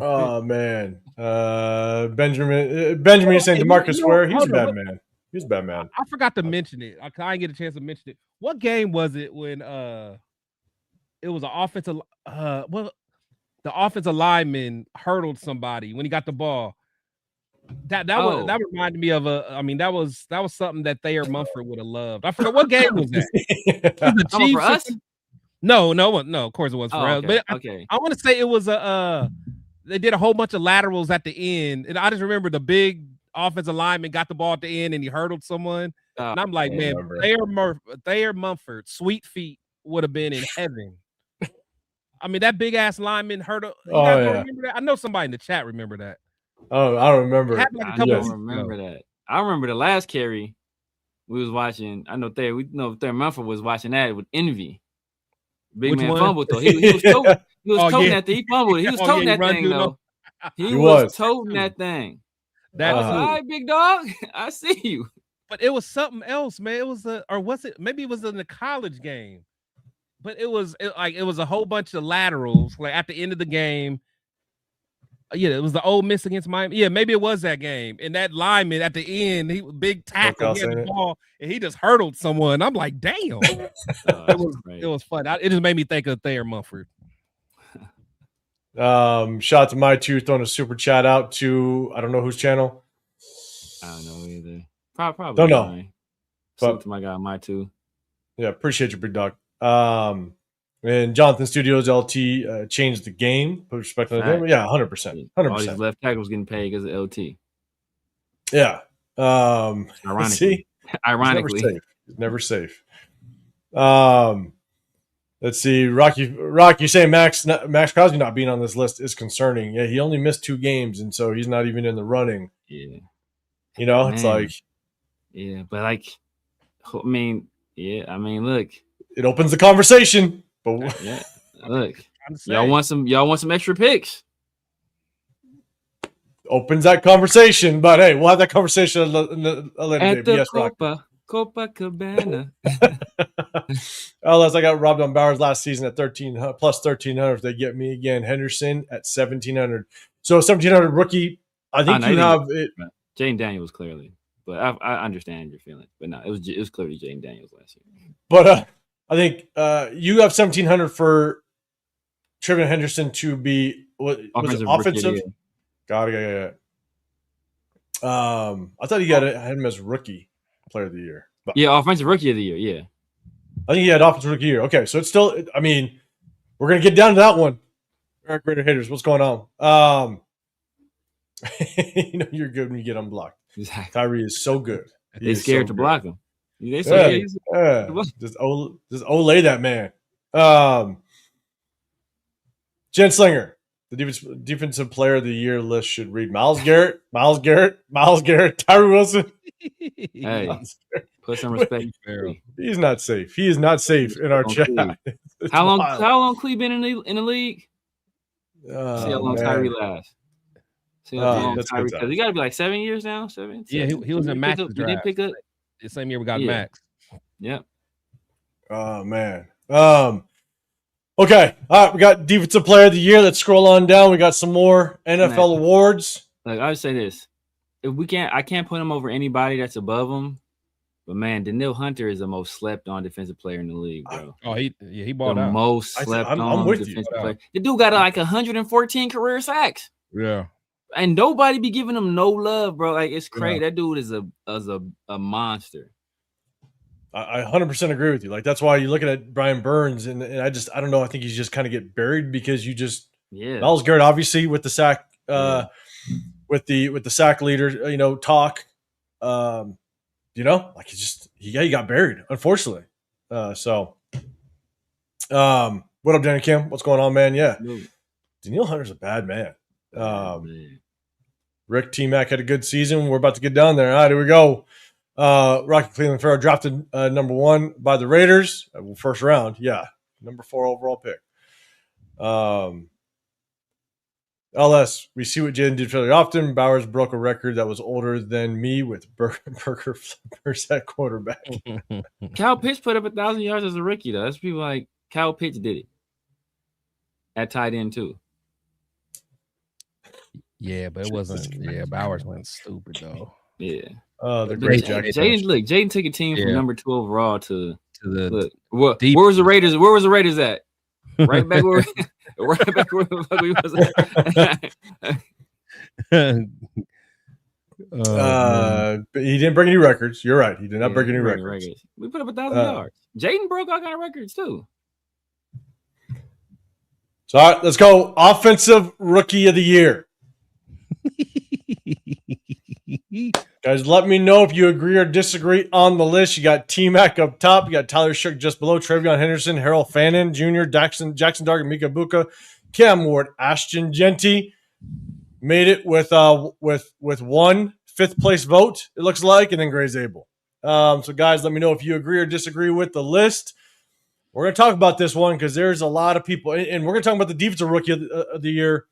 Oh man. Benjamin saying DeMarcus Ware. He's a bad man. He's a bad man. I forgot to mention it. I didn't get a chance to mention it. What game was it when it was an offensive the offensive lineman hurdled somebody when he got the ball? That reminded me of that was something that Thayer Mumford would have loved. I forgot what game was that. Was the Chiefs for us? No, of course it was for us. But I want to say it was they did a whole bunch of laterals at the end, and I just remember the big offensive lineman got the ball at the end and he hurdled someone. And I'm like, man, Thayer Mumford, sweet feet would have been in heaven. I mean, that big ass lineman hurdled. Remember that? I know somebody in the chat remember that. Oh, I don't remember. I don't remember that. I remember the last carry we was watching. I know Thayer Mumford was watching that with envy. Big man fumbled though. He was toting that thing. He fumbled it. He was toting that thing though. He was toting that thing. That was all right, big dog. I see you. But it was something else, man. It was maybe it was in the college game. But it was a whole bunch of laterals like at the end of the game. Yeah, it was the Ole Miss against Miami. Yeah, maybe it was that game. And that lineman at the end, he was big tackle, he had the ball, and he just hurdled someone. I'm like, damn. It was fun. It just made me think of Thayer Mumford. Shout out to my two throwing a super chat out to I don't know whose channel. I don't know either. Probably don't know. But to my guy, my two. Yeah, appreciate you, big dog. And Jonathan Studios LT changed the game, put respect to the game. Yeah, 100%. All these left tackles getting paid because of LT. Yeah. Ironically. He's never safe. Let's see. Rocky saying Max Crosby not being on this list is concerning. Yeah, he only missed 2 games, and so he's not even in the running. Yeah. It's like. Yeah, but like, I mean, look. It opens the conversation. But yeah, look, y'all want some extra picks? Opens that conversation, but hey, we'll have that conversation a later at day. The Copacabana. Unless I got robbed on Bowers last season at 13 plus 1,300. If they get me again, Henderson at 1,700. So 1,700 rookie. I think you have it. Jaden Daniels clearly, but I understand your feeling. But no, it was clearly Jaden Daniels last year. But I think you have 1,700 for Trevin Henderson to be was it offensive? Got it. I thought you had him as rookie player of the year. But yeah, offensive rookie of the year. Yeah, I think he had offensive rookie year. Okay, so it's still. I mean, we're gonna get down to that one. Eric Raider haters, what's going on? You know you're good when you get unblocked. Exactly. Tyree is so good. They're scared to block him. Just olay that man. Jen Slinger, the defensive player of the year list should read Myles Garrett, Tyree Wilson. Hey, put some respect. He's not safe. He is not safe in our chat. How long Clee been in the league? See how long Tyree lasts. See how long Tyree, because he got to be like 7 years now. 7. Yeah, he was in Max draft. He didn't pick up the same year we got Max. Yep. Oh man. Okay. All right. We got defensive player of the year. Let's scroll on down. We got some more NFL awards. Like I would say this: if I can't put him over anybody that's above him. But man, Danielle Hunter is the most slept on defensive player in the league, bro. He bought the out. most slept on defensive player. The dude got like 114 career sacks. Yeah. And nobody be giving him no love, bro. Like it's crazy. Yeah. That dude is a monster. I 100% agree with you. Like that's why you're looking at Brian Burns, and I don't know. I think he's just kind of get buried because you just Myles Garrett obviously with the sack, with the sack leader, talk, like he got buried unfortunately. What up, Danny Kim? What's going on, man? Yeah, Danielle Hunter's a bad man. Rick T-Mac had a good season. We're about to get down there. All right, here we go. Rocky Cleveland Farrell drafted number 1 by the Raiders. First round. Yeah. Number 4 overall pick. LS, we see what Jaden did fairly often. Bowers broke a record that was older than me with burger flippers at quarterback. Kyle Pitts put up 1,000 yards as a rookie, though. That's people like Kyle Pitts did it. At tight end, too. Yeah, but it wasn't. Yeah, Bowers went stupid, though. Yeah. The great Jaden took a team from number 2 overall to the where was the Raiders? Where was the Raiders at? Right back where the fuck we was. He didn't break any records. You're right. He did not break any records. We put up 1,000 yards. Jaden broke all kind of records too. So all right, let's go. Offensive Rookie of the Year. Guys, let me know if you agree or disagree on the list. You got T-Mac up top. You got Tyler Shook just below. Travion Henderson, Harold Fannin Jr., Jackson Dargan, Mika Buka, Cam Ward, Ashton Jeanty. Made it with 1 fifth place vote, it looks like, and then Gray Zabel. So, guys, let me know if you agree or disagree with the list. We're going to talk about this one because there's a lot of people, and we're going to talk about the Defensive Rookie of the Year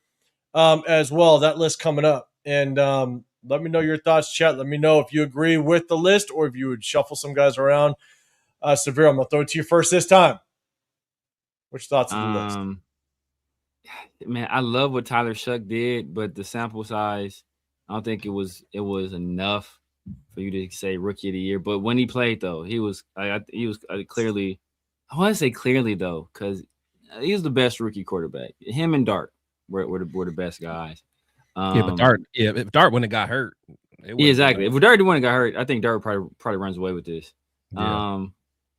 as well, that list coming up. And let me know your thoughts, chat. Let me know if you agree with the list or if you would shuffle some guys around. Severe, I'm going to throw it to you first this time. Which thoughts of the list? Man, I love what Tyler Shook did, but the sample size, I don't think it was enough for you to say Rookie of the Year. But when he played, though, he was clearly – I want to say clearly, though, because he was the best rookie quarterback. Him and Dart were the best guys. But Dart, if Dart wouldn't have got hurt. Exactly. If Dart wouldn't have got hurt, I think Dart probably runs away with this. Yeah.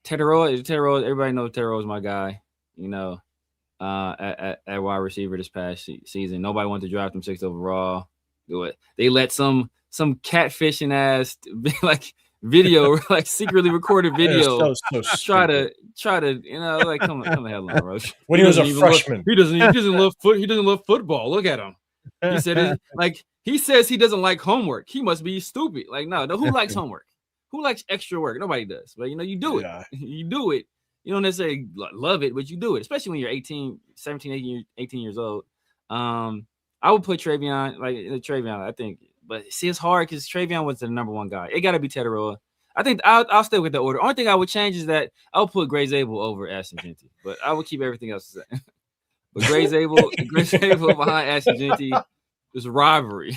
Teteroy, everybody knows Teteroy is my guy, at wide receiver this past season. Nobody wanted to draft him 6th overall. They let some catfishing ass like video, like secretly recorded video, try to like come the hell on, bro. When he was a freshman, he doesn't love football. Look at him. He said he says he doesn't like homework. He must be stupid. Like no, who likes homework? Who likes extra work? Nobody does. But you do it. Yeah. You do it. You don't necessarily love it, but you do it, especially when you're 17, 18 years old. I would put Travion, I think, but see, it's hard because Travion was the number 1 guy. It got to be Teteroy. I think I'll stay with the order. Only thing I would change is that I'll put Gray Zabel over Ashton Jeanty, but I would keep everything else the same. But Gray Zabel behind Ashton Jeanty is rivalry.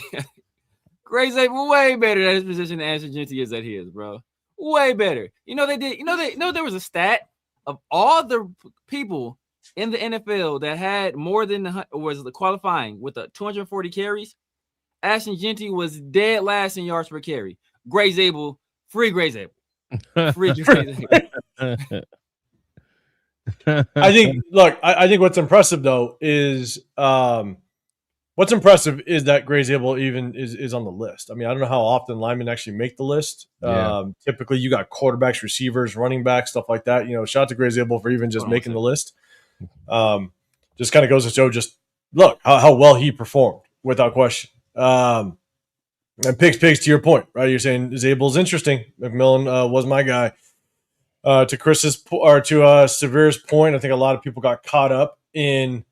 Gray Zabel way better at his position than Ashton Jeanty is at his, bro. Way better. There was a stat of all the people in the NFL that had more than was qualifying with 240 carries. Ashton Jeanty was dead last in yards per carry. Gray Zabel, free Gray Zabel. Free Gray Zabel. I think what's impressive though is that Gray Zabel even is on the list. I mean, I don't know how often linemen actually make the list. Yeah. Typically, you got quarterbacks, receivers, running backs, stuff like that. Shout out to Gray Zabel for even just making the list. Just kind of goes to show, just look how well he performed without question. And Pigs, to your point, right? You're saying Zabel's interesting. McMillan was my guy. To Chris's or to Severe's point, I think a lot of people got caught up in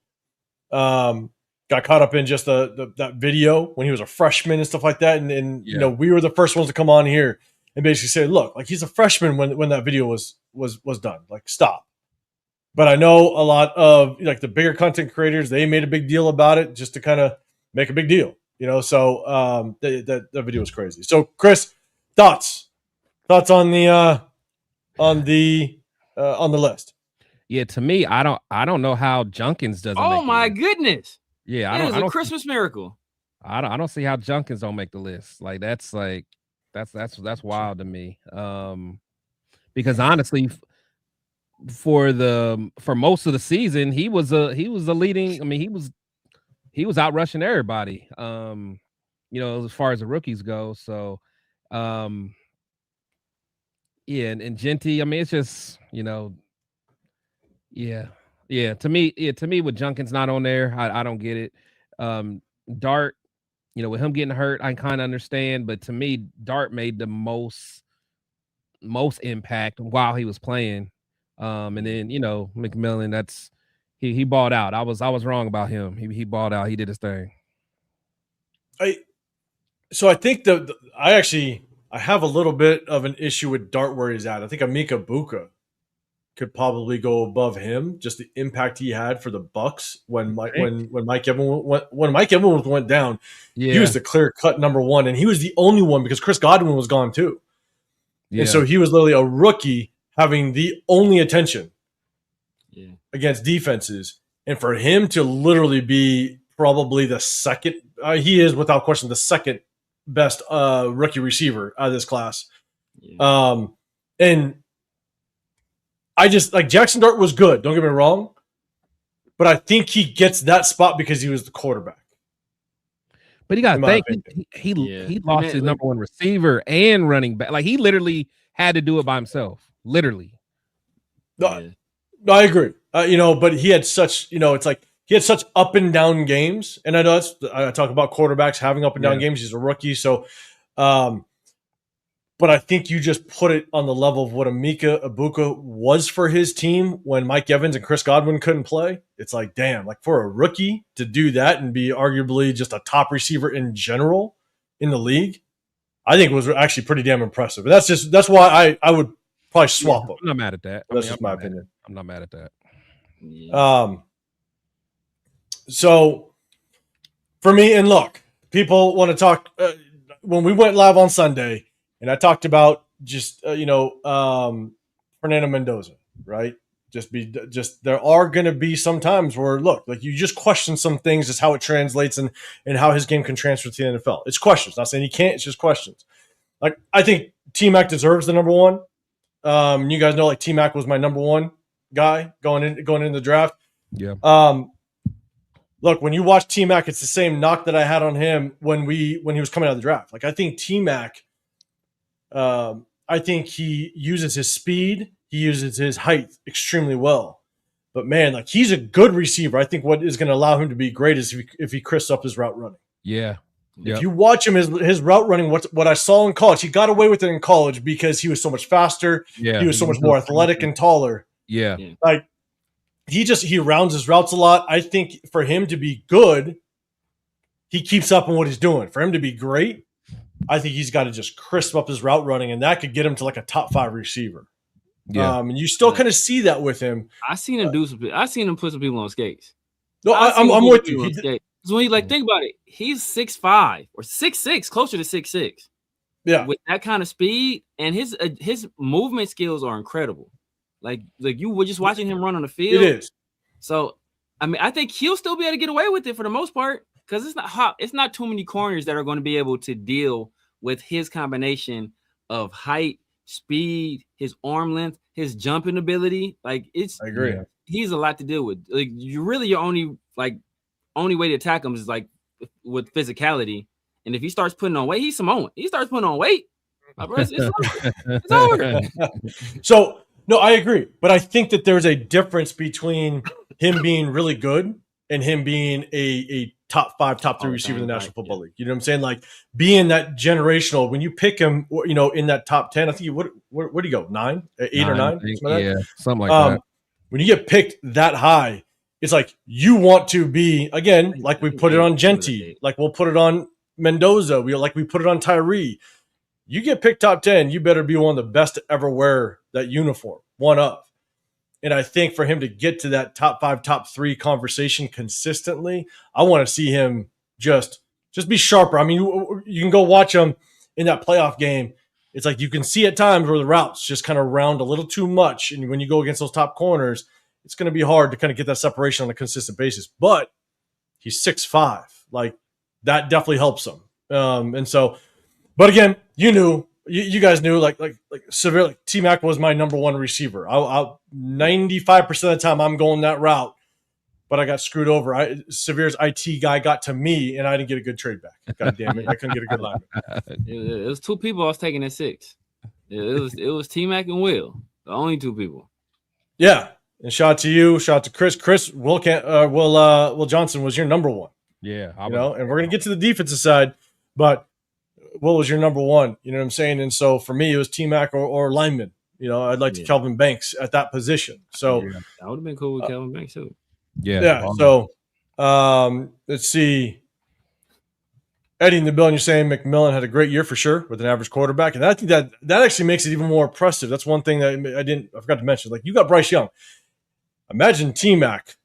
just that video when he was a freshman and stuff like that. And we were the first ones to come on here and basically say, look, like he's a freshman when that video was done. Like, stop. But I know a lot of like the bigger content creators, they made a big deal about it just to kind of make a big deal, So that video was crazy. So Chris, thoughts on the list? Yeah, to me, I don't know how Junkins doesn't. Oh my goodness! Yeah, I don't. Christmas miracle. I don't see how Junkins don't make the list. That's wild to me. Because honestly, for most of the season, he was a leading. I mean, he was out rushing everybody. As far as the rookies go. So, yeah, and Jeanty, I mean, it's just, yeah. To me, with Junkins not on there, I don't get it. Dart, with him getting hurt, I kind of understand, but to me, Dart made the most impact while he was playing. And then McMillan, he balled out. I was wrong about him. He balled out. He did his thing. So I think I have a little bit of an issue with Dart where he's at. I think Emeka Buka could probably go above him, just the impact he had for the Bucks when Mike Evans went down. Yeah. He was the clear cut number one, and he was the only one because Chris Godwin was gone too. Yeah. And so he was literally a rookie having the only attention against defenses, and for him to literally be probably the second, he is without question the second best rookie receiver out of this class. Yeah. And I just like Jackson Dart was good. Don't get me wrong, but I think he gets that spot because he was the quarterback. But he got to think he lost his number one receiver and running back. Like he literally had to do it by himself. Literally. No, I agree. But he had such. It's like he had such up and down games, and I know I talk about quarterbacks having up and down games. He's a rookie, so. But I think you just put it on the level of what Emeka Buka was for his team when Mike Evans and Chris Godwin couldn't play. It's like, damn, like for a rookie to do that and be arguably just a top receiver in general in the league, I think it was actually pretty damn impressive. But that's why I would probably swap them. I'm not mad at that. That's just my opinion. I'm not mad at that. Yeah. So for me, and look, people want to talk when we went live on Sunday. And I talked about just Fernando Mendoza, right? Just there are going to be some times where look, like you just question some things, just how it translates and how his game can transfer to the NFL. It's questions. Not saying he can't. It's just questions. Like I think T-Mac deserves the number one. You guys know like T-Mac was my number one guy going in the draft. Yeah. Look, when you watch T-Mac, it's the same knock that I had on him when he was coming out of the draft. Like I think T-Mac. I think he uses his speed. He uses his height extremely well. But, man, like he's a good receiver. I think what is going to allow him to be great is if he crisps up his route running. Yeah. Yep. If you watch him, his route running, what I saw in college, he got away with it in college because he was so much faster. Yeah. He was so much more athletic and taller. Yeah. Like he rounds his routes a lot. I think for him to be good, he keeps up on what he's doing. For him to be great, I think he's got to just crisp up his route running, and that could get him to like a top 5 receiver. Yeah. And you still kind of see that with him. I seen him do some. I seen him put some people on skates. No, I'm with you. So when you like think about it, he's 6'5" or 6'6", closer to 6'6". Yeah, with that kind of speed, and his movement skills are incredible. Like you were just watching him run on the field. It is. So I mean, I think he'll still be able to get away with it for the most part because it's not too many corners that are going to be able to deal with his combination of height, speed, his arm length, his jumping ability. Like I agree. He's a lot to deal with. Like your only way to attack him is like with physicality. And if he starts putting on weight, he's Samoan. He starts putting on weight, it's over. So no, I agree, but I think that there's a difference between him being really good and him being a top 5, top 3 receiver in the National Football League. You know what I'm saying? Like being that generational. When you pick him, you know, in that top 10, I think where do you go? 9, 8 or 9? Something like that. When you get picked that high, it's like you want to be again, like we put it on Jeanty, like we'll put it on Mendoza. We put it on Tyree. You get picked top 10, you better be one of the best to ever wear that uniform. One of. And I think for him to get to that top 5, top 3 conversation consistently, I want to see him just be sharper. I mean, you can go watch him in that playoff game. It's like you can see at times where the routes just kind of round a little too much. And when you go against those top corners, it's going to be hard to kind of get that separation on a consistent basis. But he's 6'5". Like, that definitely helps him. And so, but again, you guys knew, like Severe, like T-Mac was my number 1 receiver. I 95% of the time I'm going that route, but I got screwed over. Severe's IT guy got to me, and I didn't get a good trade back. God damn it, I couldn't get a good lineman. It was 2 people I was taking at 6. It was T-Mac and Will, the only 2 people. Yeah, and shout out to you, shout out to Chris. Will Johnson was your number 1. Yeah, and we're gonna get to the defensive side, but Will was your number 1. You know what I'm saying? And so for me, it was T-Mac or lineman. You know, I'd like to Kelvin Banks at that position. So that would have been cool with Kelvin Banks too. Yeah. So let's see. Eddie in the building, you're saying McMillan had a great year for sure with an average quarterback. And I think that actually makes it even more impressive. That's one thing that I forgot to mention. Like, you got Bryce Young. Imagine T-Mac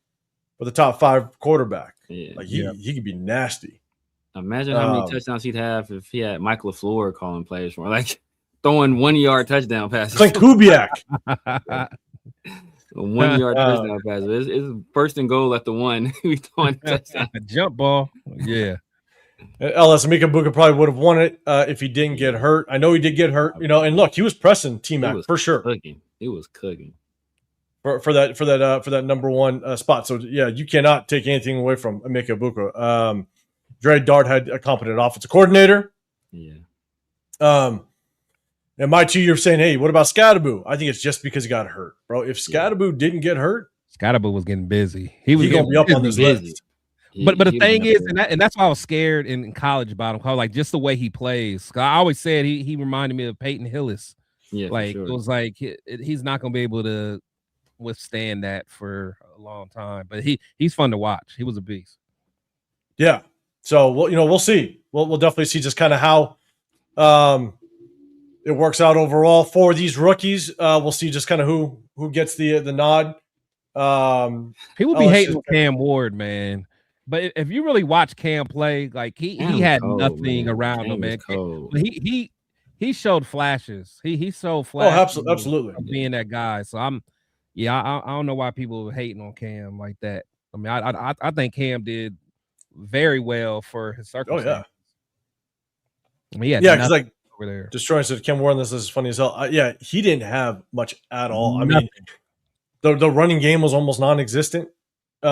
with a top 5 quarterback. Yeah. Like he could be nasty. Imagine how many touchdowns he'd have if he had Mike LaFleur calling plays for him, like throwing 1-yard touchdown passes. Like Kubiak. 1-yard touchdown passes. It's 1st and goal at the 1. We throwing touchdown. Jump ball. Yeah. LS Mika Buka probably would have won it if he didn't get hurt. I know he did get hurt, you know, and look, he was pressing T-Mac for sure. He was cooking. For that number 1 spot. So yeah, you cannot take anything away from Emeka Buka. Dre Dart had a competent offensive coordinator. Yeah. And my 2, you're saying, hey, what about Scatterboo? I think it's just because he got hurt, bro. If Scatterboo didn't get hurt, Scatterboo was getting busy. He was going to be up on this list. But the thing is, and that's why I was scared in college about him. Cause like just the way he plays. I always said he reminded me of Peyton Hillis. Yeah, like it was like he's not going to be able to withstand that for a long time. But he's fun to watch. He was a beast. Yeah. So we'll see. We'll definitely see just kind of how it works out overall for these rookies. We'll see just kind of who gets the nod. People be hating on Cam Ward, man. But if you really watch Cam play, like he had nothing around him, man. But he showed flashes. He showed flashes. Oh, absolutely. Of being that guy. So I don't know why people are hating on Cam like that. I mean, I think Cam did very well for his circumstances. Oh, yeah. I mean, because like over there. Destroying said Cam Warren, this is funny as hell. He didn't have much at all. Nothing. I mean, the running game was almost non-existent. He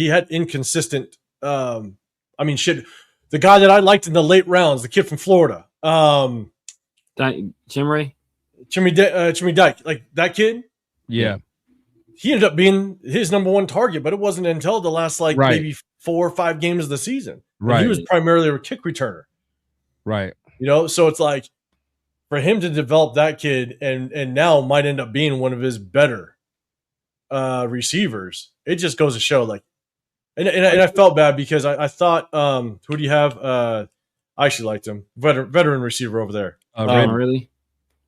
had inconsistent. The guy that I liked in the late rounds, the kid from Florida, Chimmy Dyke, like that kid. Yeah. He ended up being his number 1 target, but it wasn't until the last maybe 4 or 5 games of the season. Right. He was primarily a kick returner. Right. So it's like for him to develop that kid and now might end up being one of his better receivers. It just goes to show and I felt bad because I thought who do you have? I actually liked him. Veteran receiver over there. Really?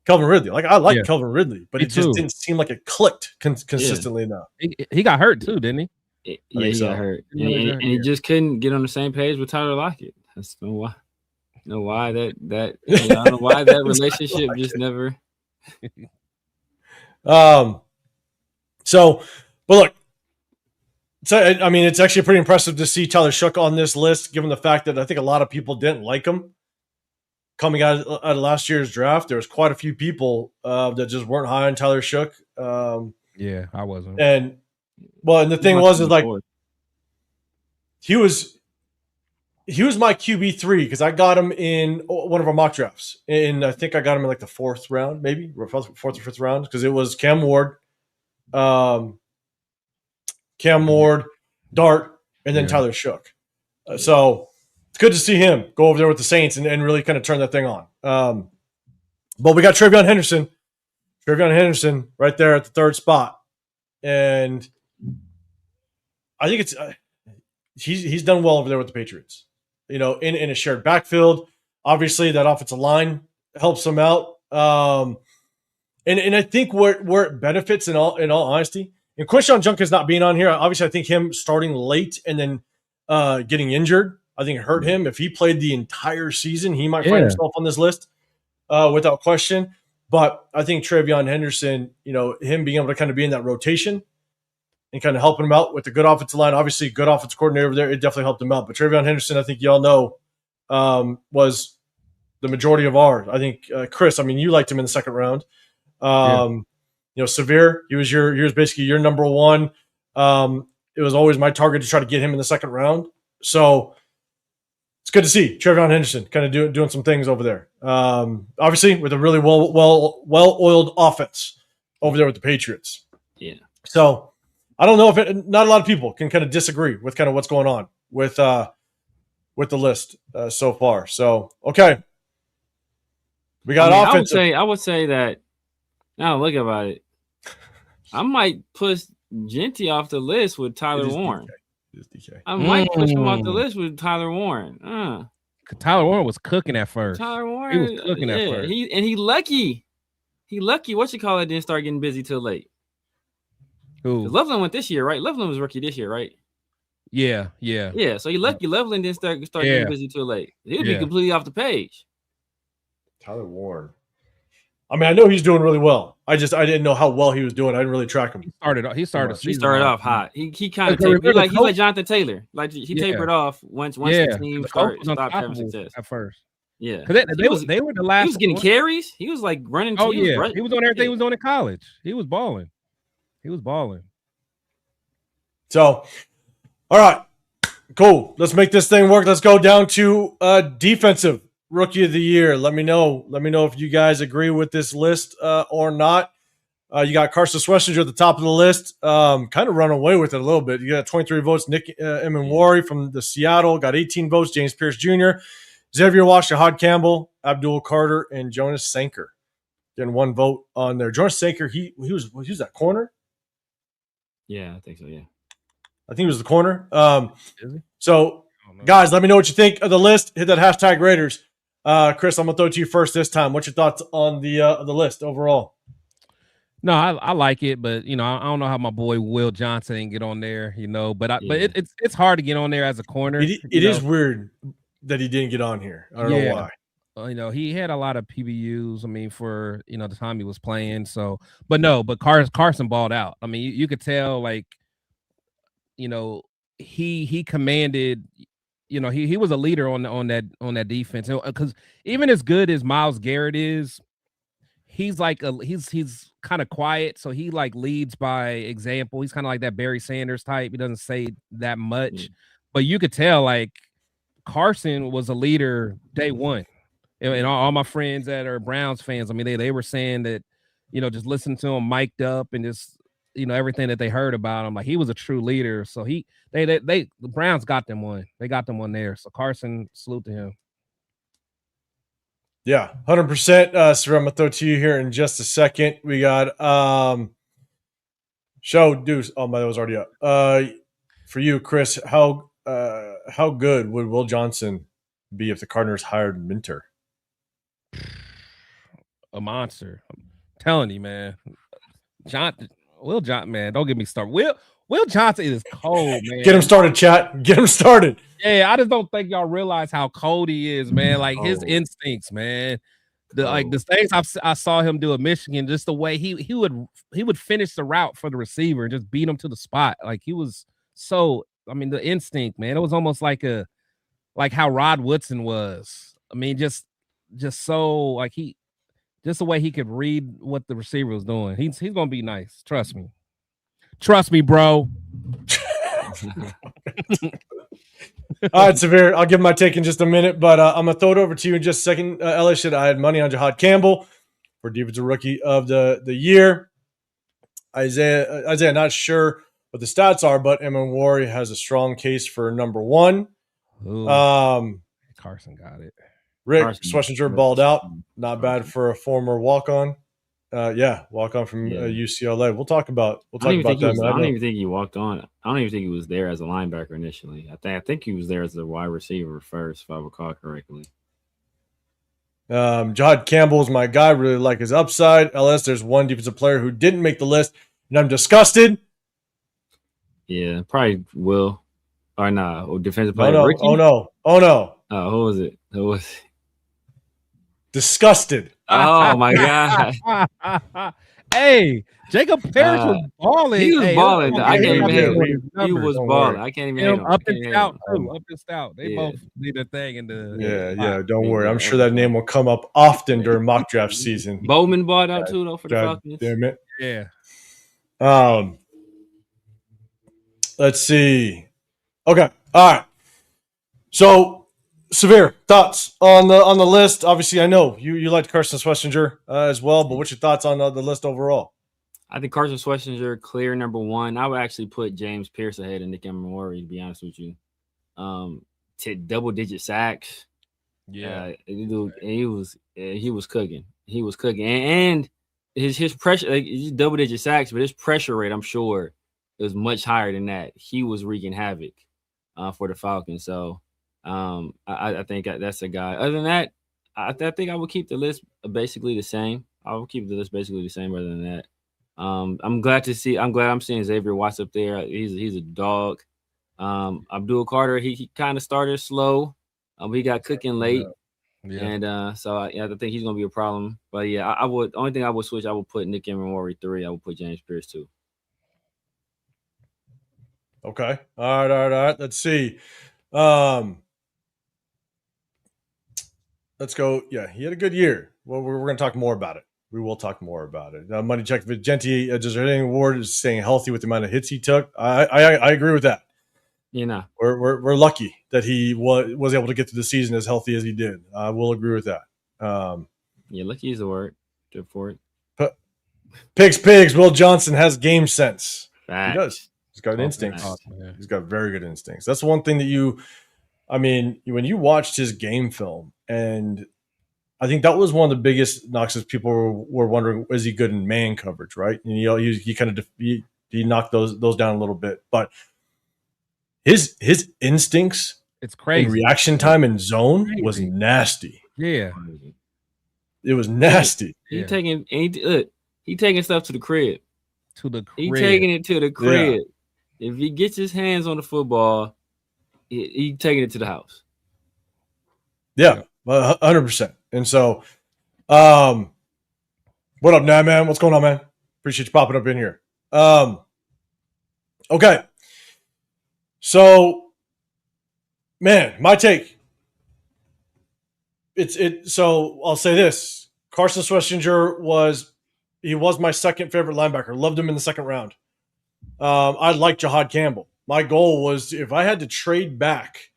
Kelvin Ridley. Like I like Kelvin Ridley, but it just didn't seem like it clicked consistently enough. He got hurt too, didn't he? He got hurt, and he just couldn't get on the same page with Tyler Lockett. That's why. I don't know why that I don't know why that relationship just never. So, but look. So, I mean, it's actually pretty impressive to see Tyler Shough on this list, given the fact that I think a lot of people didn't like him coming out of last year's draft. There was quite a few people that just weren't high on Tyler Shough. Yeah, I wasn't. And the thing was like he was my QB3 because I got him in one of our mock drafts, and I think I got him in like the 4th round, maybe 4th or 5th round, because it was Cam Ward. Cam Ward, Dart, and then Tyler Shough. So it's good to see him go over there with the Saints and really kind of turn that thing on. But we got TreVeyon Henderson. TreVeyon Henderson right there at the 3rd spot. And I think it's he's done well over there with the Patriots. You know, in a shared backfield. Obviously, that offensive line helps him out. And I think where it benefits in all honesty, and Quinshon Judkins not being on here, obviously I think him starting late and then getting injured, I think it hurt him. If he played the entire season, he might find himself on this list without question. But I think TreVeyon Henderson, you know, him being able to kind of be in that rotation and kind of helping him out with the good offensive line, obviously good offensive coordinator over there, it definitely helped him out. But TreVeyon Henderson, I think y'all know, was the majority of ours. I think Chris, I mean, you liked him in the 2nd round. You know, Severe, he was basically your number one. It was always my target to try to get him in the 2nd round. So it's good to see TreVeyon Henderson kind of doing some things over there. Obviously with a really well-oiled offense over there with the Patriots. Yeah. So I don't know if not a lot of people can kind of disagree with kind of what's going on with the list so far. So okay. We got offensive. I would say that now look about it. I might push Jeanty off the list with Tyler Warren. I might push him off the list with Tyler Warren. Tyler Warren was cooking at first. Tyler Warren, he was cooking at first. He lucky. He lucky. What you call it? Didn't start getting busy till late. Who? Loveland went this year, right? Loveland was rookie this year, right? Yeah. So he lucky. Loveland didn't start getting busy till late. He would be completely off the page. Tyler Warren. I mean, I know he's doing really well. I didn't know how well he was doing. I didn't really track him. He started off hot. He kind of tapered. He's like Jonathan Taylor. Like he tapered off once the team stopped having success at first. Yeah, they were the last. He was getting carries. He was like running. Oh yeah, he was on everything. He was doing in college. He was balling. So, all right, cool. Let's make this thing work. Let's go down to defensive Rookie of the Year. Let me know if you guys agree with this list or not. You got Carson Swessinger at the top of the list. Kind of run away with it a little bit. You got 23 votes. Nick Emenwari from the Seattle got 18 votes. James Pierce Jr., Xavier Wash, Shahad Campbell, Abdul Carter, and Jonas Sanker getting 1 vote on there. Jonas Sanker, he was that corner. Yeah, I think so. Yeah, I think he was the corner. So, guys, let me know what you think of the list. Hit that hashtag Raiders. Chris, I'm gonna throw it to you first this time. What's your thoughts on the list overall? No, I like it, but you know, I don't know how my boy Will Johnson didn't get on there. You know, but it's hard to get on there as a corner. It is weird that he didn't get on here. I don't know why. You know, he had a lot of PBUs. I mean, for the time he was playing. So, but Carson balled out. I mean, you could tell, like, he commanded. He was a leader on that defense. Because even as good as Myles Garrett is, he's like he's kind of quiet, so he like leads by example. He's kind of like that Barry Sanders type. He doesn't say that much, but you could tell like Carson was a leader day one. And all my friends that are Browns fans, I mean, they were saying that, just listen to him mic'd up and just, everything that they heard about him, like he was a true leader. So the Browns got them one. They got them one there. So Carson, salute to him. Yeah, 100%. So I'm gonna throw it to you here in just a second. We got Show Deuce. Oh, my, that was already up. For you, Chris, how good would Will Johnson be if the Cardinals hired Minter? A monster. I'm telling you, man. Will Johnson, man, don't get me started. Will Johnson is cold, man. Get him started, chat. Get him started. Yeah, I just don't think y'all realize how cold he is, man. Like his instincts, man. The things I saw him do at Michigan, just the way he would finish the route for the receiver and just beat him to the spot. Like he was so. I mean, the instinct, man. It was almost like how Rod Woodson was. I mean, just so like just the way he could read what the receiver was doing. He's gonna be nice. Trust me, bro. All right, Severe. I'll give my take in just a minute, but I'm gonna throw it over to you in just a second. Ellis said I had money on Jahad Campbell for defensive rookie of the year. Isaiah, not sure what the stats are, but OROY has a strong case for number one. Ooh, Carson got it. Rick Schlesinger balled out. Not bad for a former walk-on. Walk-on from UCLA. We'll talk about that. I don't even think he walked on. I don't even think he was there as a linebacker initially. I think he was there as a wide receiver first, if I recall correctly. Jahad Campbell is my guy. Really like his upside. LS, there's one defensive player who didn't make the list, and I'm disgusted. Yeah, probably Will. Or nah, or defensive player. Oh no. Who was it? Disgusted. Oh my god. Hey, Jacob Parrish was balling. He was balling. I can't even hate him. He was balling. I can't even hate him. Up and stout too. Up and stout. They both did their thing in the. Yeah. Don't worry. I'm sure that name will come up often during mock draft season. Bowman bought out too though for the Falcons. Damn it. Yeah. Let's see. Okay. All right. So. Severe thoughts on the list. Obviously, I know you liked Carson Schlesinger as well, but what's your thoughts on the list overall? I think Carson Schlesinger clear number one. I would actually put James Pierce ahead of Nick OROY, to be honest with you. To double-digit sacks. Yeah, he was cooking. He was cooking, and his pressure, like double-digit sacks, but his pressure rate, I'm sure, was much higher than that. He was wreaking havoc for the Falcons. So. I think that's a guy. Other than that, I think I would keep the list basically the same. I will keep the list basically the same. Other than that, I'm glad I'm seeing Xavier Watts up there. He's a dog. Abdul Carter, he kind of started slow. He got cooking late, and so I think he's gonna be a problem. But yeah, I would. Only thing I would switch, I would put Nick OROY 3. I would put James Pierce 2. Okay. All right. Let's see. Let's go. Yeah, he had a good year. Well, we're going to talk more about it. We will talk more about it. Money check. Jeanty Award is staying healthy with the amount of hits he took. I agree with that. You know, we're lucky that he was able to get through the season as healthy as he did. I will agree with that. Yeah, lucky is the word. Good for it. But pigs. Will Johnson has game sense. Facts. He does. He's got instincts. He's got very good instincts. That's the one thing that when you watched his game film, and I think that was one of the biggest knocks is people were wondering, is he good in man coverage, right? And he kind of he knocked those down a little bit, but his instincts, it's crazy. In reaction time and zone was nasty. Yeah, it was nasty. He taking stuff to the crib. He taking it to the crib. Yeah. If he gets his hands on the football, he taking it to the house. Yeah, 100%. And so, what up, now, man? What's going on, man? Appreciate you popping up in here. Okay. So, man, my take. So I'll say this: Carson Schlesinger was my second favorite linebacker. Loved him in the second round. I like Jahad Campbell. My goal was if I had to trade back,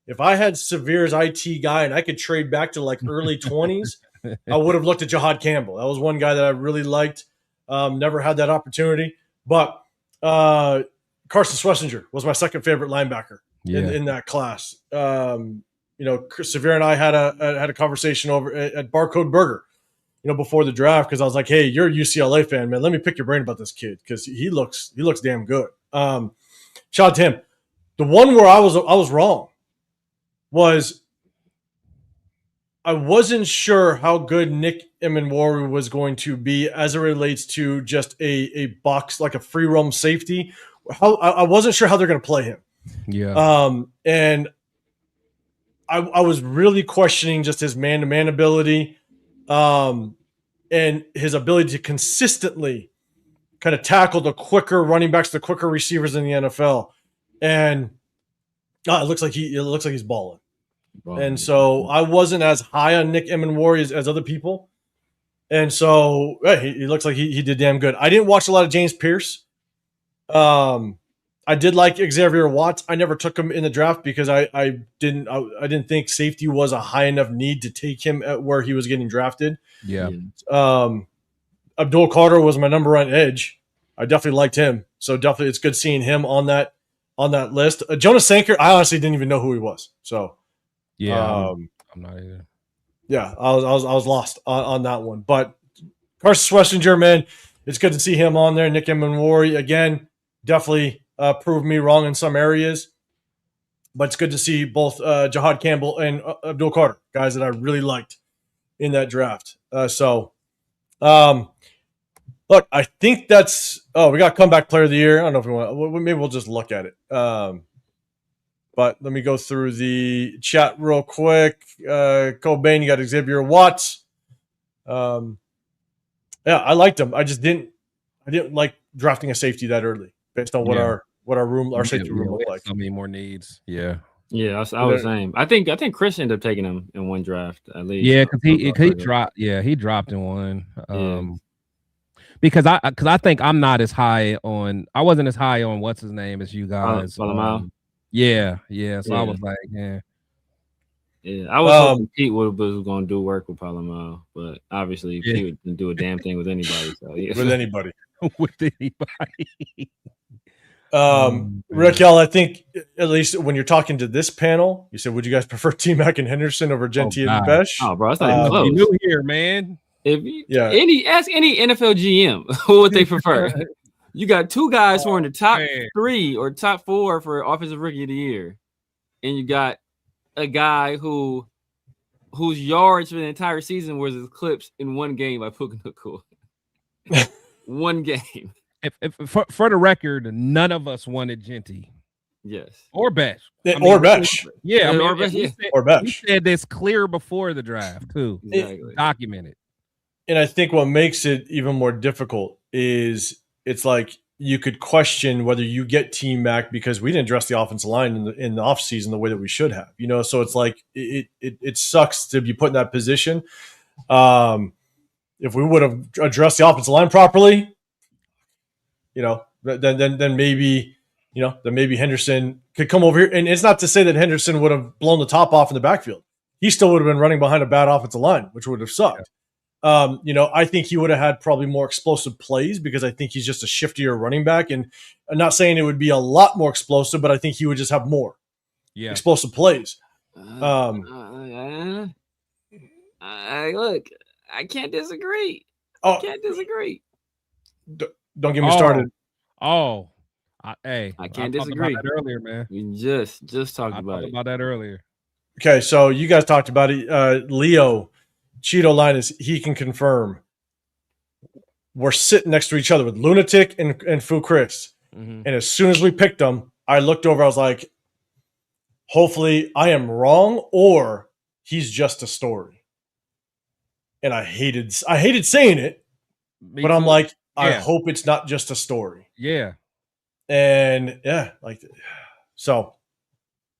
if I had Severe's IT guy and I could trade back to like early 20s, I would have looked at Jahad Campbell. That was one guy that I really liked. Never had that opportunity. But Carson Schlesinger was my second favorite linebacker in that class. Severe and I had a conversation over at Barcode Burger, before the draft, because I was like, hey, you're a UCLA fan, man. Let me pick your brain about this kid because he looks damn good. Shout out to him. The one where I was wrong was I wasn't sure how good Nick Emenwari was going to be as it relates to just a box, like a free roam safety. I wasn't sure how they're going to play him. Yeah. And I was really questioning just his man-to-man ability, and his ability to consistently kind of tackle the quicker running backs, the quicker receivers in the NFL. And it looks like he's balling. And so I wasn't as high on Nick Emenwari as other people. And so he looks like he did damn good. I didn't watch a lot of James Pierce. I did like Xavier Watts. I never took him in the draft because I didn't think safety was a high enough need to take him at where he was getting drafted. Yeah. Abdul Carter was my number one edge. I definitely liked him. So definitely it's good seeing him on that list. Jonas Sanker, I honestly didn't even know who he was. So yeah, I'm not either. Yeah, I was lost on that one. But Carson Schlesinger, man, it's good to see him on there. Nick Emenwari, again, definitely proved me wrong in some areas. But it's good to see both Jahad Campbell and Abdul Carter, guys that I really liked in that draft. Look, I think that's – we got comeback player of the year. I don't know if we want – maybe we'll just look at it. But let me go through the chat real quick. Cobain, you got Xavier Watts. Yeah, I liked him. I didn't like drafting a safety that early based on what our safety room looked like. So many more needs. Yeah. Yeah, I was saying. I think Chris ended up taking him in one draft at least. Yeah, because he dropped. Yeah, he dropped in one. Because I think I'm not as high on. I wasn't as high on what's his name as you guys. Yeah. So I was like, yeah. I was hoping Pete was going to do work with Palomar, but obviously Pete would do a damn thing with anybody. So yeah. With anybody. With anybody. Raquel, I think at least when you're talking to this panel, you said, would you guys prefer T-Mac and Henderson over Jeanty and Besh? Oh, bro, that's not even close. You new here, man. Ask any NFL GM who would they prefer. You got two guys who are in the top 3 or top 4 for offensive rookie of the year, and you got a guy whose yards for the entire season was eclipsed in one game by Puka Nacua. One game. If for the record, none of us wanted Jeanty. Yes. Or Besh. Or Besh. Yeah. Or Besh. We said this clear before the draft, too. Exactly. Documented. And I think what makes it even more difficult is it's like you could question whether you get T-Mac because we didn't address the offensive line in the offseason the way that we should have. So it's like it sucks to be put in that position. If we would have addressed the offensive line properly, then maybe Henderson could come over here. And it's not to say that Henderson would have blown the top off in the backfield. He still would have been running behind a bad offensive line, which would have sucked. I think he would have had probably more explosive plays because I think he's just a shiftier running back. And I'm not saying it would be a lot more explosive, but I think he would just have more explosive plays. Look, I can't disagree. Don't get me started. I can't disagree. About that earlier, man. We just talked about that earlier. Okay, so you guys talked about it. Leo Cheeto Linus, he can confirm. We're sitting next to each other with Lunatic and Fu Chris. Mm-hmm. And as soon as we picked them, I looked over. I was like, hopefully I am wrong or he's just a story. And I hated saying it, but I'm like, I hope it's not just a story. Yeah. And it sucks.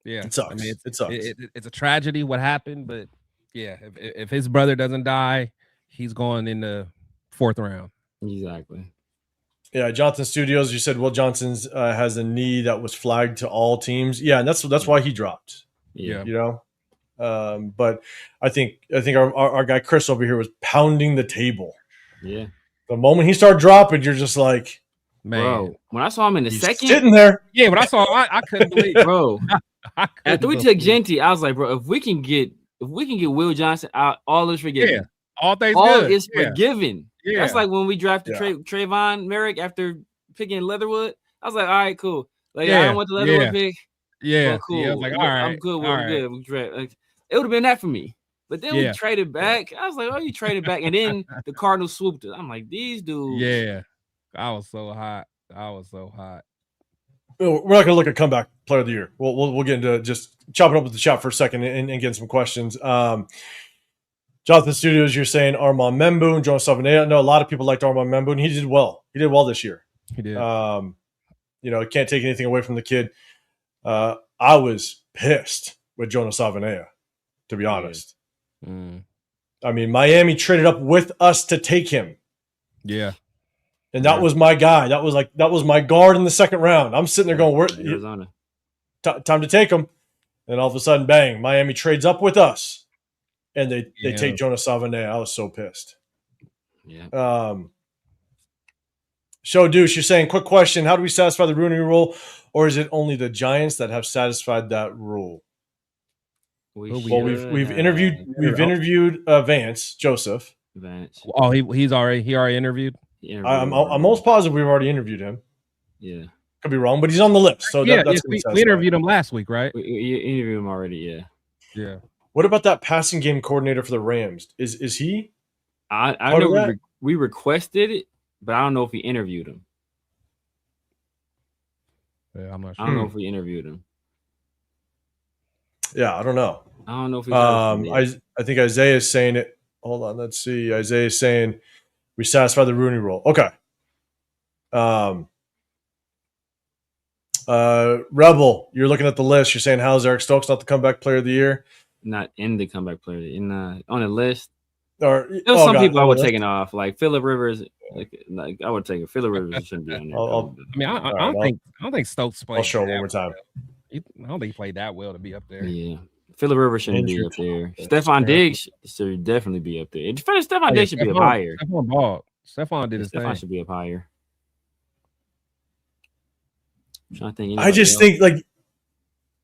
I mean, it sucks. It's a tragedy what happened, but yeah, if his brother doesn't die, he's going in the 4th round. Exactly. Yeah, Johnson Studios, you said Will Johnson's has a knee that was flagged to all teams. Yeah, and that's why he dropped. Yeah. But I think our guy Chris over here was pounding the table. Yeah. The moment he started dropping, you're just like, man. Bro, when I saw him in the second, sitting there. Yeah, when I saw him, I couldn't believe it. Bro. After we took Jeanty, I was like, bro, if we can get Will Johnson out, all is forgiven. Yeah, all good. Is forgiven. Yeah. That's like when we drafted Trayvon Merrick after picking Leatherwood. I was like, all right, cool. Like, I don't want the Leatherwood pick. Yeah, well, cool. Yeah, I was like, all right, I'm good. We're good. It would have been that for me. But then we traded back. I was like, oh, you traded back. And then the Cardinals swooped it. I'm like, these dudes. Yeah. I was so hot. We're not going to look at comeback player of the year. We'll get into just chopping up with the chat for a second and getting some questions. Jonathan Studios, you're saying Armand Memboon, Jonas Savanea. No, a lot of people liked Armand Memboon. He did well. He did well this year. He did. Can't take anything away from the kid. I was pissed with Jonas Savanea, to be honest. I mean, Miami traded up with us to take him. Yeah. And that was my guy. That was my guard in the second round. I'm sitting there going, Arizona. Time to take him. And all of a sudden, bang, Miami trades up with us. And they take Jonas Savanea. I was so pissed. Yeah. Show Douche, you're saying, quick question, how do we satisfy the Rooney rule? Or is it only the Giants that have satisfied that rule? We've interviewed Vance Joseph. Vance. Oh, he already interviewed. I'm almost positive we've already interviewed him. Yeah, could be wrong, but he's on the list. So we interviewed him last week, right? We interviewed him already. Yeah. What about that passing game coordinator for the Rams? Is he? I know we requested it, but I don't know if we interviewed him. Yeah, I'm not sure. I don't know if we interviewed him. Yeah, I don't know. I don't know if we. I think Isaiah is saying it. Hold on, let's see. Isaiah is saying we satisfy the Rooney rule. Okay. Rebel, you're looking at the list. You're saying how's Eric Stokes not the comeback player of the year? Not in the comeback player on the list. Or there was some people I would take it off, like Phillip Rivers. Like I would take it. Phillip Rivers shouldn't be on there. I don't think Stokes played. I'll show it one more time. I don't think he played that well to be up there. Yeah, Phillip Rivers shouldn't be up there. Stephon Diggs should definitely be up there. Stephon Diggs should be up higher. Stephon did his thing. Stephon should be up higher. I'm trying to think. I just think like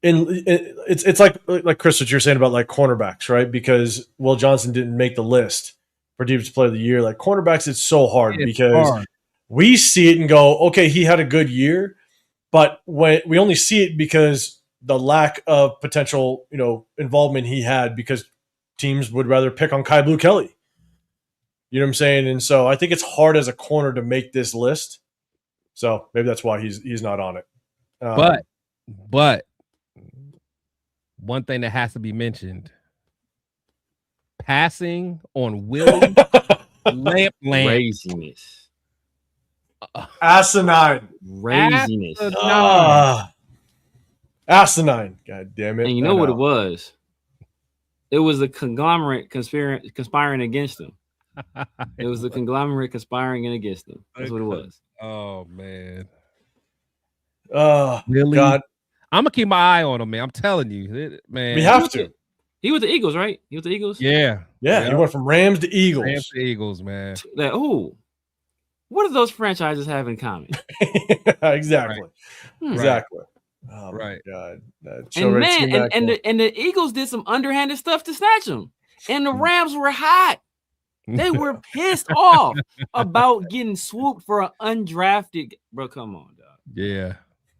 it's like Chris, what you're saying about like cornerbacks, right? Because Will Johnson didn't make the list for Defensive Player of the Year. Like cornerbacks, it's so hard because we see it and go, okay, he had a good year, but when we only see it because the lack of potential, involvement he had because teams would rather pick on Kai Blue Kelly. You know what I'm saying? And so I think it's hard as a corner to make this list. So maybe that's why he's not on it. But one thing that has to be mentioned: passing on Willie Lamp. Craziness. Asinine. Craziness. Asinine. God damn it. And you know what it was? It was a conglomerate conspiring against him. It was a conglomerate conspiring against him. That's what it was. Oh, man. Oh, really? God. I'm going to keep my eye on him, man. I'm telling you, man. We have to. He was the Eagles, right? He was the Eagles? Yeah. He went from Rams to Eagles. Rams to Eagles, man. What do those franchises have in common? Exactly. Right. Exactly. Oh, right. God. And the Eagles did some underhanded stuff to snatch him. And the Rams were hot. They were pissed off about getting swooped for an undrafted. Bro, come on, dog. Yeah.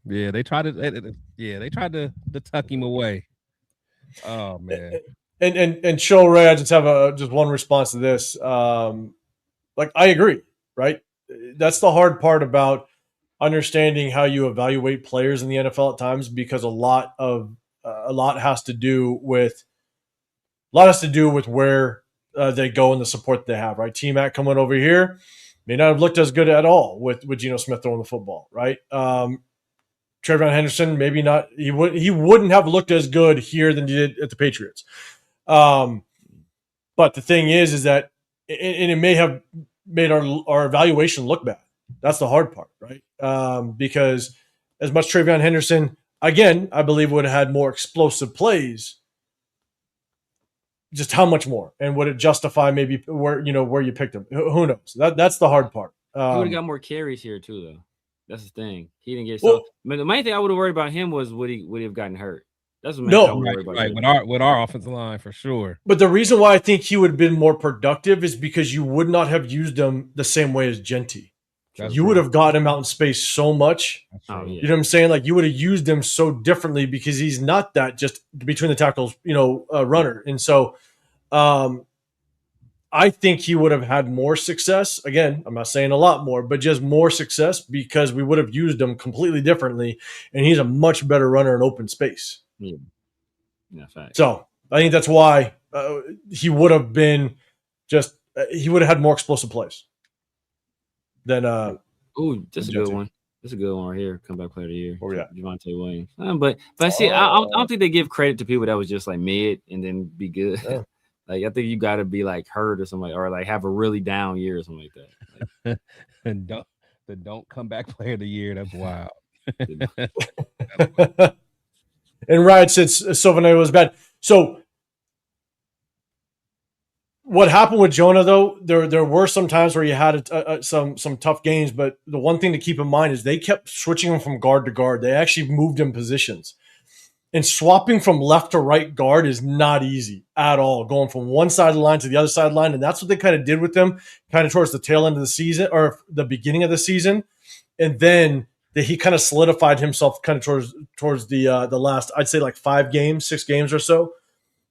They tried to tuck him away. Oh man. And Show Ray, I just have just one response to this. Like I agree, right? That's the hard part about understanding how you evaluate players in the NFL at times, because a lot has to do with where they go and the support they have, right? T-Mac coming over here may not have looked as good at all with Geno Smith throwing the football, right? Trayvon Henderson, maybe not. He wouldn't have looked as good here than he did at the Patriots. But the thing is that it may have made our evaluation look bad. That's the hard part, right? Because as much Trayvon Henderson, again, I believe would have had more explosive plays. Just how much more, and would it justify maybe where you picked him? Who knows? That's the hard part. He would have got more carries here too, though. That's the thing. He didn't get so. The main thing I would have worried about him was would he have gotten hurt? That's what I would worry about. Right, with our offensive line for sure. But the reason why I think he would have been more productive is because you would not have used him the same way as Jeanty. You would have got him out in space so much. Oh, yeah. You know what I'm saying? Like you would have used him so differently because he's not that just between the tackles, runner. And so I think he would have had more success. Again, I'm not saying a lot more, but just more success because we would have used him completely differently, and he's a much better runner in open space. Yeah, fact. So I think that's why he would have been he would have had more explosive plays than. Oh, that's a good one. That's a good one right here. Comeback player of the year. Oh yeah, Javonte Williams. But see, I don't think they give credit to people that was just like mid and then be good. Yeah. Like I think you got to be like hurt or something, or like have a really down year or something like that. And don't come back player of the year. That's wild. And Riot said Sylvain was bad. So what happened with Jonah though? There were some times where you had some tough games, but the one thing to keep in mind is they kept switching him from guard to guard. They actually moved him positions. And swapping from left to right guard is not easy at all, going from one side of the line to the other side of the line. And that's what they kind of did with them kind of towards the tail end of the season or the beginning of the season. And then he kind of solidified himself kind of towards the last, I'd say like 6 games or so.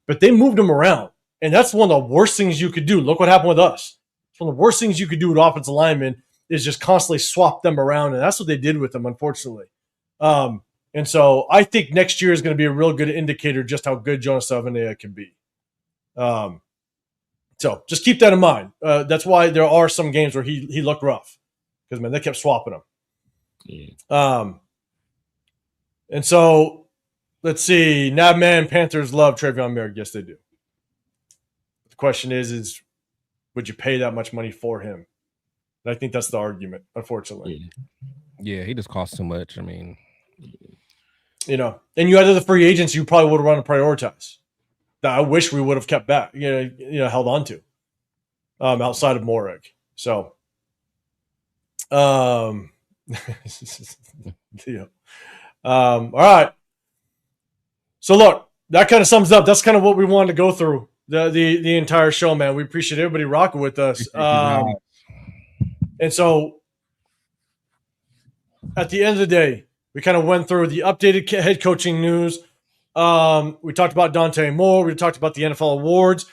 But they moved him around. And that's one of the worst things you could do. Look what happened with us. It's one of the worst things you could do with offensive linemen is just constantly swap them around. And that's what they did with them, unfortunately. And so I think next year is going to be a real good indicator just how good Jonas Savaiinaea can be. So just keep that in mind. That's why there are some games where he looked rough because, man, they kept swapping him. Yeah. And so let's see. Nabman Panthers love Travion Merrick. Yes, they do. The question is would you pay that much money for him? And I think that's the argument, unfortunately. Yeah, he just costs too much. I mean, you know, and you had other free agents you probably would have run to prioritize that I wish we would have kept back, held on to outside of Morrig. So, all right. So look, that kind of sums up. That's kind of what we wanted to go through the entire show, man. We appreciate everybody rocking with us. And so at the end of the day, we kind of went through the updated head coaching news. We talked about Dante Moore. We talked about the NFL awards.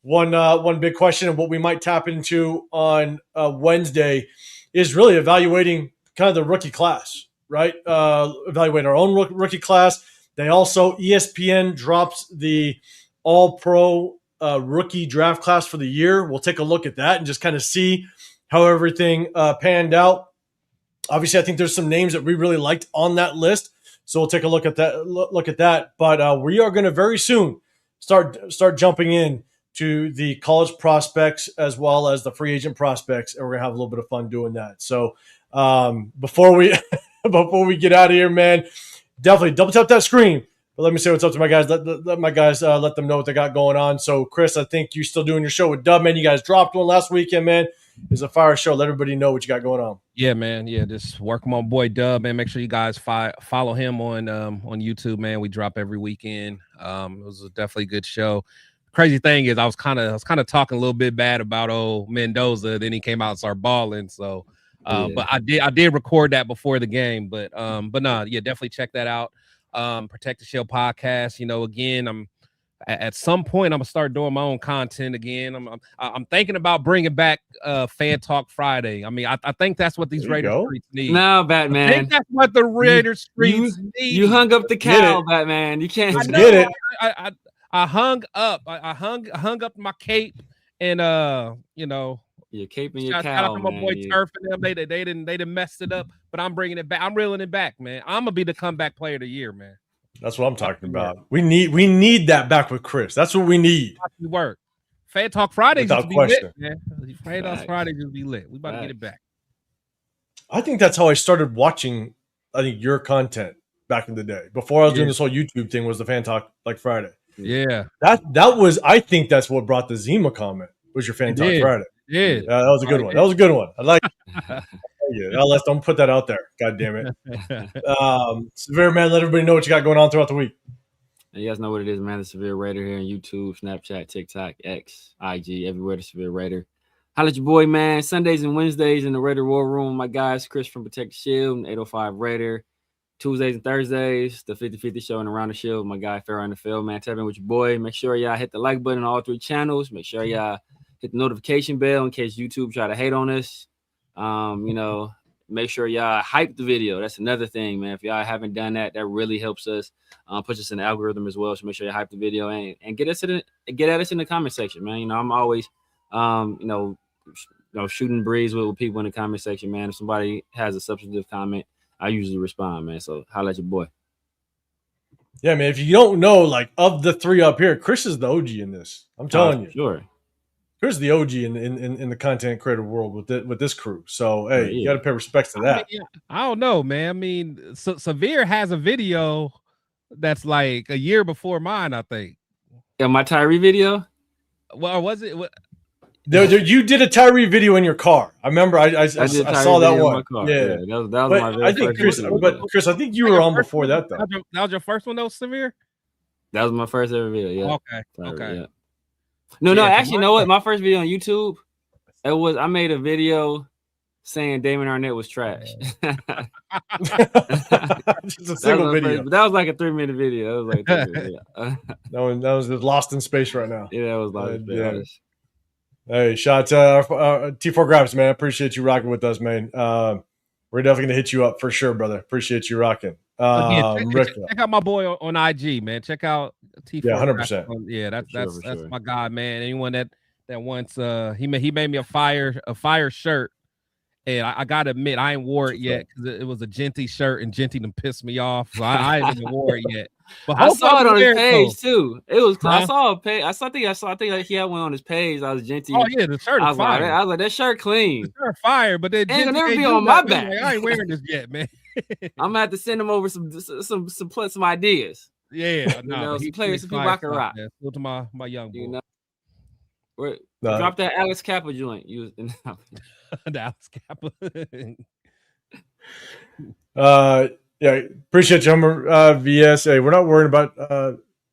One big question and what we might tap into on Wednesday is really evaluating kind of the rookie class, right? Evaluate our own rookie class. They also, ESPN drops the all-pro rookie draft class for the year. We'll take a look at that and just kind of see how everything panned out. Obviously, I think there's some names that we really liked on that list, so we'll take a look at that. But we are going to very soon start jumping in to the college prospects as well as the free agent prospects, and we're gonna have a little bit of fun doing that. So before we get out of here, man, definitely double tap that screen. But let me say what's up to my guys. Let my guys let them know what they got going on. So Chris, I think you're still doing your show with Dub, man. You guys dropped one last weekend, man. It's a fire show. Let everybody know what you got going on. Yeah, man. Yeah, just working my boy Dub, man. Make sure you guys follow him on YouTube, man. We drop every weekend. It was definitely a good show. Crazy thing is I was kind of talking a little bit bad about old Mendoza. Then he came out and started balling. So, but I did record that before the game. But no, yeah, definitely check that out. Protect the Shell podcast. You know, again, I'm at some point I'm gonna start doing my own content again. I'm thinking about bringing back Fan Talk Friday. I mean, I think that's what these Raiders streets need. No, Batman. I think that's what the Raiders streets need. You hung up the cow, Batman. You can't get it. I hung up. I hung up my cape and your cape and your cow. Shout out to my boy Turf and them. They didn't messed it up, but I'm bringing it back. I'm reeling it back, man. I'm gonna be the comeback player of the year, man. That's what I'm talking about. We need that back with Chris. That's what we need. Work. Fan Talk Fridays without just be question. lit, man. Fan Talk Fridays just be lit. We about to get it back. I think that's how I started watching. I think your content back in the day before I was doing this whole YouTube thing was the Fan Talk like Friday. Yeah, that was. I think that's what brought the Zima comment. Was your Fan Talk Friday? Yeah, that was a good one. That was a good one. I like. Yeah, don't put that out there. God damn it. Severe man, let everybody know what you got going on throughout the week. You guys know what it is, man. The Severe Raider here on YouTube, Snapchat, TikTok, X, IG, everywhere. The Severe Raider. Holla at your boy, man. Sundays and Wednesdays in the Raider War Room. My guys, Chris from Protect the Shield and 805 Raider. Tuesdays and Thursdays, the 50-50 show and Around the Shield with my guy Farrah on the Field, man. Tap in with your boy. Make sure y'all hit the like button on all 3 channels. Make sure y'all hit the notification bell in case YouTube try to hate on us. You know, make sure y'all hype the video. That's another thing, man. If y'all haven't done that, that really helps us, puts us in the algorithm as well. So make sure you hype the video and get at us in the comment section, man. You know, I'm always, you know, shooting breeze with people in the comment section, man. If somebody has a substantive comment, I usually respond, man. So holla at your boy. Yeah, man. If you don't know, like, of the 3 up here, Chris is the OG in this. I'm telling you. Sure. Chris is the OG in the content creator world with this crew. So hey, you got to pay respects to that. I don't know, man. I mean, Severe has a video that's like a year before mine, I think. Yeah, my Tyree video. Well, was it? You did a Tyree video in your car. I remember. I saw that one. Yeah, that was my very I think Chris, I think you were on before that though. That was your first one though, Severe? That was my first ever video. Yeah. Okay. Tyree, okay. Yeah. No. Actually, you know what? My first video on YouTube, I made a video saying Damon Arnett was trash. Just a single video. That was like a 3-minute video. That was like a 3-minute video. that was Lost in Space right now. Yeah, that was Lost in Space. Yeah. Hey, shout out to T4 Graphics, man. Appreciate you rocking with us, man. We're definitely gonna hit you up for sure, brother. Appreciate you rocking. Check out my boy on IG, man. Check out T4. Yeah, 100%. Yeah, that's my guy, man. Anyone that wants he made me a fire shirt. And I gotta admit, I ain't wore it yet because it was a Jeanty shirt, and Jeanty done pissed me off. So I ain't even wore it yet. But I saw it on his page too. It was. Huh? I saw a page. I think he had one on his page. I was Jeanty. Oh yeah, the shirt is fire. I was like, that shirt clean. The shirt fire, but then ain't gonna never be on my back. Like, I ain't wearing this yet, man. I'm gonna have to send him over some ideas. Yeah, some players, some people I can rock. Still to my young boy. You know, drop that Alex Kappa joint. The Alex Kappa. Yeah, appreciate you, Hummer VS. Hey, we're not worried about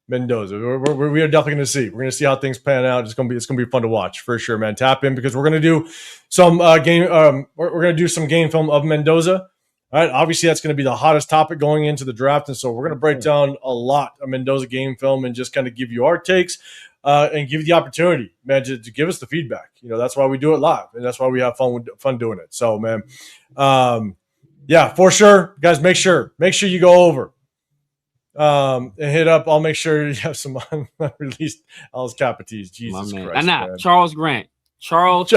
Mendoza. We are definitely going to see. We're going to see how things pan out. It's going to be fun to watch for sure, man. Tap in because we're going to do some game. We're going to do some game film of Mendoza. All right, obviously that's going to be the hottest topic going into the draft, and so we're going to break down a lot of Mendoza game film and just kind of give you our takes and give you the opportunity, man, to give us the feedback. You know, that's why we do it live, and that's why we have fun doing it. So, man, yeah, for sure, guys. Make sure you go over and hit up. I'll make sure you have some unreleased Alice Capites. Jesus Christ, man. Charles Grant. Charles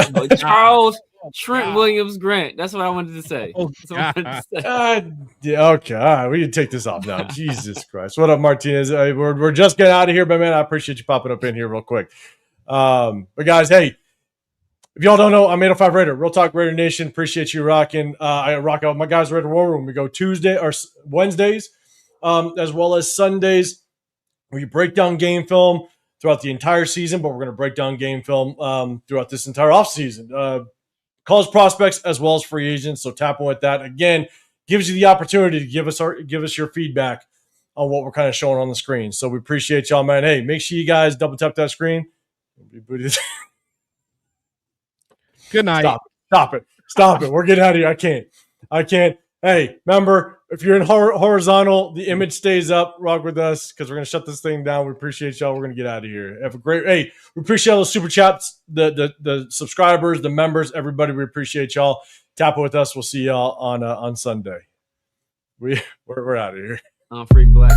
Trent Williams Grant. That's what I wanted to say. Yeah, okay. All right. We can take this off now. Jesus Christ. What up, Martinez? We're just getting out of here, but man, I appreciate you popping up in here real quick. But guys, hey, if y'all don't know, I'm 805 Raider. Real Talk Raider Nation. Appreciate you rocking. I rock out with my guys Raider War Room. We go Tuesday or Wednesdays, as well as Sundays. We break down game film throughout the entire season, but we're going to break down game film throughout this entire offseason. College prospects as well as free agents. So tap in with that. Again, gives you the opportunity to give us your feedback on what we're kind of showing on the screen. So we appreciate y'all, man. Hey, make sure you guys double tap that screen. Good night. Stop it. We're getting out of here. I can't. Hey, remember, if you're in horizontal, the image stays up. Rock with us because we're going to shut this thing down. We appreciate y'all. We're going to get out of here. Have a great – hey, we appreciate all the super chats, the subscribers, the members, everybody. We appreciate y'all. Tap it with us. We'll see y'all on Sunday. We're out of here. I'm Freak Black.